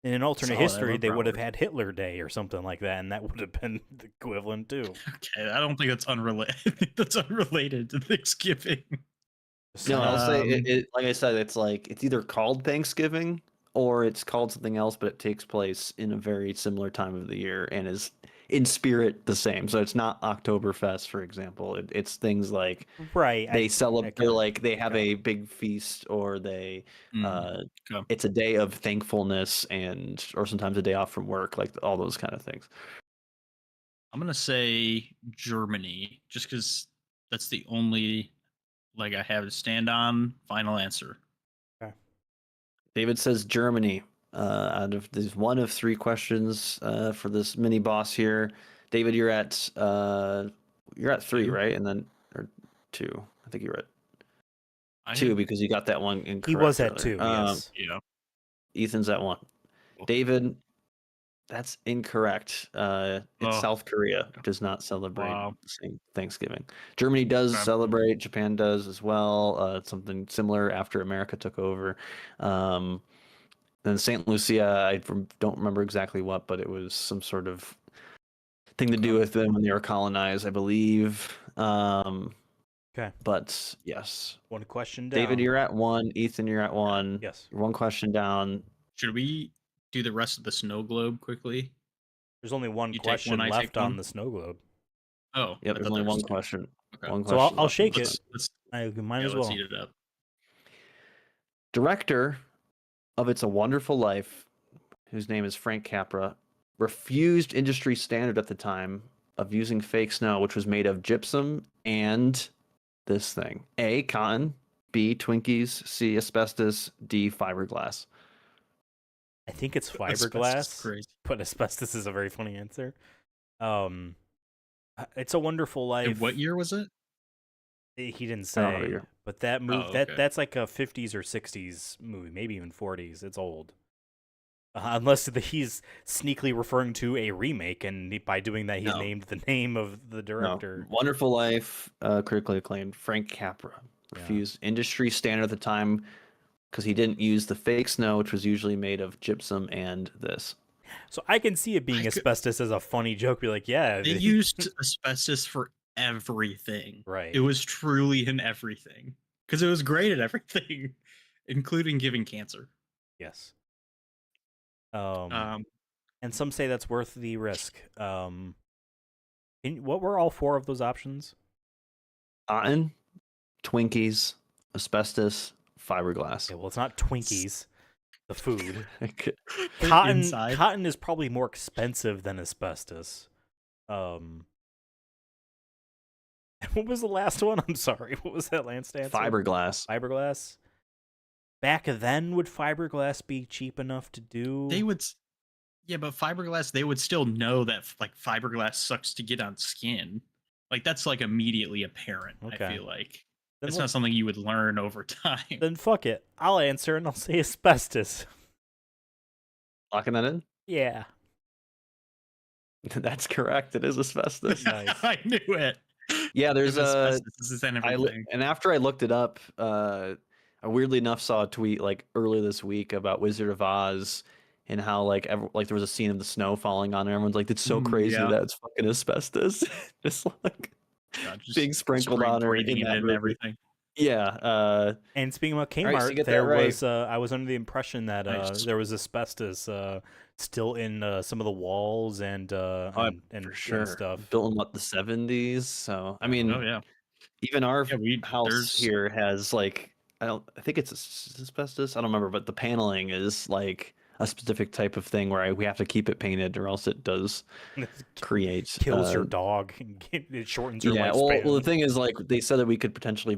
In an alternate Solid, I history, love they would have bratwurst. had Hitler Day or something like that, and that would have been the equivalent too. Okay, I don't think that's unrelated. That's unrelated to Thanksgiving. No, I'll say Um, it. Like I said, it's like it's either called Thanksgiving or it's called something else, but it takes place in a very similar time of the year and is in spirit the same. So it's not Oktoberfest, for example. It's things like Right. they celebrate, okay. or like they have a big feast, or they okay. it's a day of thankfulness, and or sometimes a day off from work, like all those kind of things. I'm gonna say Germany, just because that's the only leg I have to stand on. Final answer. David says Germany. Out of these one of three questions for this mini boss here, David, you're at three, Two. right? And then or two. I think you're at two had- because you got that one incorrect. He was at earlier. 2, yes. Yeah. Ethan's at 1. David, that's incorrect. It's South Korea does not celebrate the same Thanksgiving. Germany does celebrate. Japan does as well. It's something similar after America took over. Then St. Lucia, I don't remember exactly what, but it was some sort of thing to do with them when they were colonized, I believe. Okay. But yes. One question down. David, you're at 1. Ethan, you're at 1. Yes. You're 1 question down. Should we do the rest of the snow globe quickly? There's only one You take question one, I take left on one? the snow globe. Oh, Yep, I there's thought only there one was two. question. Okay. One So question I'll left. shake it. Let's I might yeah, as well. let's heat it up. Director of It's a Wonderful Life, whose name is Frank Capra, refused industry standard at the time of using fake snow, which was made of gypsum and this thing: A, cotton; B, Twinkies; C, asbestos; D, fiberglass. I think it's Asbestos, fiberglass, crazy. but asbestos is a very funny answer. It's a Wonderful Life. And what year was it? He didn't I don't know the say, year. but that movie okay. that's like a 50s or 60s movie, maybe even 40s. It's old. Unless he's sneakily referring to a remake, and by doing that, he's No. named the name of the director. No. Wonderful Life, critically acclaimed. Frank Capra refused industry standard at the time because he didn't use the fake snow, which was usually made of gypsum and this. So I can see it being asbestos as a funny joke. Be like, yeah, They used asbestos for everything. Right. It was truly in everything because it was great at everything, including giving cancer. Yes. Um, And some say that's worth the risk. What were all four of those options? Cotton, Twinkies, asbestos, fiberglass. Yeah, well, it's not Twinkies, the food. Cotton, Cotton is probably more expensive than asbestos. What was the last one? I'm sorry. What was that last answer? Fiberglass. Fiberglass. Back then, would fiberglass be cheap enough to do? They would, yeah, but fiberglass, they would still know that like fiberglass sucks to get on skin. Like that's like immediately apparent. Okay. I feel like Then it's what- not something you would learn over time. Then fuck it. I'll answer and I'll say asbestos. Locking that in? Yeah. That's correct. It is asbestos. Nice. I knew it. Yeah, there's This is in I everything. and after I looked it up, I weirdly enough saw a tweet like earlier this week about Wizard of Oz and how like there was a scene of the snow falling on it. Everyone's like, it's so crazy yeah. that it's fucking asbestos. Just like God, just being sprinkled on her breathing in it that and movie. everything. Yeah. And speaking about right, so Kmart, you get that there right. was I was under the impression that Nice. there was asbestos still in some of the walls and for sure. and stuff. Built in what, the 70s. So I mean, Oh yeah. even our Yeah, house there's- here has like I think it's asbestos. I don't remember, but the paneling is like a specific type of thing where we have to keep it painted, or else it does create Kills your dog. It shortens your yeah. lifespan. Well, the thing is, like they said that we could potentially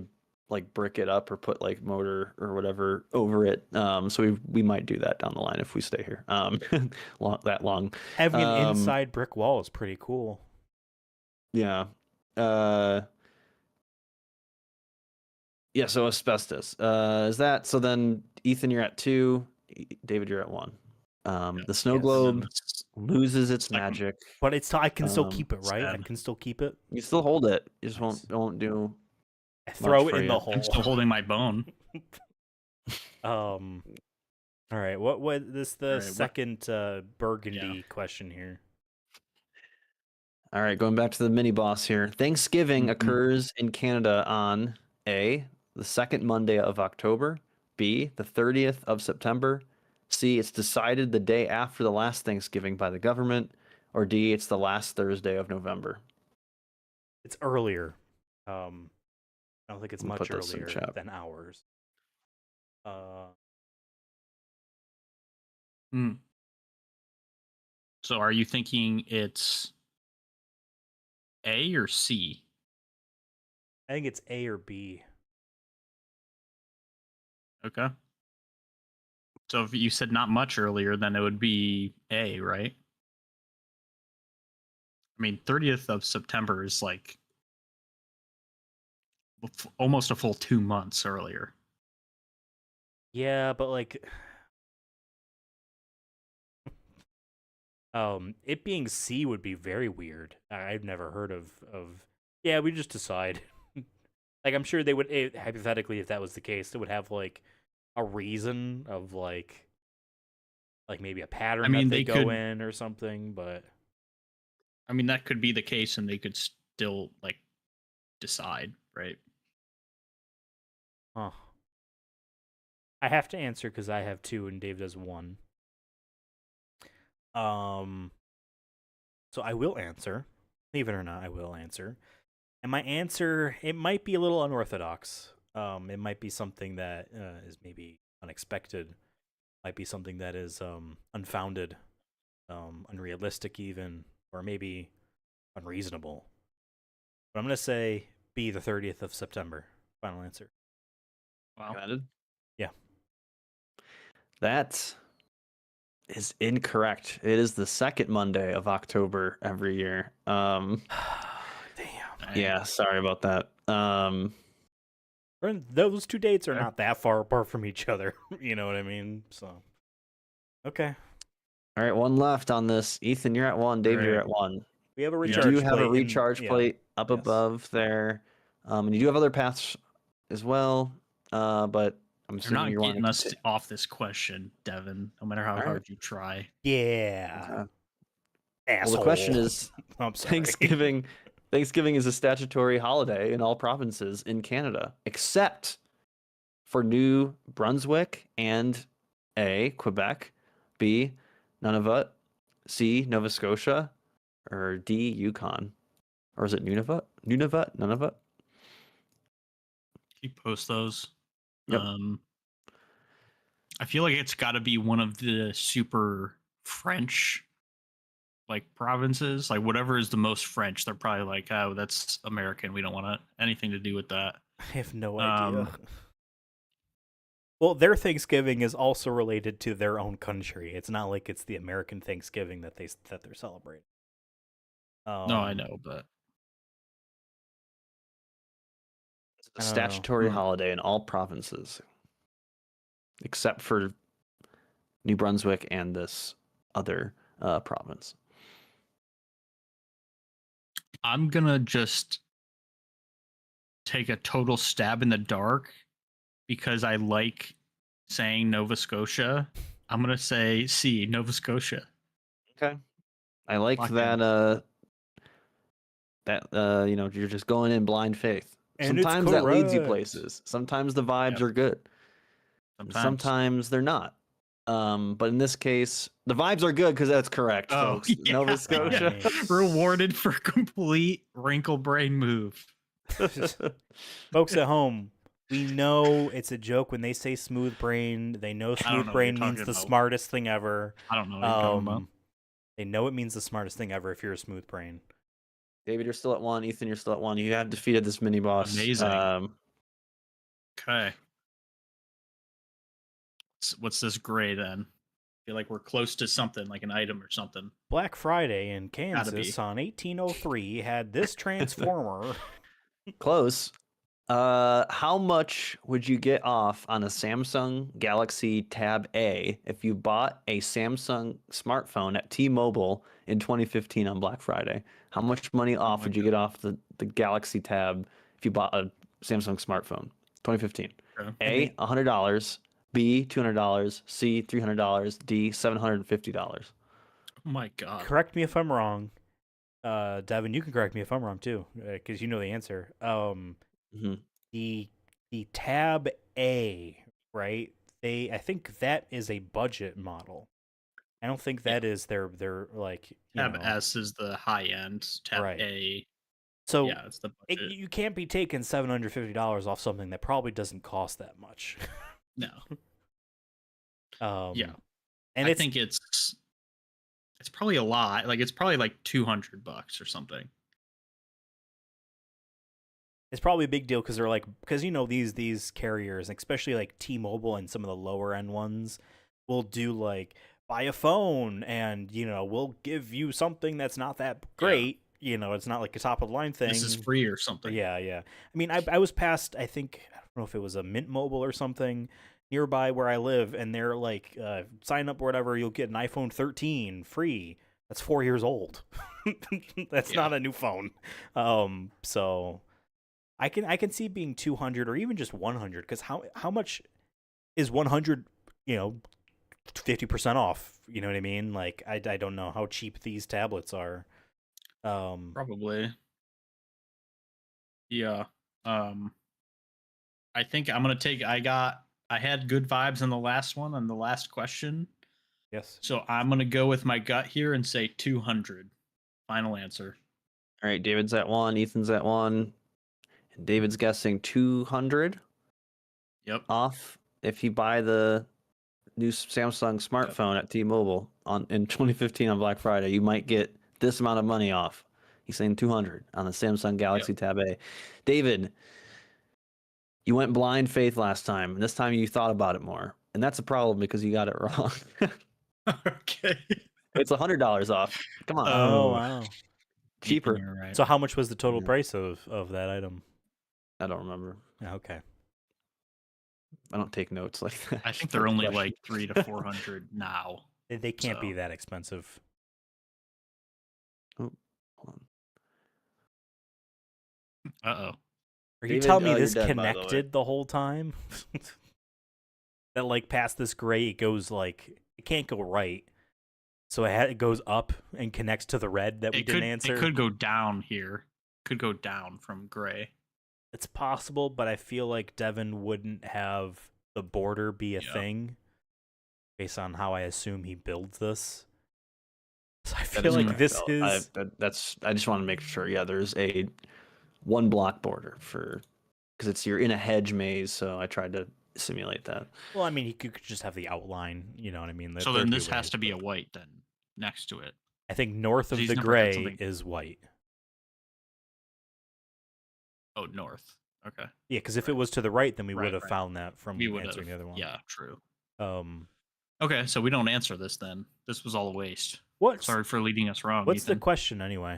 like brick it up or put like mortar or whatever over it. So we might do that down the line if we stay here that long. Having an um, inside brick wall is pretty cool. Yeah. Yeah, so asbestos. Is that so then Ethan you're at 2, David you're at 1. The snow Yes. globe loses its Second. magic. But I can still Um, keep it, right? I sad. can still keep it. You still hold it. You just Nice. won't do I throw it for in the you. hole. I'm still holding my bone. All right. What this the All right, what- second burgundy question here? All right, going back to the mini boss here. Thanksgiving Mhm. occurs in Canada on A, the second Monday of October, B, the 30th of September, C, it's decided the day after the last Thanksgiving by the government, or D, it's the last Thursday of November. It's earlier. I don't think it's We'll much put this in earlier chat. than ours. So are you thinking it's A or C? I think it's A or B. Okay. So if you said not much earlier, then it would be A, right? I mean, 30th of September is like almost a full 2 months earlier. Yeah, but like, it being C would be very weird. I've never heard of. Yeah, we just decide. Like, I'm sure they would hypothetically, if that was the case, they would have like a reason of like maybe a pattern mean, that they they go could- in or something. But I mean, that could be the case, and they could still like decide, right? huh. I have to answer because I have 2 and Dave does 1. So I will answer. Believe it or not, I will answer. And my answer, it might be a little unorthodox. It might be something that is maybe unexpected. Might be something that is unfounded, unrealistic even, or maybe unreasonable. But I'm going to say B, the 30th of September. Final answer. Wow. Got it? Yeah. That is incorrect. It is the second Monday of October every year. Damn. Yeah, sorry about that. Those 2 dates are Okay. not that far apart from each other. You know what I mean? So, okay. All right, one left on this. Ethan, you're at 1. David, you're Right. at 1. We have a You recharge do have a plate in- recharge yeah. plate up Yes. above there. And you do have other paths as well. But I'm You're assuming not you're wanting getting us to. off this question, Devin, no matter how All right. hard you try. Yeah. Well, Asshole. the question is I'm sorry. Thanksgiving Thanksgiving is a statutory holiday in all provinces in Canada, except for New Brunswick and A, Quebec, B, Nunavut, C, Nova Scotia, or D, Yukon. Or is it Nunavut? Nunavut? You post those. Yep. I feel like it's got to be one of the super French like provinces, like whatever is the most French. They're probably like, oh, that's American. We don't want anything to do with that. I have no idea. Um, Well, their Thanksgiving is also related to their own country. It's not like it's the American Thanksgiving that they're celebrating. No, I know, but It's I a don't statutory know. holiday in all provinces, except for New Brunswick and this other province. I'm gonna just take a total stab in the dark because I like saying Nova Scotia. I'm gonna say C, Nova Scotia. Okay. I like Lock that. You're just going in blind faith. And it's Sometimes that leads you correct. places. Sometimes the vibes Yep. are good. Sometimes they're not. But in this case, the vibes are good because that's correct, folks. yeah. Nova Scotia. Nice. Rewarded for complete wrinkle brain move. Folks at home, we know it's a joke when they say smooth brain. They know I don't smooth know what brain you're means talking the about. smartest thing ever. I don't know what you're talking about. They know it means the smartest thing ever if you're a smooth brain. David, you're still at 1. Ethan, you're still at 1. You have defeated this mini boss. Amazing. Okay. What's this gray then? I feel like we're close to something, like an item or something. Black Friday in be. Kansas on 1803 had this transformer. Close. How much would you get off on a Samsung Galaxy Tab A if you bought a Samsung smartphone at T-Mobile in 2015 on Black Friday? How much money off my would you get off the Galaxy Tab if you bought a Samsung smartphone? 2015. Okay. A, $100. B, $200. C, $300. D, $750. Oh my god. Correct me if I'm wrong. Devon, you can correct me if I'm wrong too, because you know the answer. Mhm. The Tab A, right? I think that is a budget model. I don't think that is their like Tab S is the high end. Tab Right. A. So Yeah, it's the budget. you can't be taking $750 off something that probably doesn't cost that much. No. Yeah, and I think it's probably a lot. Like it's probably like $200 or something. it's probably a big deal because they're like these carriers, especially like T-Mobile and some of the lower end ones, will do like buy a phone and we'll give you something that's not that great. It's not like a top of the line thing. This is free or something. Yeah. I mean, I was past, I think, I don't know if it was a Mint Mobile or something nearby where I live, and they're like, sign up or whatever, you'll get an iPhone 13 free. That's 4 years old. That's not a new phone. So I can see being 200 or even just 100, because how much is 100? 50% off. You know what I mean? Like I don't know how cheap these tablets are. Probably. Yeah. I think I'm gonna take. I had good vibes on the last one, on the last question. Yes. So I'm gonna go with my gut here and say 200. Final answer. All right, David's at 1, Ethan's at 1, and David's guessing 200 Yep. off if you buy the new Samsung smartphone at T-Mobile in 2015 on Black Friday. You might get this amount of money off. He's saying 200 on the Samsung Galaxy Tab A. David, you went blind faith last time, and this time you thought about it more, and that's a problem because you got it wrong. Okay. It's $100 off. Come on. Oh wow. Cheaper. You're right. So how much was the total Yeah. price of that item? I don't remember. Okay. I don't take notes like that. I think they're only like 300 to 400 now. They can't be So- that expensive. Oh, hold on. Uh-oh. Are you David, telling me you're this dead, by the way. connected the whole time? That like past this gray, it goes like it can't go right, so it goes up and connects to the red that we didn't answer. It could go down here. could go down from gray. It's possible, but I feel like Devon wouldn't have the border be a Yeah. thing based on how I assume he builds this. So I That feel is like correct, this though. is I just want to make sure. Yeah, there's a 1 block border because you're in a hedge maze. So I tried to simulate that. well, I mean, he could just have the outline. You know what I mean? So There'd then be this has ways, to be a but white then next to it. I think north of He's the never had gray something- is white. Oh, north. Okay. Yeah, because if it was to the right, then we Right, would have right. found that from We would answering have. the other one. Yeah, true. Um, Okay, so we don't answer this then. This was all a waste. what's Sorry for leading us wrong. what's the Ethan. question anyway?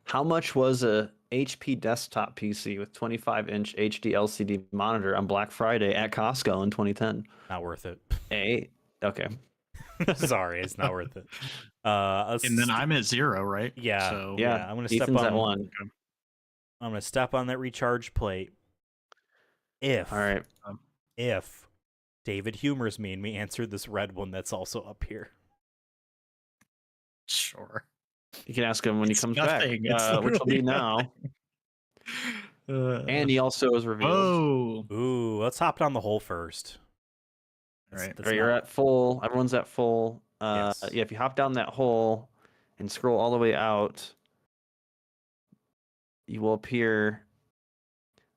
How much was a HP desktop PC with 25-inch HD LCD monitor on Black Friday at Costco in 2010? Not worth it. Okay. Sorry, it's not worth it. And then I'm at 0, right? yeah, So Yeah, I'm gonna step Ethan's at on 1. I'm gonna step on that recharge plate. If All right. if David humors me and we answer this red one that's also up here. sure. You can ask him when he It's comes nothing, it's back, which will be literally now. And he also is revealed. Oh. Ooh, let's hop down the hole first. All right. All right, you're at full. Everyone's at full. Yes. Yeah, if you hop down that hole and scroll all the way out, you will appear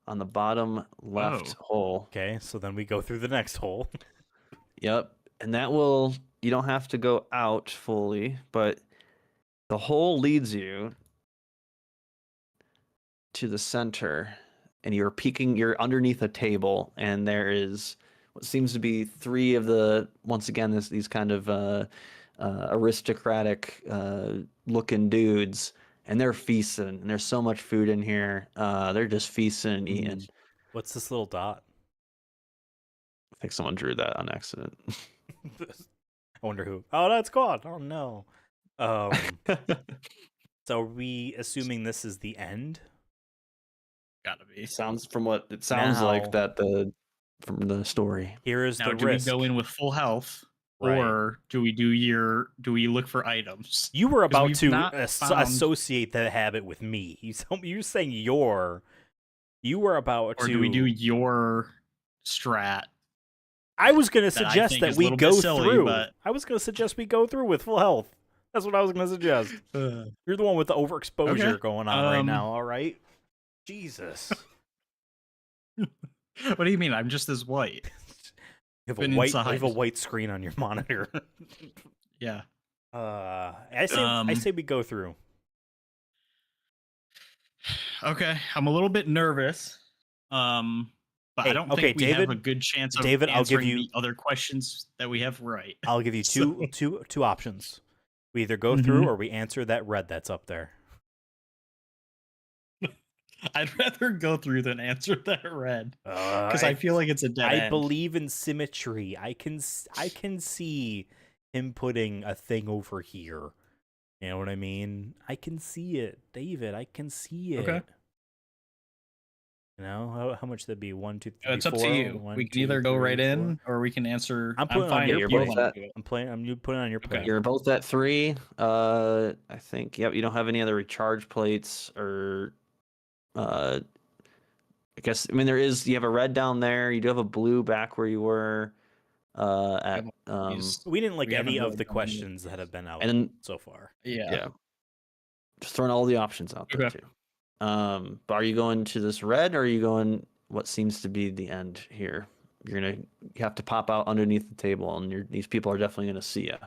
on the bottom left hole. Okay, so then we go through the next hole. Yep. And that will, you don't have to go out fully, but the hole leads you to the center, and you're underneath a table, and there is what seems to be 3 of the, once again, these kind of aristocratic looking dudes, and they're feasting, and there's so much food in here. They're just feasting and eating. What's this little dot? I think someone drew that on accident. I wonder who. Oh, that's gone. Oh no. So are we assuming this is the end? Gotta be. It sounds like Now- that from the story. Here is Now, the do risk. we go in with full health, Right. or do we look for items? You were about we've to not found- associate that habit with me. You're saying you were about Or to. do we do your strat? I was going to that I suggest think that is a we little go bit silly, through. but- I was going to suggest we go through with full health. That's what I was going to suggest. You're the one with the overexposure Okay. going on right now. All right. Jesus. What do you mean? I'm just as white. You have Been a inside. white screen on your monitor. Yeah. I say we go through. Okay, I'm a little bit nervous. But Hey, I don't okay, think we have David- a good chance of David, I'll give answering you- the other questions that we have right. I'll give you So- two options. We either go through Mhm. or we answer that red that's up there. I'd rather go through than answer that red because I I feel like it's a dead I end. believe in symmetry. I can see him putting a thing over here. You know what I mean? I can see it, David. I can see it. Okay. You know how much that'd be? 1, 2, 3, It's up to 4? you. 1, we can 2, either go 3, right 4. in or we can answer. I'm putting on fine your if plate. you wanna That- do it. I'm putting on your Okay. plate. You're both at 3. I think. Yep. You don't have any other recharge plates or. I guess. I mean, there is. You have a red down there. You do have a blue back where you were. At These- We didn't like We haven't any of really the done any- questions that have been out and then so far. Yeah. yeah. Just throwing all the options out there Okay. too. But are you going to this red or are you going what seems to be the end here? You have to pop out underneath the table, and these people are definitely gonna see you.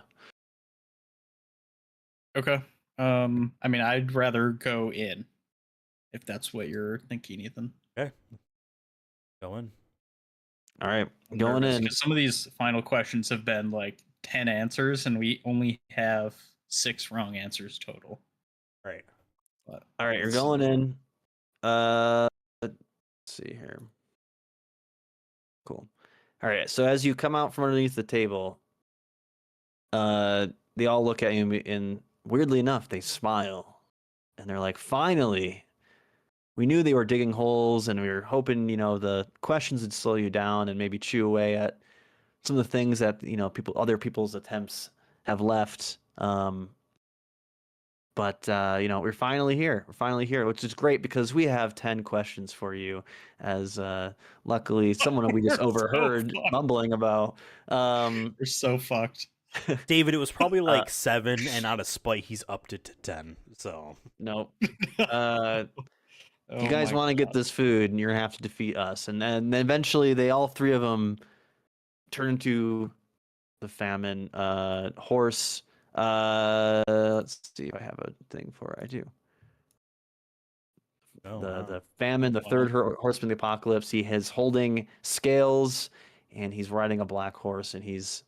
Okay. I mean, I'd rather go in, if that's what you're thinking, Ethan. Go in. All right, going in. Because some of these final questions have been like 10 answers, and we only have 6 wrong answers total. Right. But All right, you're let's- going in. Let's see here. Cool. All right, so as you come out from underneath the table, they all look at you, and weirdly enough, they smile, and they're like, "Finally, we knew they were digging holes, and we were hoping, the questions would slow you down and maybe chew away at some of the things that other people's attempts have left. But we're finally here. We're finally here, which is great because we have 10 questions for you. As luckily, someone we just We're so overheard fucked. mumbling about. We're so fucked. David, it was probably Uh, like 7, and out of spite, he's upped it to 10. So nope. Uh, Oh you guys my want to get God. this food, and you're gonna have to defeat us. And then eventually, all three of them turn into the famine. Horse. Let's see if I have a thing for it. I do. oh, the wow. the famine, the Wow. third horseman of the apocalypse. He is holding scales, and he's riding a black horse, and he's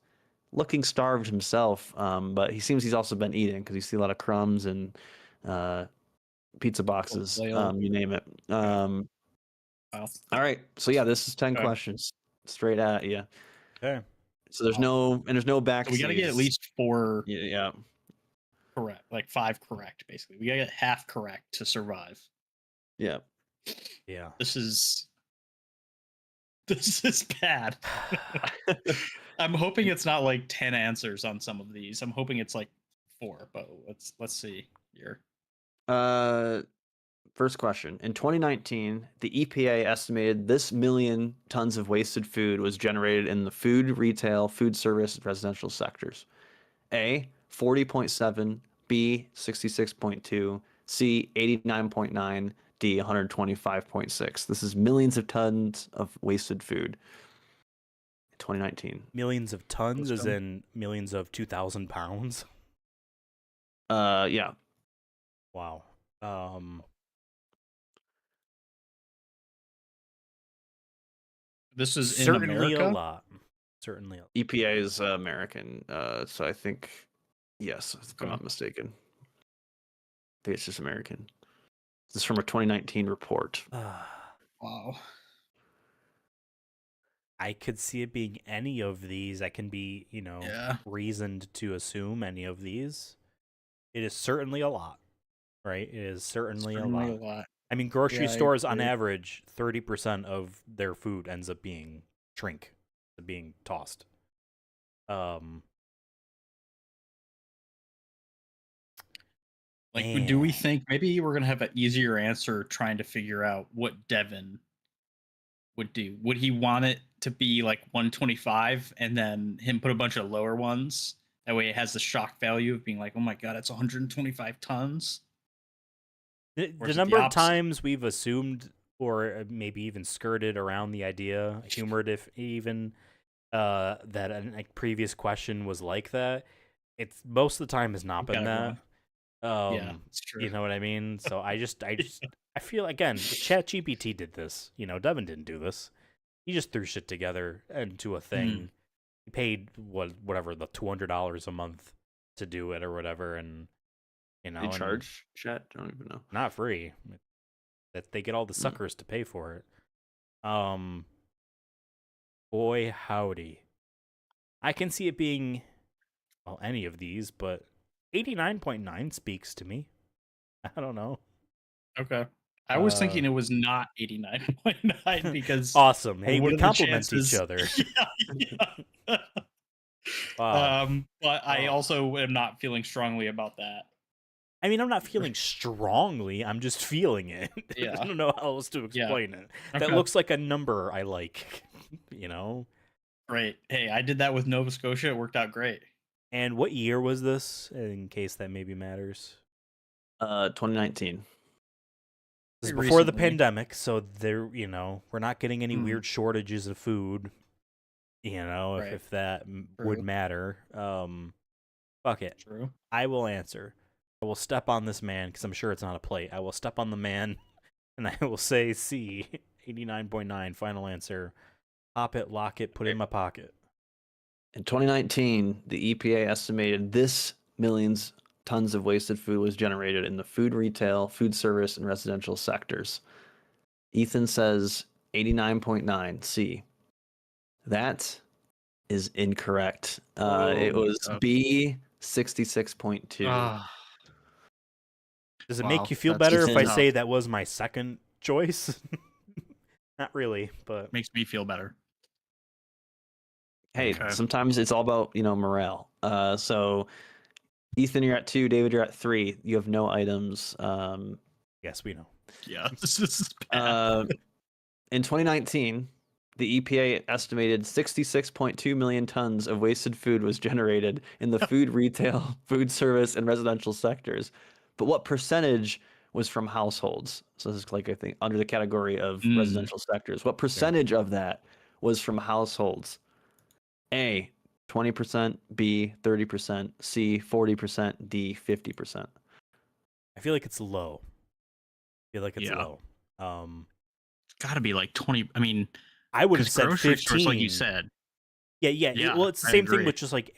looking starved himself. But he seems he's also been eating because you see a lot of crumbs and pizza boxes, flail. you name it. Wow. All right, so yeah, this is 10 Okay. questions straight at you. Okay. So there's no back. So we got to get at least 4 yeah. correct, like 5 correct, basically. We got to get half correct to survive. Yeah. Yeah. This is bad. I'm hoping it's not like 10 answers on some of these. I'm hoping it's like 4, but let's see here. First question. In 2019, the EPA estimated this million tons of wasted food was generated in the food, retail, food service, and residential sectors. A, 40.7, B, 66.2, C, 89.9, D, 125.6. This is millions of tons of wasted food. 2019. Millions of tons, Let's as go. in millions of 2,000 pounds. Yeah. Wow. This is in Certainly America. a lot. Certainly. EPA is American, so I think, yes, if I'm Okay. not mistaken. I think it's just American. This is from a 2019 report. Wow. I could see it being any of these. I can be, Yeah. reasoned to assume any of these. It is certainly a lot, right? It is certainly a lot. I mean, grocery Yeah, I stores on agree. average, 30% of their food ends up being being tossed. Like, do we Man. think maybe we're gonna have an easier answer trying to figure out what Devon would do? Would he want it to be like 125 and then him put a bunch of lower ones? That way it has the shock value of being like, oh my god, it's 125 tons. Or The is it the number of opposite? times we've assumed or maybe even skirted around the idea, humored if even, that a previous question was like that, it's most of the time has not We got been it that. wrong. Yeah, it's true. You know what I mean? So I feel, again, ChatGPT did this. Devin didn't do this. He just threw shit together into a thing. He paid whatever the $200 a month to do it or whatever, and They and charge chat? I don't even know. not free. That they get all the suckers to pay for it. Boy howdy, I can see it being, well, any of these, but 89.9 speaks to me. I don't know. Okay. I was thinking it was not 89.9 because Awesome. Hey, what we are the compliment each chances? other. Yeah. Wow. But I also am not feeling strongly about that. I mean, I'm not feeling strongly. I'm just feeling it. Yeah. I don't know how else to explain it. That Okay. looks like a number I like, Great. Hey, I did that with Nova Scotia. It worked out great. And what year was this, in case that maybe matters? 2019. This is Pretty before the recently. pandemic, so we're not getting any Hmm. weird shortages of food, Right. if that would True. matter. Fuck it. True. I will answer. I will step on this man, because I'm sure it's not a plate. I will step on the man, and I will say C, 89.9, final answer. Pop it, lock it, put it in my pocket. In 2019, the EPA estimated this millions tons of wasted food was generated in the food retail, food service, and residential sectors. Ethan says 89.9 C. That is incorrect. It was B, 66.2. Does it Wow, make you feel that's better if I tough. say that was my second choice? Not really, but makes me feel better. Hey, Okay. sometimes it's all about, morale. So Ethan, you're at 2. David, you're at 3. You have no items. Yes, we know. Yeah, this is bad. In 2019, the EPA estimated 66.2 million tons of wasted food was generated in the food, retail, food service, and residential sectors. But what percentage was from households? So this is like, I think, under the category of residential sectors. What percentage of that was from households? A, 20%, B, 30%, C, 40%, D, 50%. I feel like it's low. I feel like it's Yeah. low. Got to be like 20. I mean, I would have because said grocery 15. stores, like you said. Yeah. Well, it's the I same thing agree. with just like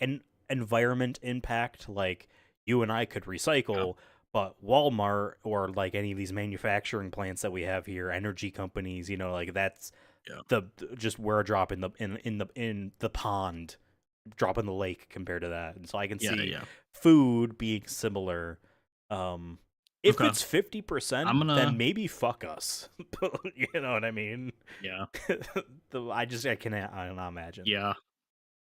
environment impact. Like you and I could recycle, but Walmart or like any of these manufacturing plants that we have here, energy companies, like that's the just we're a drop in the pond, drop in the lake compared to that. And so I can see food being similar. If Okay. it's 50%, then maybe fuck us. You know what I mean? Yeah. I cannot imagine. Yeah.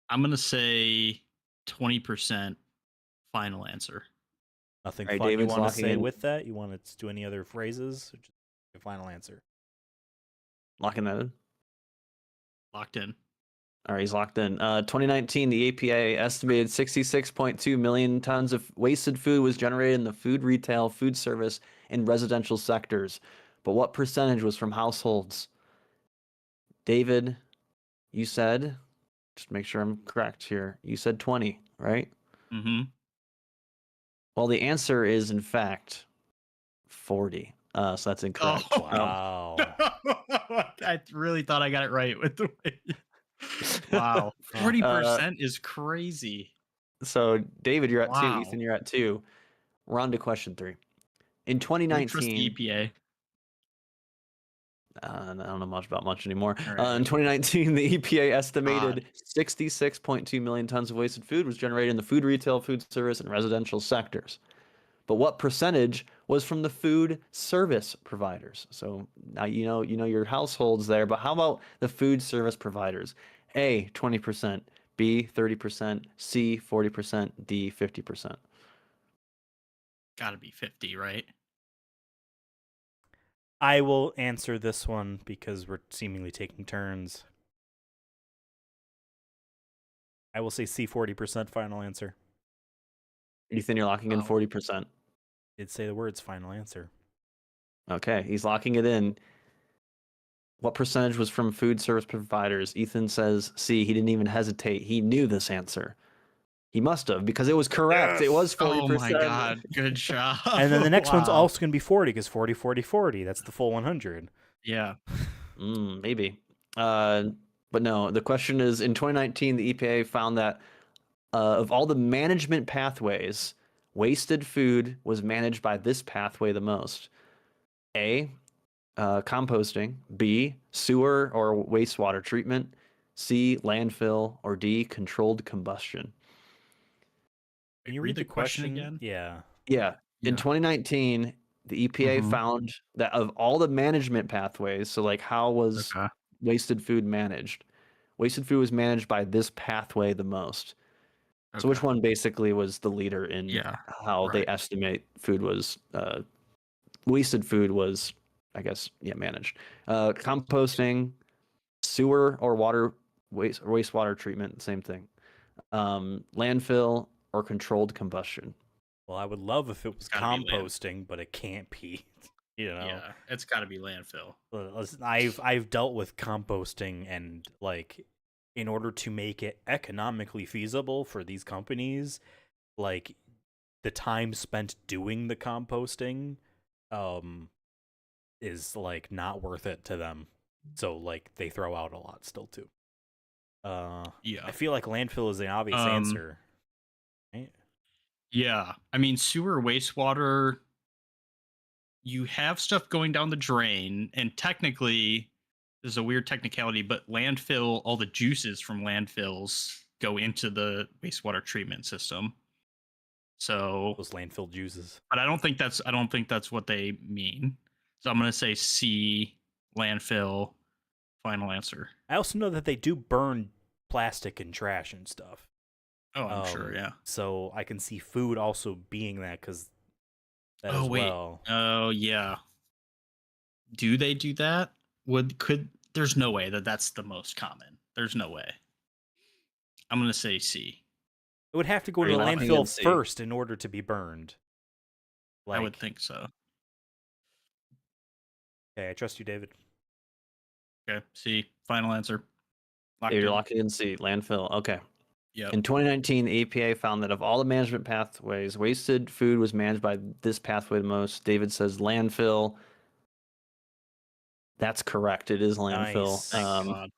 I'm gonna say 20% final answer. Nothing All right, fun David's you want to locking say in. with that? You want to do any other phrases? Or just your final answer. Locking that in. Locked in. All right, he's locked in. 2019, the EPA estimated 66.2 million tons of wasted food was generated in the food, retail, food service, and residential sectors. But what percentage was from households? David, you said, just make sure I'm correct here. You said 20, right? Mm-hmm. Well, the answer is, in fact, 40. So that's incorrect. Oh, wow. I really thought I got it right with the way. Wow. 40% is crazy. So, David, you're at 2. Wow. Ethan, you're at 2. We're on to question 3. In 2019, trust the EPA. I don't know much anymore. Right. In 2019, the EPA estimated 66.2 million tons of wasted food was generated in the food, retail, food service, and residential sectors. But what percentage was from the food service providers? So now you know your households there, but how about the food service providers? A, 20%, B, 30%, C, 40%, D, 50%. Gotta be 50, right? I will answer this one because we're seemingly taking turns. I will say C, 40% final answer. Ethan, you're locking in 40%. It'd say the words final answer. Okay, he's locking it in. What percentage was from food service providers? Ethan says C. He didn't even hesitate. He knew this answer. He must have, because it was correct. It was 40%. Oh my god, good job. And then the next one's Wow. also going to be 40 because 40, 40, 40. That's the full 100. Yeah. Maybe. But no, the question is, in 2019, the EPA found that of all the management pathways, wasted food was managed by this pathway the most. A, composting. B, sewer or wastewater treatment. C, landfill. Or D, controlled combustion. Can you read the question again? Yeah. In 2019, the EPA found that of all the management pathways, so like how was wasted food managed? Wasted food was managed by this pathway the most. So which one basically was the leader in how they estimate food was wasted food was, I guess, managed. Composting, sewer or wastewater treatment, same thing. Landfill or controlled combustion. Well, I would love if it was composting, but it can't be. Yeah, it's got to be landfill. Listen, I've dealt with composting, and like, in order to make it economically feasible for these companies, like the time spent doing the composting, is like not worth it to them. So like they throw out a lot still too. I feel like landfill is the obvious answer. Right? Yeah, I mean sewer, wastewater. You have stuff going down the drain, and technically, there's a weird technicality, but landfill, all the juices from landfills go into the wastewater treatment system. So those landfill juices. But I don't think that's what they mean. So I'm gonna say C, landfill, final answer. I also know that they do burn plastic and trash and stuff. Oh, I'm sure. Yeah. So I can see food also being that because that Oh as wait. well. Oh yeah. Do they do that? Could there's no way that that's the most common. There's no way. I'm gonna say C. It would have to go Are into you the locking landfill in C? first in order to be burned. I would think so. Okay, I trust you, David. Okay. C. Final answer. Locked You're in. locking in C. Landfill. Okay. Yep. In 2019, the EPA found that of all the management pathways, wasted food was managed by this pathway the most. David says landfill. That's correct. It is landfill. Nice. Thank God.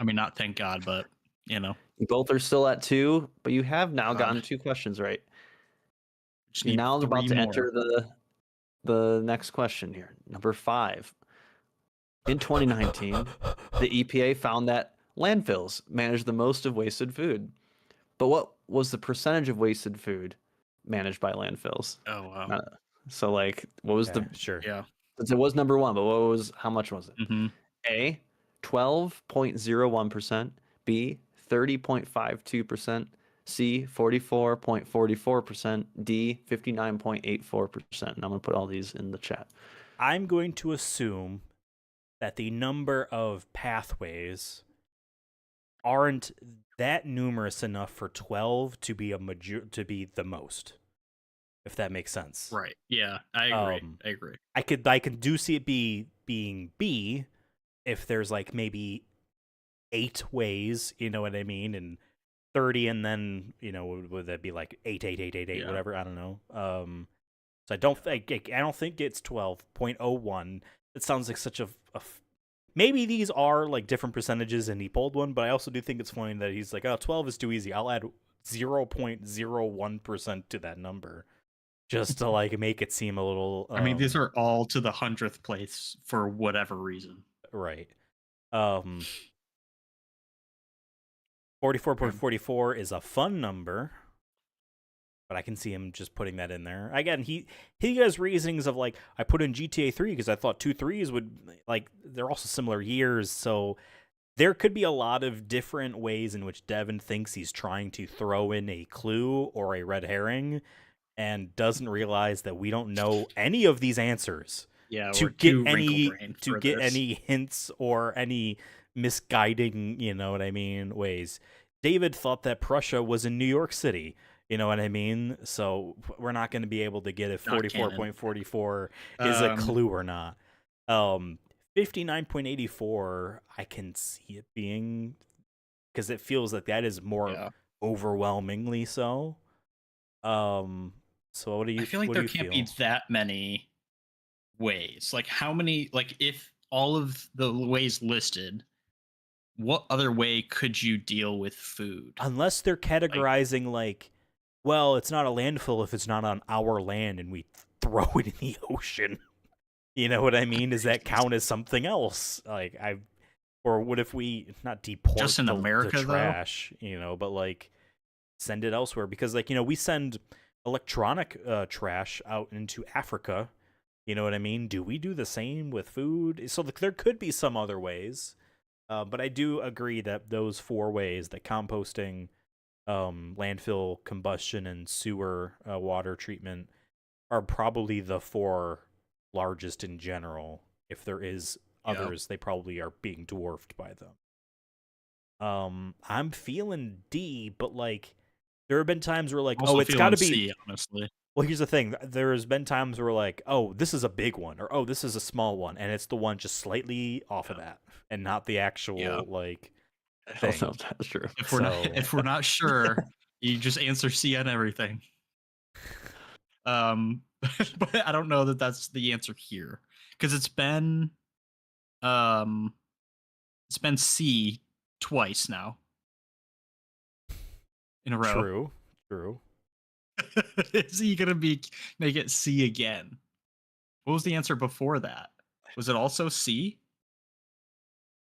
I mean, not thank God, but you know, You both are still at 2, but you have now God. gotten 2 questions right. just You're need now about 3 to more. enter the next question here. Number 5. In 2019, the EPA found that landfills manage the most of wasted food. But what was the percentage of wasted food managed by landfills? Oh wow. So like, what was Okay, sure. Yeah. since it was number 1, but how much was it? Mm-hmm. A, 12.01%, B, 30.52%, C, 44.44%, D, 59.84%. And I'm going to put all these in the chat. I'm going to assume that the number of pathways aren't that numerous enough for 12 to be to be the most, if that makes sense. Right. Yeah, I agree. I agree. I can do see it being B if there's like maybe 8 ways, you know what I mean, and 30, and then would that be like 8, Yeah. whatever? I don't know. So I don't think it's 12.01. It sounds like such a maybe these are like different percentages and he pulled one, but I also do think it's funny that he's like, oh, 12 is too easy. I'll add 0.01% to that number just to like make it seem a little. I mean, these are all to the 100th place for whatever reason. Right. 44.44 is a fun number, but I can see him just putting that in there. Again, he has reasonings of like, I put in GTA 3 because I thought 2 3s would, like, they're also similar years, so there could be a lot of different ways in which Devon thinks he's trying to throw in a clue or a red herring and doesn't realize that we don't know any of these answers. Yeah, To we're get too any wrinkle-brained to for get this. any hints or any misguiding, you know what I mean, ways. David thought that Prussia was in New York City, you know what I mean? So we're not going to be able to get if Not 44.44 is a clue or not. 59.84, I can see it being, because it feels like that is more overwhelmingly so. So what do you? I feel like there can't be that many ways. Like how many? Like if all of the ways listed, what other way could you deal with food? Unless they're categorizing like, well, it's not a landfill if it's not on our land and we throw it in the ocean. You know what I mean? Does that count as something else? Like or what if we not deport just in America the trash, but like send it elsewhere? Because like, we send electronic trash out into Africa. You know what I mean? Do we do the same with food? So there could be some other ways. But I do agree that those 4 ways, that composting, landfill combustion, and sewer water treatment, are probably the 4 largest in general. If there is others, they probably are being dwarfed by them. I'm feeling D, but like there have been times where like, also oh, it's got to be C, honestly. Well, here's the thing. There's been times where like, oh, this is a big one, or oh, this is a small one, and it's the one just slightly off of that, and not the actual like. I don't know if that's true. If we're not sure, you just answer C on everything. But I don't know that that's the answer here because it's been C twice now in a row. True. Is he gonna make it C again? What was the answer before that? Was it also C?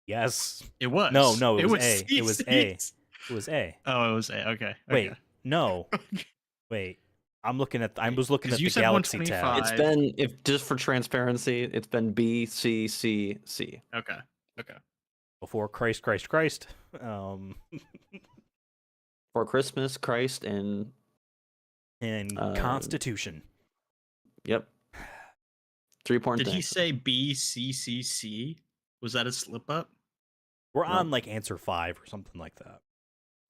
Yes. It was. No, it was A. C, It was C. A. It was A. Oh, it was A. Okay. Wait, okay. no. Wait. I was looking at you the said Galaxy 125. tab. It's been, if just for transparency, it's been B, C, C, C. Okay. Before Christ. For Christmas, Christ, and And Constitution. yep. 3 important Did he things. say BCCC? Was that a slip up? We're No. on like answer 5 or something like that.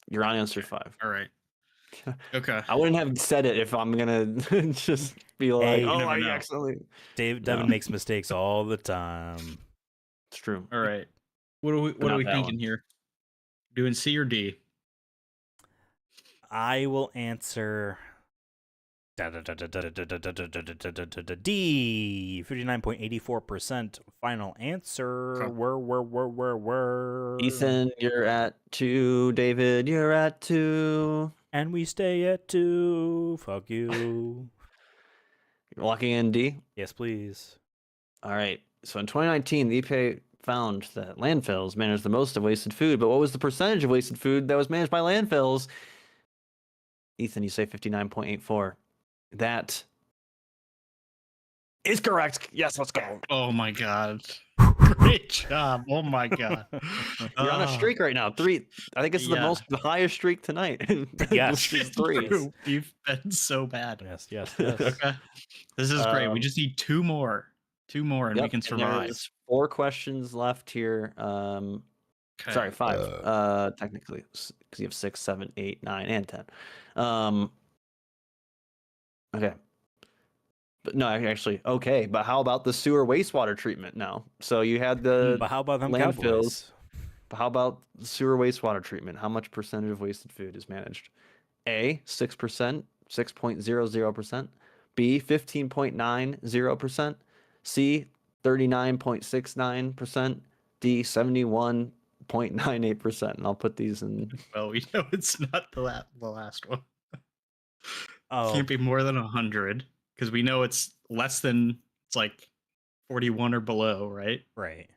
You're on answer 5. All right. Okay. I wouldn't have said it if I'm gonna just be like, Hey, you oh, never I know. accidentally. Devon makes mistakes all the time. It's true. All right. What are we not that thinking one. here? Doing C or D? I will answer D. 59.84% final answer. Were. Ethan, you're at 2. David, you're at 2. And we stay at 2. Fuck you. You're locking in D. Yes, please. All right. So in 2019, the EPA found that landfills manage the most of wasted food. But what was the percentage of wasted food that was managed by landfills? Ethan, you say 59.84. That is correct. Yes, let's go. Oh my god. Great job. Oh my god. You're on a streak right now. 3. I think it's Yeah. the highest streak tonight. Yes. Which is 3. You've been so bad. Yes, yes. Okay. This is great. We Um, just need 2 more. 2 more and we Yep, can and survive. there's 4 questions left here. Okay. Sorry, 5. Technically, because you have 6, 7, 8, 9, and 10. Okay. But no, actually, okay. But how about the sewer wastewater treatment now? So you had the But how about them landfills. Cowboys? But how about sewer wastewater treatment? How much percentage of wasted food is managed? A, 6%, 6.00%. B, 15.90%. C, 39.69%. D, 71.98%. And I'll put these in. Well, we know it's not the last one. Oh, Can't be more than 100 because we know it's less than, it's like 41 or below, right? right.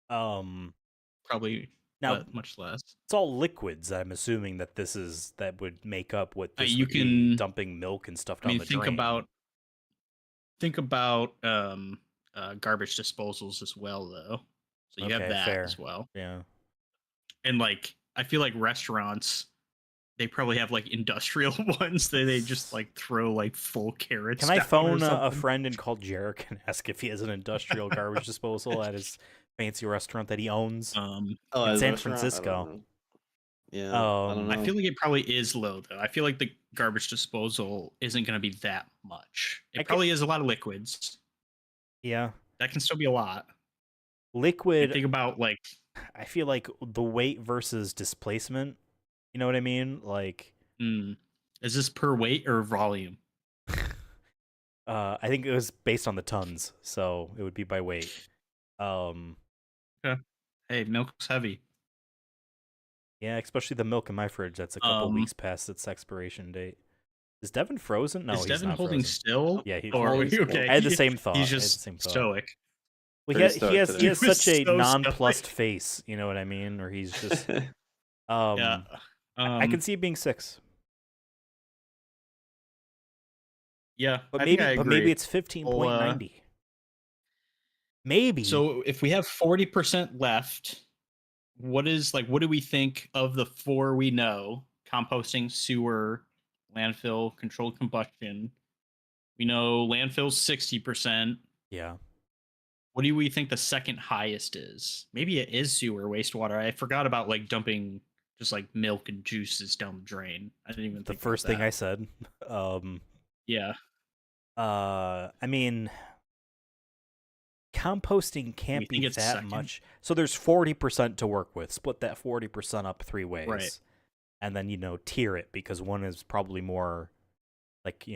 Probably Now much less. it's all liquids. I'm assuming that that would make up what this You would be, can- dumping milk and stuff I down mean, the think drain. about garbage disposals as well, though. So you have Okay, that fair. as well. Yeah. And like, I feel like restaurants, they probably have like industrial ones that they just like throw like full carrots. Can I down or phone a something. friend and call Jarek and ask if he has an industrial garbage disposal at his fancy restaurant that he owns? Oh, in as a San restaurant? I don't Francisco. know. Yeah, I don't know. I feel like it probably is low though. I feel like the garbage disposal isn't going to be that much. It probably is a lot of liquids. Yeah. That can still be a lot. And Liquid, think about like, I feel like the weight versus displacement. You know what I mean? Like, is this per weight or volume? I think it was based on the tons, so it would be by weight. Hey, milk's heavy. Yeah, especially the milk in my fridge. That's a couple weeks past its expiration date. Is Devon frozen? No, is he's Devon not holding frozen. still? Yeah, he's Or holding still. okay. I had the same thought. He's I had the just same thought. stoic. Well, Pretty he stoic has today. such a He was so nonplussed stoic. face. You know what I mean? Or he's just. Yeah. I can see it being 6, Yeah, but I think I maybe agree. it's 15.90. Maybe. So if we have 40% left, what do we think of the 4 we know? Composting, sewer, landfill, controlled combustion. We know landfill's 60%. Yeah. What do we think the second highest is? Maybe it is sewer wastewater. I forgot about like dumping just like milk and juices down the drain. I didn't even The think first about thing that. I said. Yeah. I mean, composting can't think be it's that second? much. So there's 40% to work with. Split that 40% up 3 ways. Right. And then, tier it because one is probably more like,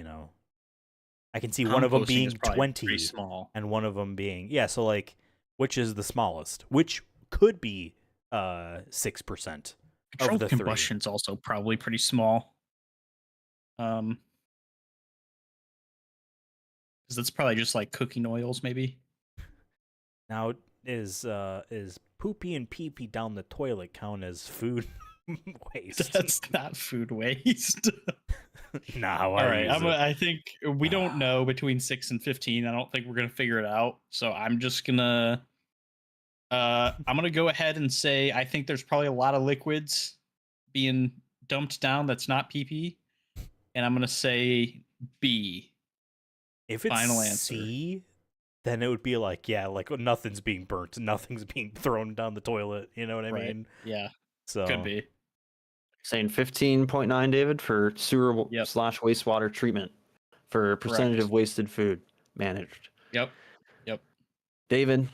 I can see one of them Composting being is probably 20 pretty small. and one of them being, so like, which is the smallest? Which could be 6% of Controlled the 3. combustion's also probably pretty small. Because that's probably just like cooking oils, maybe. Now, is poopy and pee-pee down the toilet count as food waste? That's not food waste. Nah, All right, I think we don't know between 6 and 15. I don't think we're gonna figure it out. So I'm just gonna, I'm gonna go ahead and say I think there's probably a lot of liquids being dumped down that's not PP, and I'm gonna say B. If it's Final answer. C, then it would be like, yeah, like nothing's being burnt, nothing's being thrown down the toilet. You know what I Right. mean? Yeah, So could be. Saying 15.9, David, for sewer Yep. / wastewater treatment for percentage Correct. of wasted food managed. Yep. David,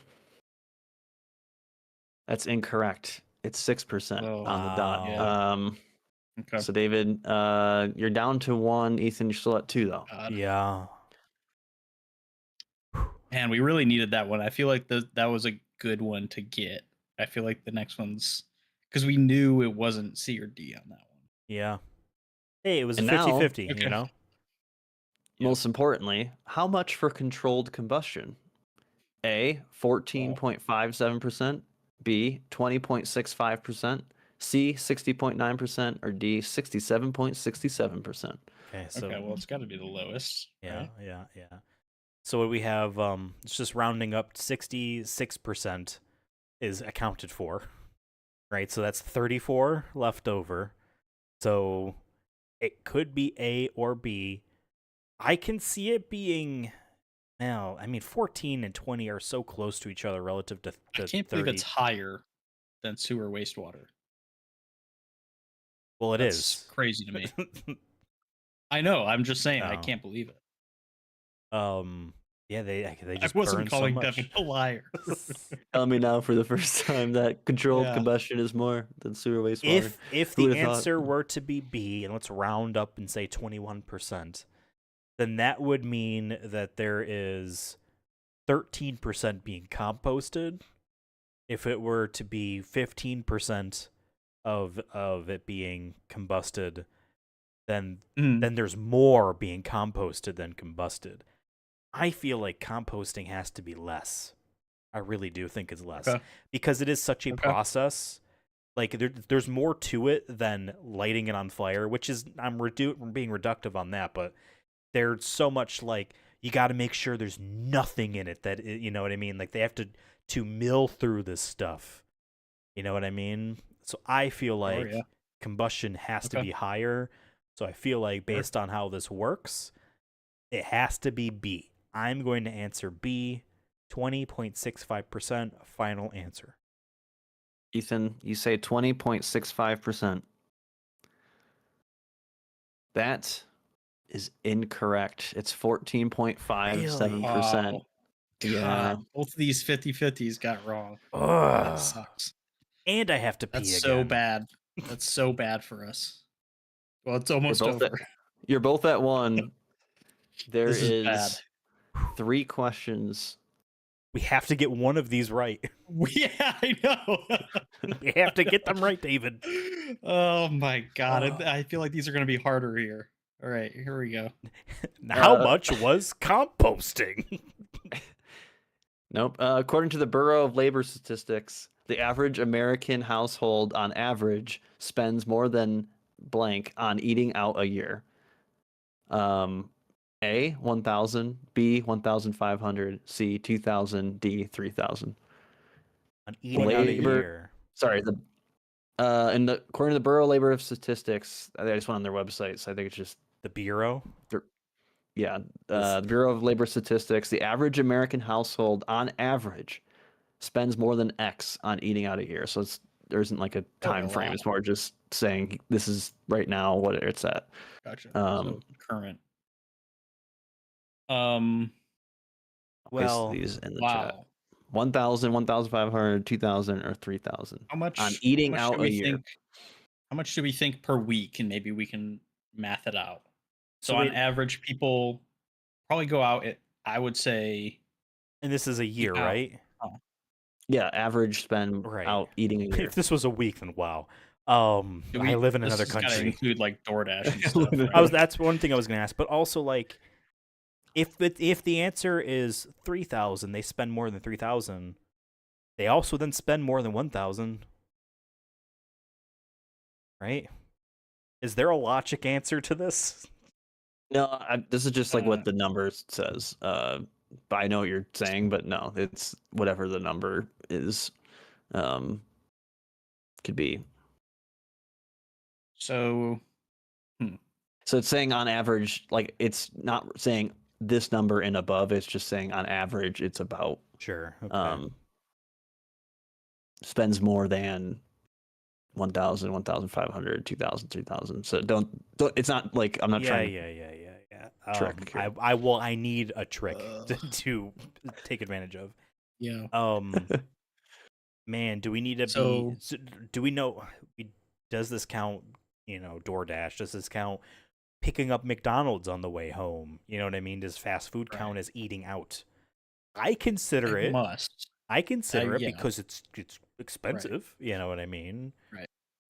that's incorrect. It's 6% Oh, on the dot. wow. Okay. So David, you're down to 1. Ethan, you're still at 2 though. God. Yeah. Man, we really needed that one. I feel like that was a good one to get. I feel like the next one's because we knew it wasn't C or D on that one. Yeah. Hey, it was And a now- 50-50, Okay. you know? Most importantly, how much for controlled combustion? A, 14.57%, B, 20.65%, C, 60.9%, or D, 67.67%. Okay, so Okay, well, it's got to be the lowest. yeah, Right? yeah. So what we have, it's just rounding up, 66% is accounted for, right? So that's 34 left over. So it could be A or B. I can see it being, now, I mean, 14 and 20 are so close to each other relative to I 30. can't believe it's higher than sewer wastewater. Well, it That's is. crazy to me. I know. I'm just saying. I No. can't believe it. Yeah, they I just wasn't burn so calling much. Devon a liar. Tell me now for the first time that controlled Yeah. combustion is more than sewer wastewater. If Who the would've thought? answer were to be B, and let's round up and say 21%, then that would mean that there is 13% being composted. If it were to be 15% of it being combusted, then there's more being composted than combusted. I feel like composting has to be less. I really do think it's less. Okay. Because it is such a Okay. process. Like, there's more to it than lighting it on fire, which is, I'm being reductive on that, but there's so much, like, you got to make sure there's nothing in it that, you know what I mean? Like, they have to mill through this stuff. You know what I mean? So I feel like yeah. combustion has to Okay. be higher. So I feel like based on how this works, it has to be B. I'm going to answer B, 20.65%, final answer. Ethan, you say 20.65%. That is incorrect. It's 14.57%. Wow. Yeah. God, both of these 50-50s got wrong. That Ugh. sucks. And I have to pee That's again. so bad. That's so bad for us. Well, it's almost both over. You're both at 1. There This is is bad. 3 questions. We have to get one of these right. Yeah, I know. We have to get them right, David. Oh my god. Oh. I feel like these are going to be harder here. All right, here we go. How much was composting? Nope. According to the Bureau of Labor Statistics, the average American household on average spends more than blank on eating out a year. A, 1,000, B, 1,500, C, 2,000, D, 3,000. On eating out a Labor- year. Sorry, according to the Bureau of Labor Statistics, I just went on their website, so I think it's just The Bureau? the Bureau of Labor Statistics. The average American household, on average, spends more than X on eating out a year. So there isn't like a time frame. wow. It's more just saying this is right now what it's at. Gotcha. Um, So current. Paste Well, these in the chat. Wow. 1,000, 1,500, 2,000, or 3,000 How much on eating how much out do a we year. think? How much do we think per week? And maybe we can math it out. So So on wait- average, people probably go out at, I would say, and this is a year, out. right? Yeah, average spend Right. out eating a year. If this was a week, then wow. Do I live in this another has gotta country. include like DoorDash and stuff. Right? That's one thing I was going to ask, but also like if the answer is 3,000, they spend more than 3,000. They also then spend more than 1,000. Right? Is there a logic answer to this? No, this is just like what the number says. But I know what you're saying, but no, it's whatever the number is. Could be. So, So it's saying on average, like it's not saying this number and above. It's just saying on average, it's about Sure. Okay. Spends more than 1,000, 1,500, 2,000, 3,000. So don't. It's not like I'm not trying to yeah. trick here. I need a trick to take advantage of. yeah. Man, do we need to So- do we know? Does this count? DoorDash. Does this count? Picking up McDonald's on the way home. You know what I mean? Does fast food count Right. as eating out? I consider It it. must. I consider it yeah. because it's expensive. You know what I mean?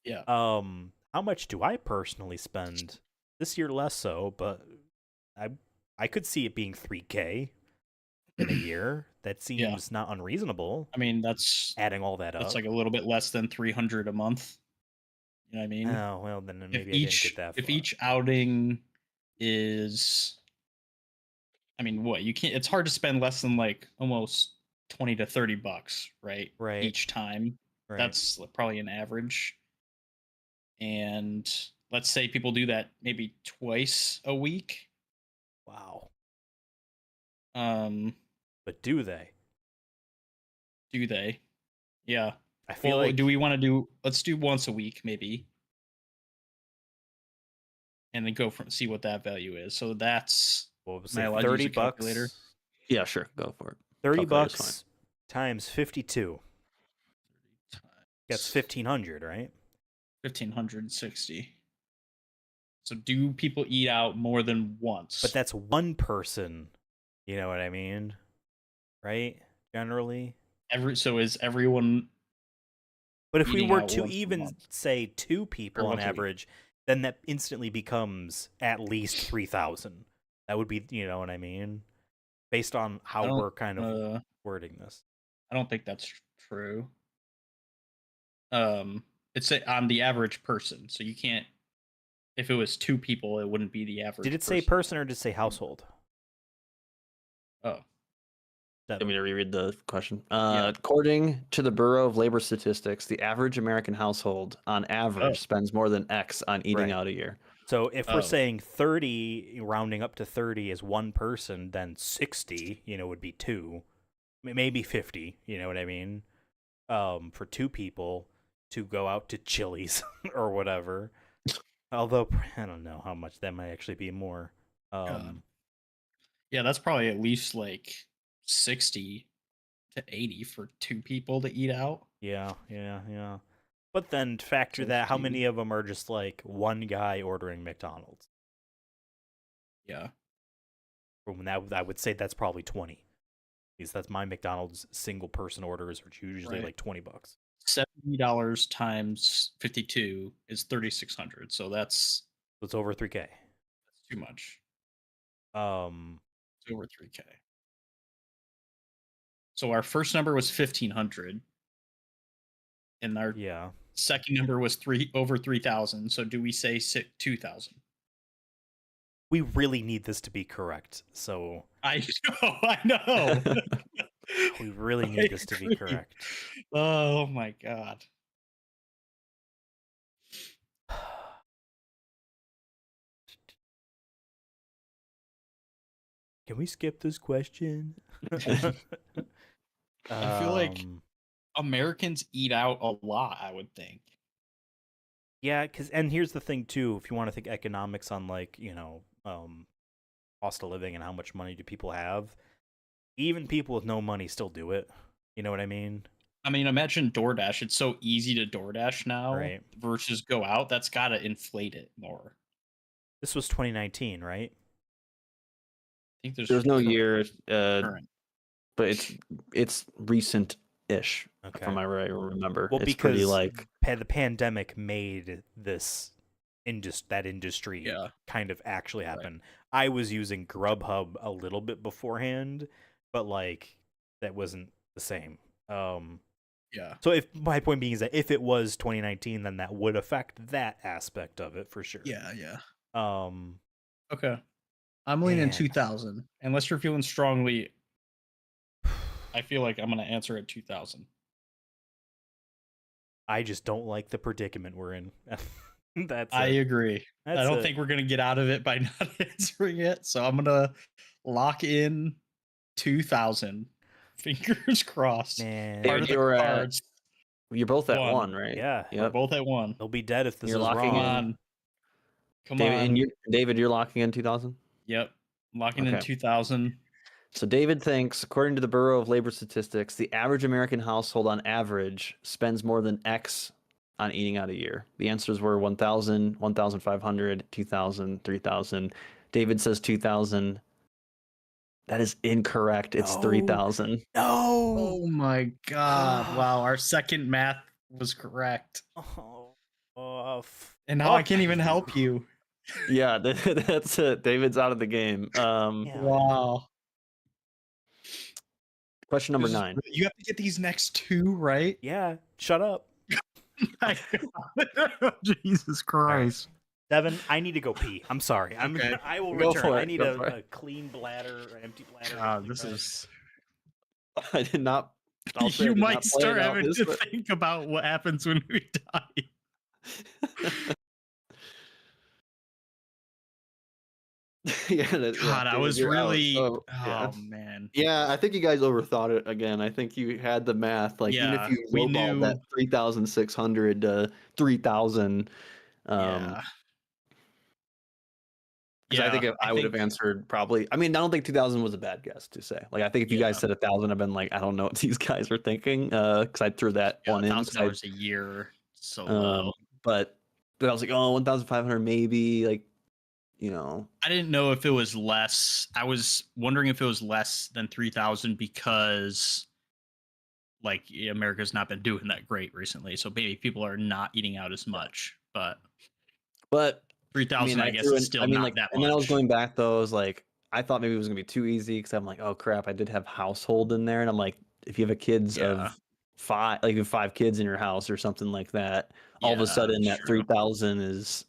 Yeah. How much do I personally spend this year? Less so, but I could see it being $3K in a year. That seems not unreasonable. I mean, that's Adding all that up. like a little bit less than 300 a month. You know what I mean? Oh well, then maybe if I didn't get that far. if each outing is, I mean, what you can't. It's hard to spend less than like almost 20 to $30, right? Right. Each time. Right. That's probably an average. And let's say people do that maybe twice a week. Wow. But do they? Do they? Yeah. I feel like. Do we want to do? Let's do once a week, maybe, and then go from see what that value is. So that's What was Am I it? allowed to use a 30 bucks. calculator? Yeah, sure, go for it. 30 Calculator's bucks times 52. That's 1,500, right? 1,560. So do people eat out more than once? But that's one person. You know what I mean? Right? Generally. So is everyone? But if we eating were out to once a even month? say 2 people on once a week. average, then that instantly becomes at least 3,000. That would be, you know what I mean? Based on I how don't, we're kind of wording this. I don't think that's true. It's on the average person, so you can't. If it was 2 people, it wouldn't be the average. Did it say person or did it say household? Oh, Want me to reread the question? Yeah. According to the Bureau of Labor Statistics, the average American household, on average, spends more than X on eating Right. out a year. So if we're Oh. saying 30, rounding up to 30 is one person, then 60, would be 2. Maybe 50, you know what I mean? For 2 people to go out to Chili's or whatever. Although, I don't know how much that might actually be more. yeah, that's probably at least like 60 to 80 for 2 people to eat out. Yeah. But then factor So that, how few. many of them are just like one guy ordering McDonald's? Yeah. I would say that's probably 20. Because that's my McDonald's single person orders are usually Right. like $20. $70 times 52 is 3,600. So that's So it's over 3K. too much. Um, It's over 3K. So our first number was 1,500, and our yeah. second number was over 3,000. So do we say 2,000? We really need this to be correct. So I know. we really need this to be agree. correct. Oh my god. Can we skip this question? I feel like Americans eat out a lot, I would think. Yeah, and here's the thing too, if you want to think economics on like, cost of living and how much money do people have, even people with no money still do it. You know what I mean? I mean, imagine DoorDash. It's so easy to DoorDash now Right. versus go out. That's got to inflate it more. This was 2019, right? I think There's no current- year, current. but it's recent-ish, Okay. from what I remember. Well, it's pretty because like the pandemic made this that industry Yeah. kind of actually Right. happen. I was using Grubhub a little bit beforehand, but like that wasn't the same. Yeah. So if my point being is that if it was 2019, then that would affect that aspect of it for sure. Yeah. Um, Okay. I'm leaning Man. 2,000. Unless you're feeling strongly, I feel like I'm going to answer at 2,000. I just don't like the predicament we're in. That's I it. agree. I That's don't it. think we're gonna get out of it by not answering it. So I'm gonna lock in 2,000. Fingers crossed. Man. Part David, of the you were at. cards. You're both at One. one, right? Yeah. We're Yep. both at one. They'll be dead if this You're is locking Come wrong. in. on. Come David, on. and David, you're locking in 2,000. Yep. Locking in Okay. 2,000. So David thinks, according to the Bureau of Labor Statistics, the average American household on average spends more than X on eating out a year. The answers were 1,000, 1,500, 2,000, 3,000. David says 2,000. That is incorrect. It's No. 3,000. No. Oh my god. Wow, our second math was correct. And now I can't even help you. Yeah, that's it. David's out of the game. Yeah. Wow. Question number This is 9. You have to get these next two, right? Yeah. Shut up. My God. Jesus Christ. Devin, I need to go pee. I'm sorry. Okay. I will Go return. for I it, need go for a clean bladder or empty bladder. God, this is. I did not. I'll say I You did might not plan start out having this, to but- think about what happens when we die. Yeah, God, I David, was you're out, really. so, yeah. Oh man. Yeah, I think you guys overthought it again. I think you had the math. Like, even Yeah, if you we lowballed knew- that 3,600 to 3,000, Yeah. because I think if I would have think- answered probably. I mean, I don't think 2,000 was a bad guess to say. Like, I think if you guys Yeah. said 1,000, I've been like, I don't know what these guys were thinking. Because I threw that one in. 'cause $1,000 a year, so I, low. but I was like, oh, 1,500 maybe. Like, you know. I didn't know if it was less. I was wondering if it was less than 3,000 because, like, America's not been doing that great recently, so maybe people are not eating out as much. But 3,000, I guess, is still not that much. And then I was going back though. I was like, I thought maybe it was gonna be too easy because I'm like, oh crap, I did have household in there, and I'm like, if you have a kids of 5, like you have 5 kids in your house or something like that, all of a Yeah, sudden that true. 3,000 is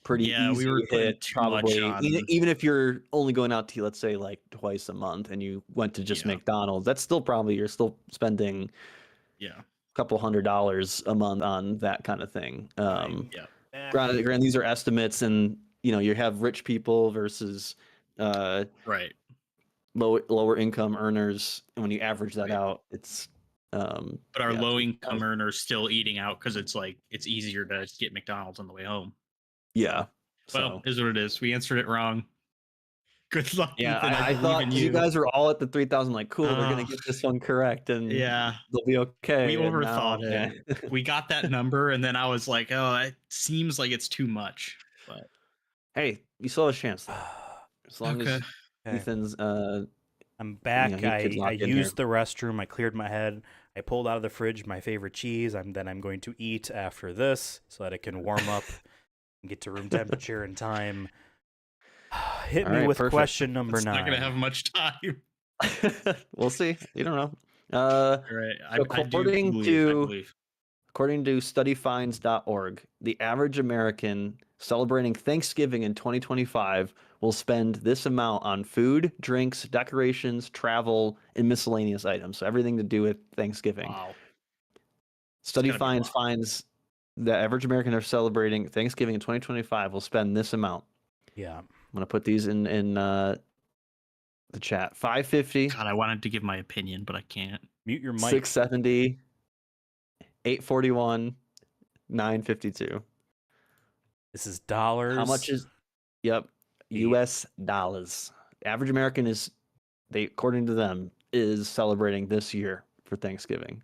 pretty Yeah, easy we were to putting hit. too much Probably on- even if you're only going out to, let's say, like twice a month, and you went to just Yeah. McDonald's, that's still probably you're still spending Yeah. a couple $100 a month on that kind of thing. Yeah. Granted, these are estimates, and you have rich people versus Right. lower income earners, and when you average that Right. out, it's But our yeah, low income earners still eating out because it's like it's easier to get McDonald's on the way home. yeah. Well, So is what it is. We answered it wrong. Good luck, yeah, Ethan. I believe thought in 'cause you guys were all at the 3,000, like cool, they're gonna Ugh. get this one correct, and Yeah. they'll be okay. We and overthought now- it. We got that number, and then I was like, "Oh, it seems like it's too much." But Hey, you still have a chance though, as long as Okay. Ethan's I'm back. he could lock I in used the restroom. I cleared my head. I pulled out of the fridge my favorite cheese. I'm going to eat after this so that it can warm up and get to room temperature in time. Hit All me right, with perfect. question number it's 9. not gonna have much time. we'll see. You don't know. All right. I According believe. According to studyfinds.org, the average American celebrating Thanksgiving in 2025 will spend this amount on food, drinks, decorations, travel, and miscellaneous items. So everything to do with Thanksgiving. Wow. Study gotta be a Finds lot. finds the average American are celebrating Thanksgiving in 2025 will spend this amount. Yeah. I'm going to put these in the chat. 550, God, I wanted to give my opinion, but I can't. Mute your mic. 670, 841, 952. This is dollars. How much is? Yep, U.S. dollars. Average American is, according to them, is celebrating this year for Thanksgiving.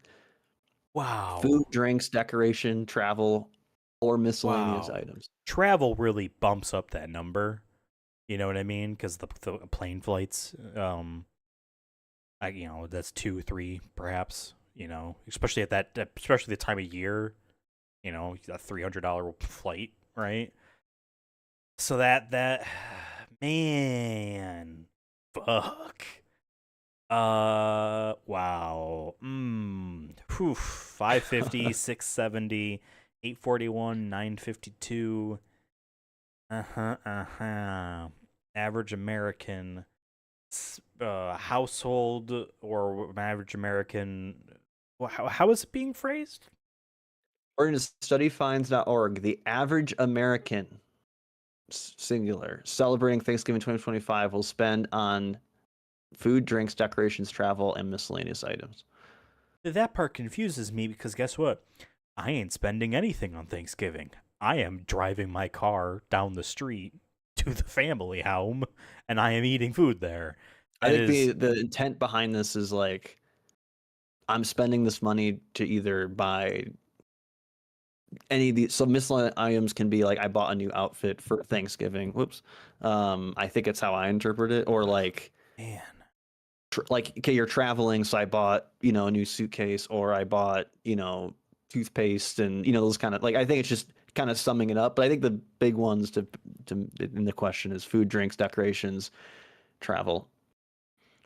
Wow. Food, drinks, decoration, travel, or miscellaneous Wow. items. Travel really bumps up that number. You know what I mean? Because the plane flights, that's 2, 3, perhaps. Especially especially the time of year. A $300 flight, right? So that man, fuck. Wow. 550, 670, 841, 952. Average American household or average American. How is it being phrased? According to studyfinds.org, the average American, singular, celebrating Thanksgiving 2025 will spend on food, drinks, decorations, travel, and miscellaneous items. That part confuses me because guess what? I ain't spending anything on Thanksgiving. I am driving my car down the street to the family home, and I am eating food there. I That think the intent behind this is like, I'm spending this money to either buy any of these. So miscellaneous items can be like, I bought a new outfit for Thanksgiving. Whoops. I think it's how I interpret it. Or like, man. Like, okay, you're traveling, so I bought, a new suitcase, or I bought, toothpaste, and those kind of, like, I think it's just kind of summing it up. But I think the big ones to in the question is food, drinks, decorations, travel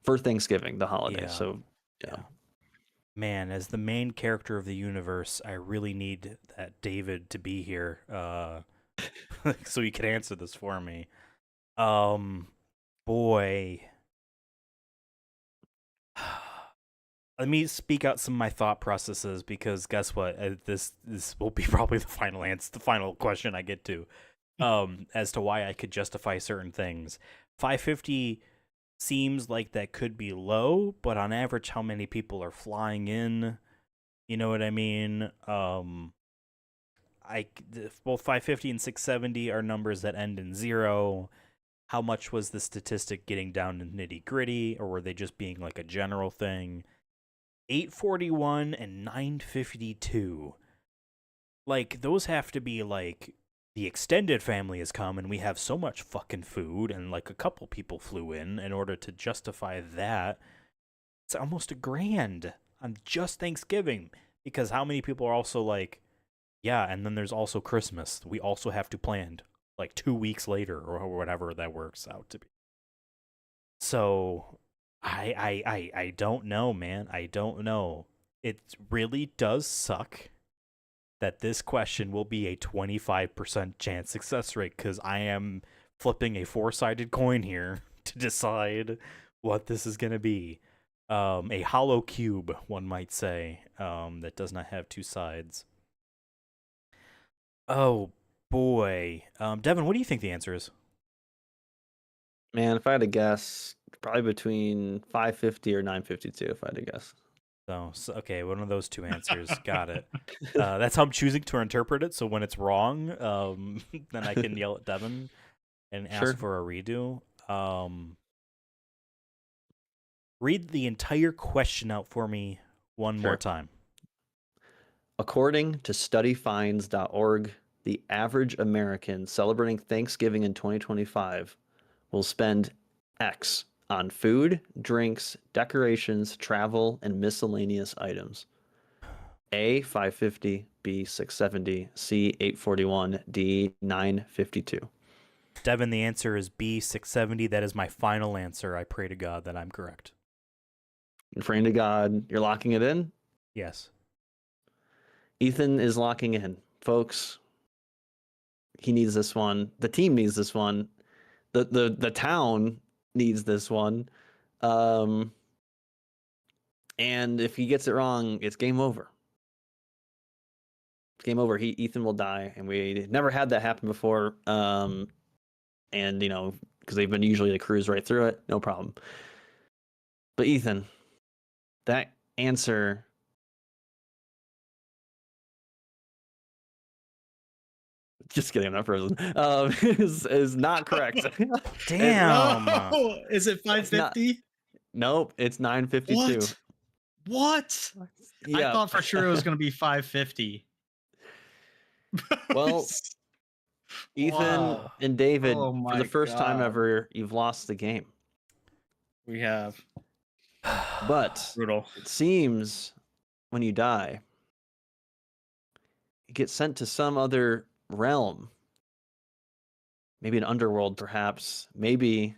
for Thanksgiving, the holiday. Yeah. So yeah. Man, as the main character of the universe, I really need that David to be here, so he can answer this for me. Boy. Let me speak out some of my thought processes because guess what? This will be probably the final answer, the final question I get to, as to why I could justify certain things. 550 seems like that could be low, but on average, how many people are flying in? You know what I mean? Both 550 and 670 are numbers that end in 0. How much was the statistic getting down to nitty gritty, or were they just being like a general thing? 841 and 952. Like, those have to be like the extended family has come and we have so much fucking food and like a couple people flew in order to justify that. It's almost $1,000 on just Thanksgiving, because how many people are also like, yeah, and then there's also Christmas. We also have to plan like 2 weeks later or whatever that works out to be. So I don't know, man. I don't know. It really does suck that this question will be a 25% chance success rate, because I am flipping a 4-sided coin here to decide what this is going to be. A hollow cube, one might say, that does not have 2 sides. Oh, boy. Devon, what do you think the answer is? Man, if I had to guess, probably between 550 or 952, if I had to guess. So okay, one of those 2 answers. Got it. That's how I'm choosing to interpret it. So when it's wrong, then I can yell at Devon and ask Sure. for a redo. Read the entire question out for me one more Sure. time. According to studyfinds.org, the average American celebrating Thanksgiving in 2025 will spend X on food, drinks, decorations, travel, and miscellaneous items. A, 550, B, 670, C, 841, D, 952. Devon, the answer is B, 670. That is my final answer. I pray to God that I'm correct. And praying to God, you're locking it in? Yes. Ethan is locking in. Folks, he needs this one. The team needs this one. The town needs this one. And if he gets it wrong, it's game over. It's game over. Ethan will die, and we never had that happen before. And because they've been usually to cruise right through it, no problem. But Ethan, that answer just kidding, I'm not frozen. Is not correct. Damn. No! Is it 550? Nope, it's 952. What? Yeah. I thought for sure it was going to be 550. Well, Ethan Wow. and David, Oh for my the first time God. ever, you've lost the game. We have. But Brutal. it seems when you die, you get sent to some other realm. Maybe an underworld, perhaps. Maybe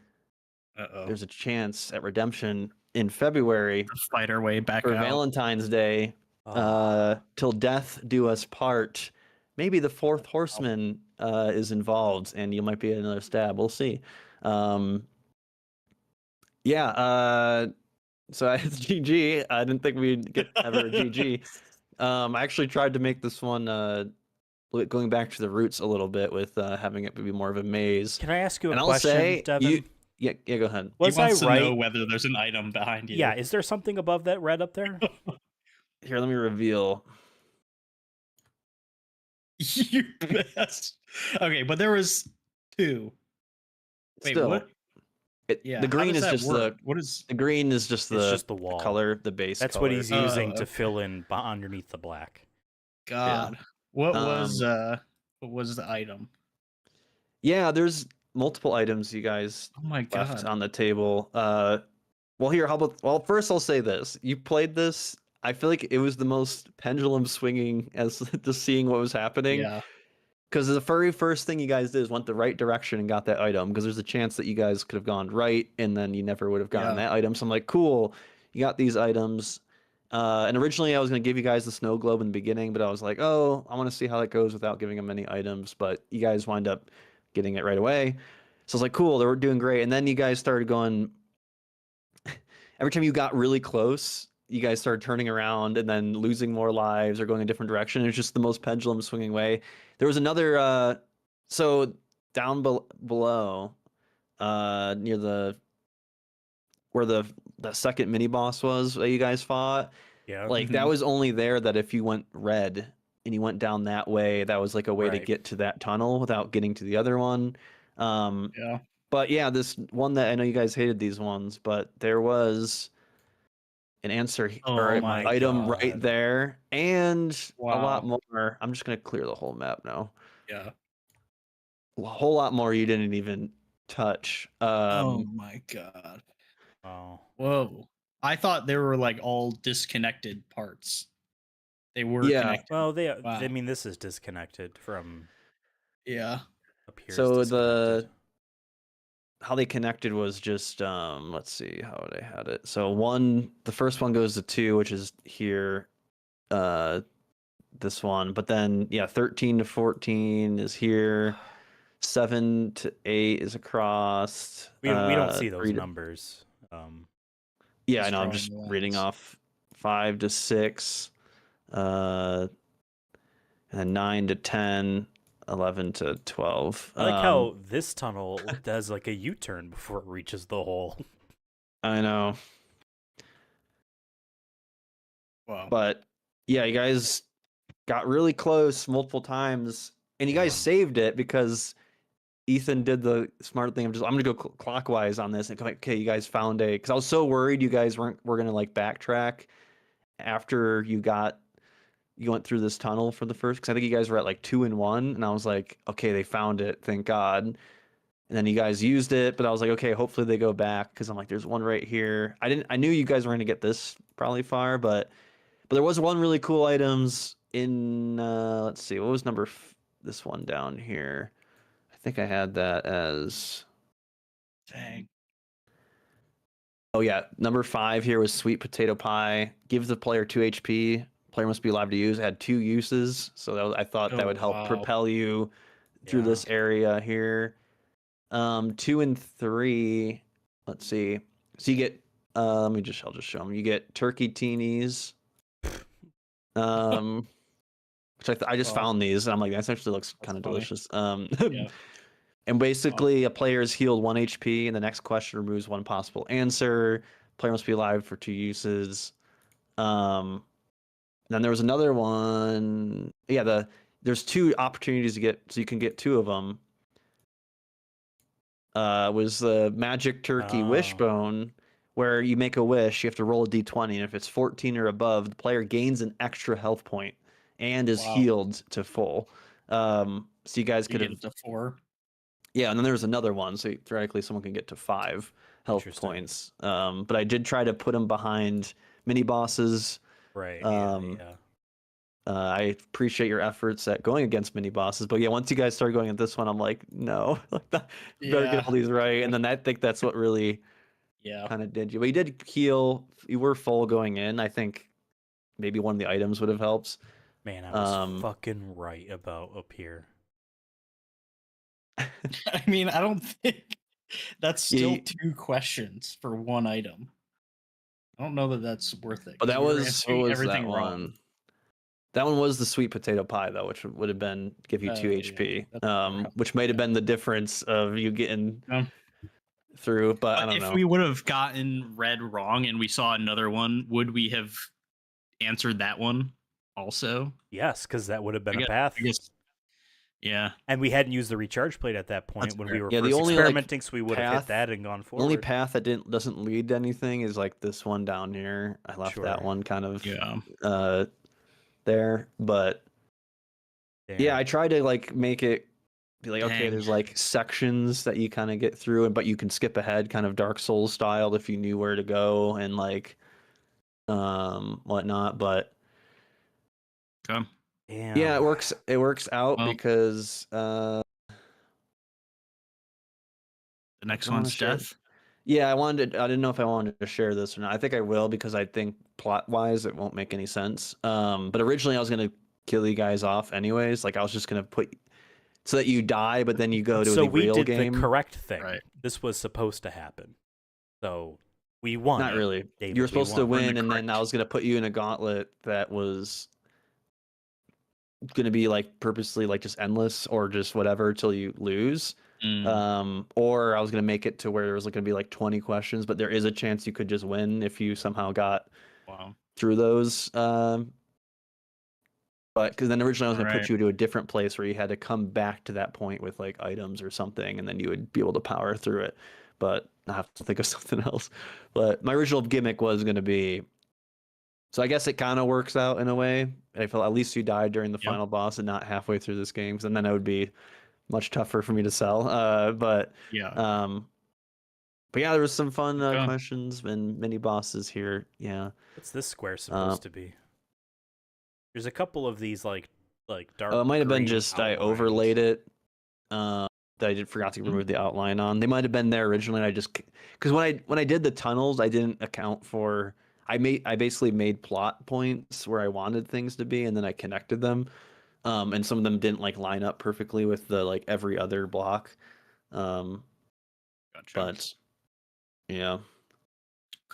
Uh-oh. there's a chance at redemption in February Fight our way back for out. Valentine's Day. Oh. Till death do us part. Maybe the 4th horseman is involved, and you might be another stab. We'll see. Yeah. So it's GG. I didn't think we'd get ever a GG. I actually tried to make this one going back to the roots a little bit with having it be more of a maze. Can I ask you a And I'll question, say Devon? yeah, go ahead. Was he wants I to know right? whether there's an item behind you. Yeah, is there something above that red up there? Here, let me reveal. You best. Okay, but there was 2. Wait, Still, what? Yeah, the how green does is that just work? What is? the green is just It's the just the wall. color, the base. That's color. what he's using to okay. fill in underneath the black. God, what was the item? Yeah, there's multiple items you guys Oh my left god. on the table. Well, here, how about? Well, first I'll say this: you played this. I feel like it was the most pendulum swinging as to seeing what was happening. Yeah. Because the very first thing you guys did is went the right direction and got that item. Because there's a chance that you guys could have gone right and then you never would have gotten Yeah. that item. So I'm like, cool, you got these items. And originally I was gonna give you guys the snow globe in the beginning, but I was like, oh, I want to see how that goes without giving them any items. But you guys wind up getting it right away. So I was like, cool, they were doing great. And then you guys started going. Every time you got really close, you guys started turning around and then losing more lives or going a different direction. It was just the most pendulum swinging way. There was another so down below near the where the second mini boss was that you guys fought. Yeah. Like that was only there that if you went red and you went down that way, that was like a way to Right. get to that tunnel without getting to the other one. Yeah. But yeah, this one that I know you guys hated these ones, but there was an answer or Oh an my item God. right there and a lot Wow. more. I'm just gonna clear the whole map now. Yeah. A whole lot more you didn't even touch. Oh my god. Oh. Whoa. I thought they were like all disconnected parts. They were Yeah. connected. Well, Wow. I mean, this is disconnected from Yeah. up here. So Is disconnected. how they connected was just let's see how they had it. So the first one goes to 2, which is here. This one, but then yeah, 13 to 14 is here. 7 to 8 is across. We don't see 3 those to numbers. Yeah, I Just know. I'm drawing just the reading lines. off 5 to 6, and then 9 to 10, 11 to 12. I like how this tunnel does like a U-turn before it reaches the hole. I know. Wow. But yeah, you guys got really close multiple times, and you guys Yeah. saved it because Ethan did the smart thing of I'm gonna go clockwise on this and come. Okay, you guys found a. Because I was so worried you guys were gonna like backtrack after you went through this tunnel for the first. Because I think you guys were at like 2 and 1, and I was like, okay, they found it, thank God. And then you guys used it, but I was like, okay, hopefully they go back because I'm like, there's one right here. I knew you guys were gonna get this probably far, but there was one really cool items in. Let's see, what was this one down here? I think I had that as. Dang. Oh yeah, number 5 here was sweet potato pie. Gives the player 2 HP. Player must be alive to use. It had 2 uses, so I thought that Oh, would help wow. propel you through Yeah. this area here. 2 and 3. Let's see. So you get. I'll just show them. You get turkey teenies. Which I just Wow. found these, and I'm like, that actually looks That's kind of funny. delicious. Yeah. And basically, a player is healed 1 HP, and the next question removes 1 possible answer. Player must be alive for 2 uses. Then there was another one. Yeah, there's 2 opportunities to get, so you can get 2 of them. Was the magic turkey Oh. wishbone, where you make a wish, you have to roll a d20, and if it's 14 or above, the player gains an extra health point and is Wow. healed to full. So you guys You could get have. it to 4. Yeah, and then there was another one, so theoretically someone can get to 5 health Interesting. points. But I did try to put them behind mini bosses. Right. Um, yeah. I appreciate your efforts at going against mini bosses, but yeah, once you guys started going at this one, I'm like, no, better Yeah. get all these right. And then I think that's what really Yeah. kind of did you. But you did heal. You were full going in. I think maybe one of the items would have helped. Man, I was fucking right about up here. I mean, I don't think that's still Yeah, 2 questions for 1 item. I don't know that that's worth it. But 'cause that you were was what answering was everything that wrong. one? That one was the sweet potato pie though, which would have been give you 2 Yeah, HP, that's fair. which might have been the difference of you getting Yeah. through. But I But don't if know. we would have gotten red wrong and we saw another one, would we have answered that one also? Yes, because that would have been a I path. guess. Yeah. And we hadn't used the recharge plate at that point That's when fair. we were Yeah, the first only, like, experimenting, so we would have hit path- that and gone The forward. only path that doesn't lead to anything is like this one down here. I left that Sure. one kind of Yeah. there, but yeah, I tried to like make it be like, okay, Dang. there's like sections that you kind of get through, but you can skip ahead, kind of Dark Souls style, if you knew where to go and like whatnot. But Okay. Damn. yeah, it works out Well, because the next I wanna one's share- death. yeah, I didn't know if I wanted to share this or not. I think I will because I think plot wise it won't make any sense. But originally I was gonna kill you guys off anyways. Like I was just gonna put so that you die, but then you go to So the we real did game. the correct thing. Right. This was supposed to happen. So we won. Not it, really. David, You were we supposed to won. We're in win, the and then I correct- was gonna put you in a gauntlet that was gonna be like purposely like just endless or just whatever till you lose. Or I was gonna make it to where it was gonna be like 20 questions, but there is a chance you could just win if you somehow got Wow. through those. But because then originally I was gonna Alright. put you to a different place where you had to come back to that point with like items or something, and then you would be able to power through it. But I have to think of something else. But my original gimmick was gonna be. So I guess it kind of works out in a way. I feel at least you died during the Yep. final boss and not halfway through this game, and then it would be much tougher for me to sell. Yeah. But yeah, there was some fun Okay. questions and mini bosses here. Yeah. What's this square supposed to be? There's a couple of these like dark. It might have been green just I outlines. overlaid it. That I forgot to remove the outline on. They might have been there originally. I just because when I did the tunnels, I didn't account for. I basically made plot points where I wanted things to be, and then I connected them. And some of them didn't like line up perfectly with the like every other block. Gotcha. But yeah,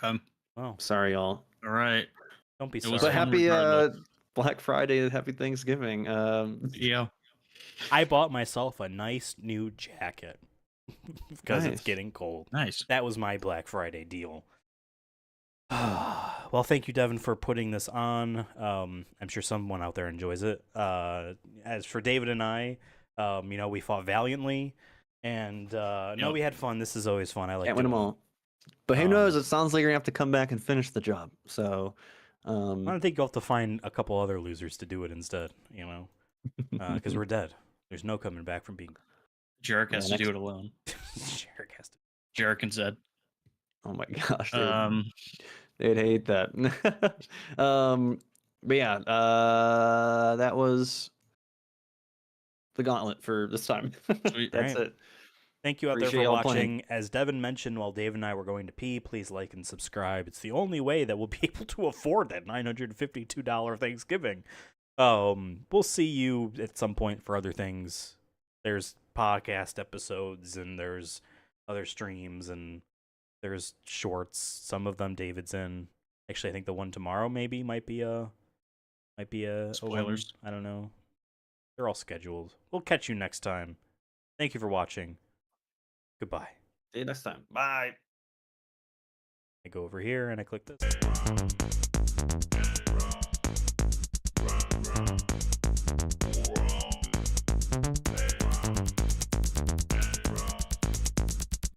Okay. Oh, sorry y'all. All right. don't be It sorry. was But fun happy regardless. Black Friday and happy Thanksgiving. Yeah. I bought myself a nice new jacket because Nice. it's getting cold. Nice. That was my Black Friday deal. Well, thank you, Devon, for putting this on. I'm sure someone out there enjoys it. As for David and I, we fought valiantly, and no, we had fun. This is always fun. I like Can't win them doing it. all. But who knows? It sounds like you're gonna have to come back and finish the job. So, I don't think you'll have to find a couple other losers to do it instead, because we're dead. There's no coming back from being. Jarek has Yeah, to do it alone. Jarek has to. Jarek and Zed. oh my gosh, they'd hate that. But yeah, that was the gauntlet for this time. Sweet. That's Right. it. Thank you out there Appreciate for y'all watching. playing. As Devon mentioned while Dave and I were going to pee, please like and subscribe. It's the only way that we'll be able to afford that $952 Thanksgiving. We'll see you at some point for other things. There's podcast episodes and there's other streams and there's shorts. Some of them David's in. Actually, I think the one tomorrow maybe might be a one. Spoilers. I don't know. They're all scheduled. We'll catch you next time. Thank you for watching. Goodbye. See you next time. Bye. I go over here and I click this.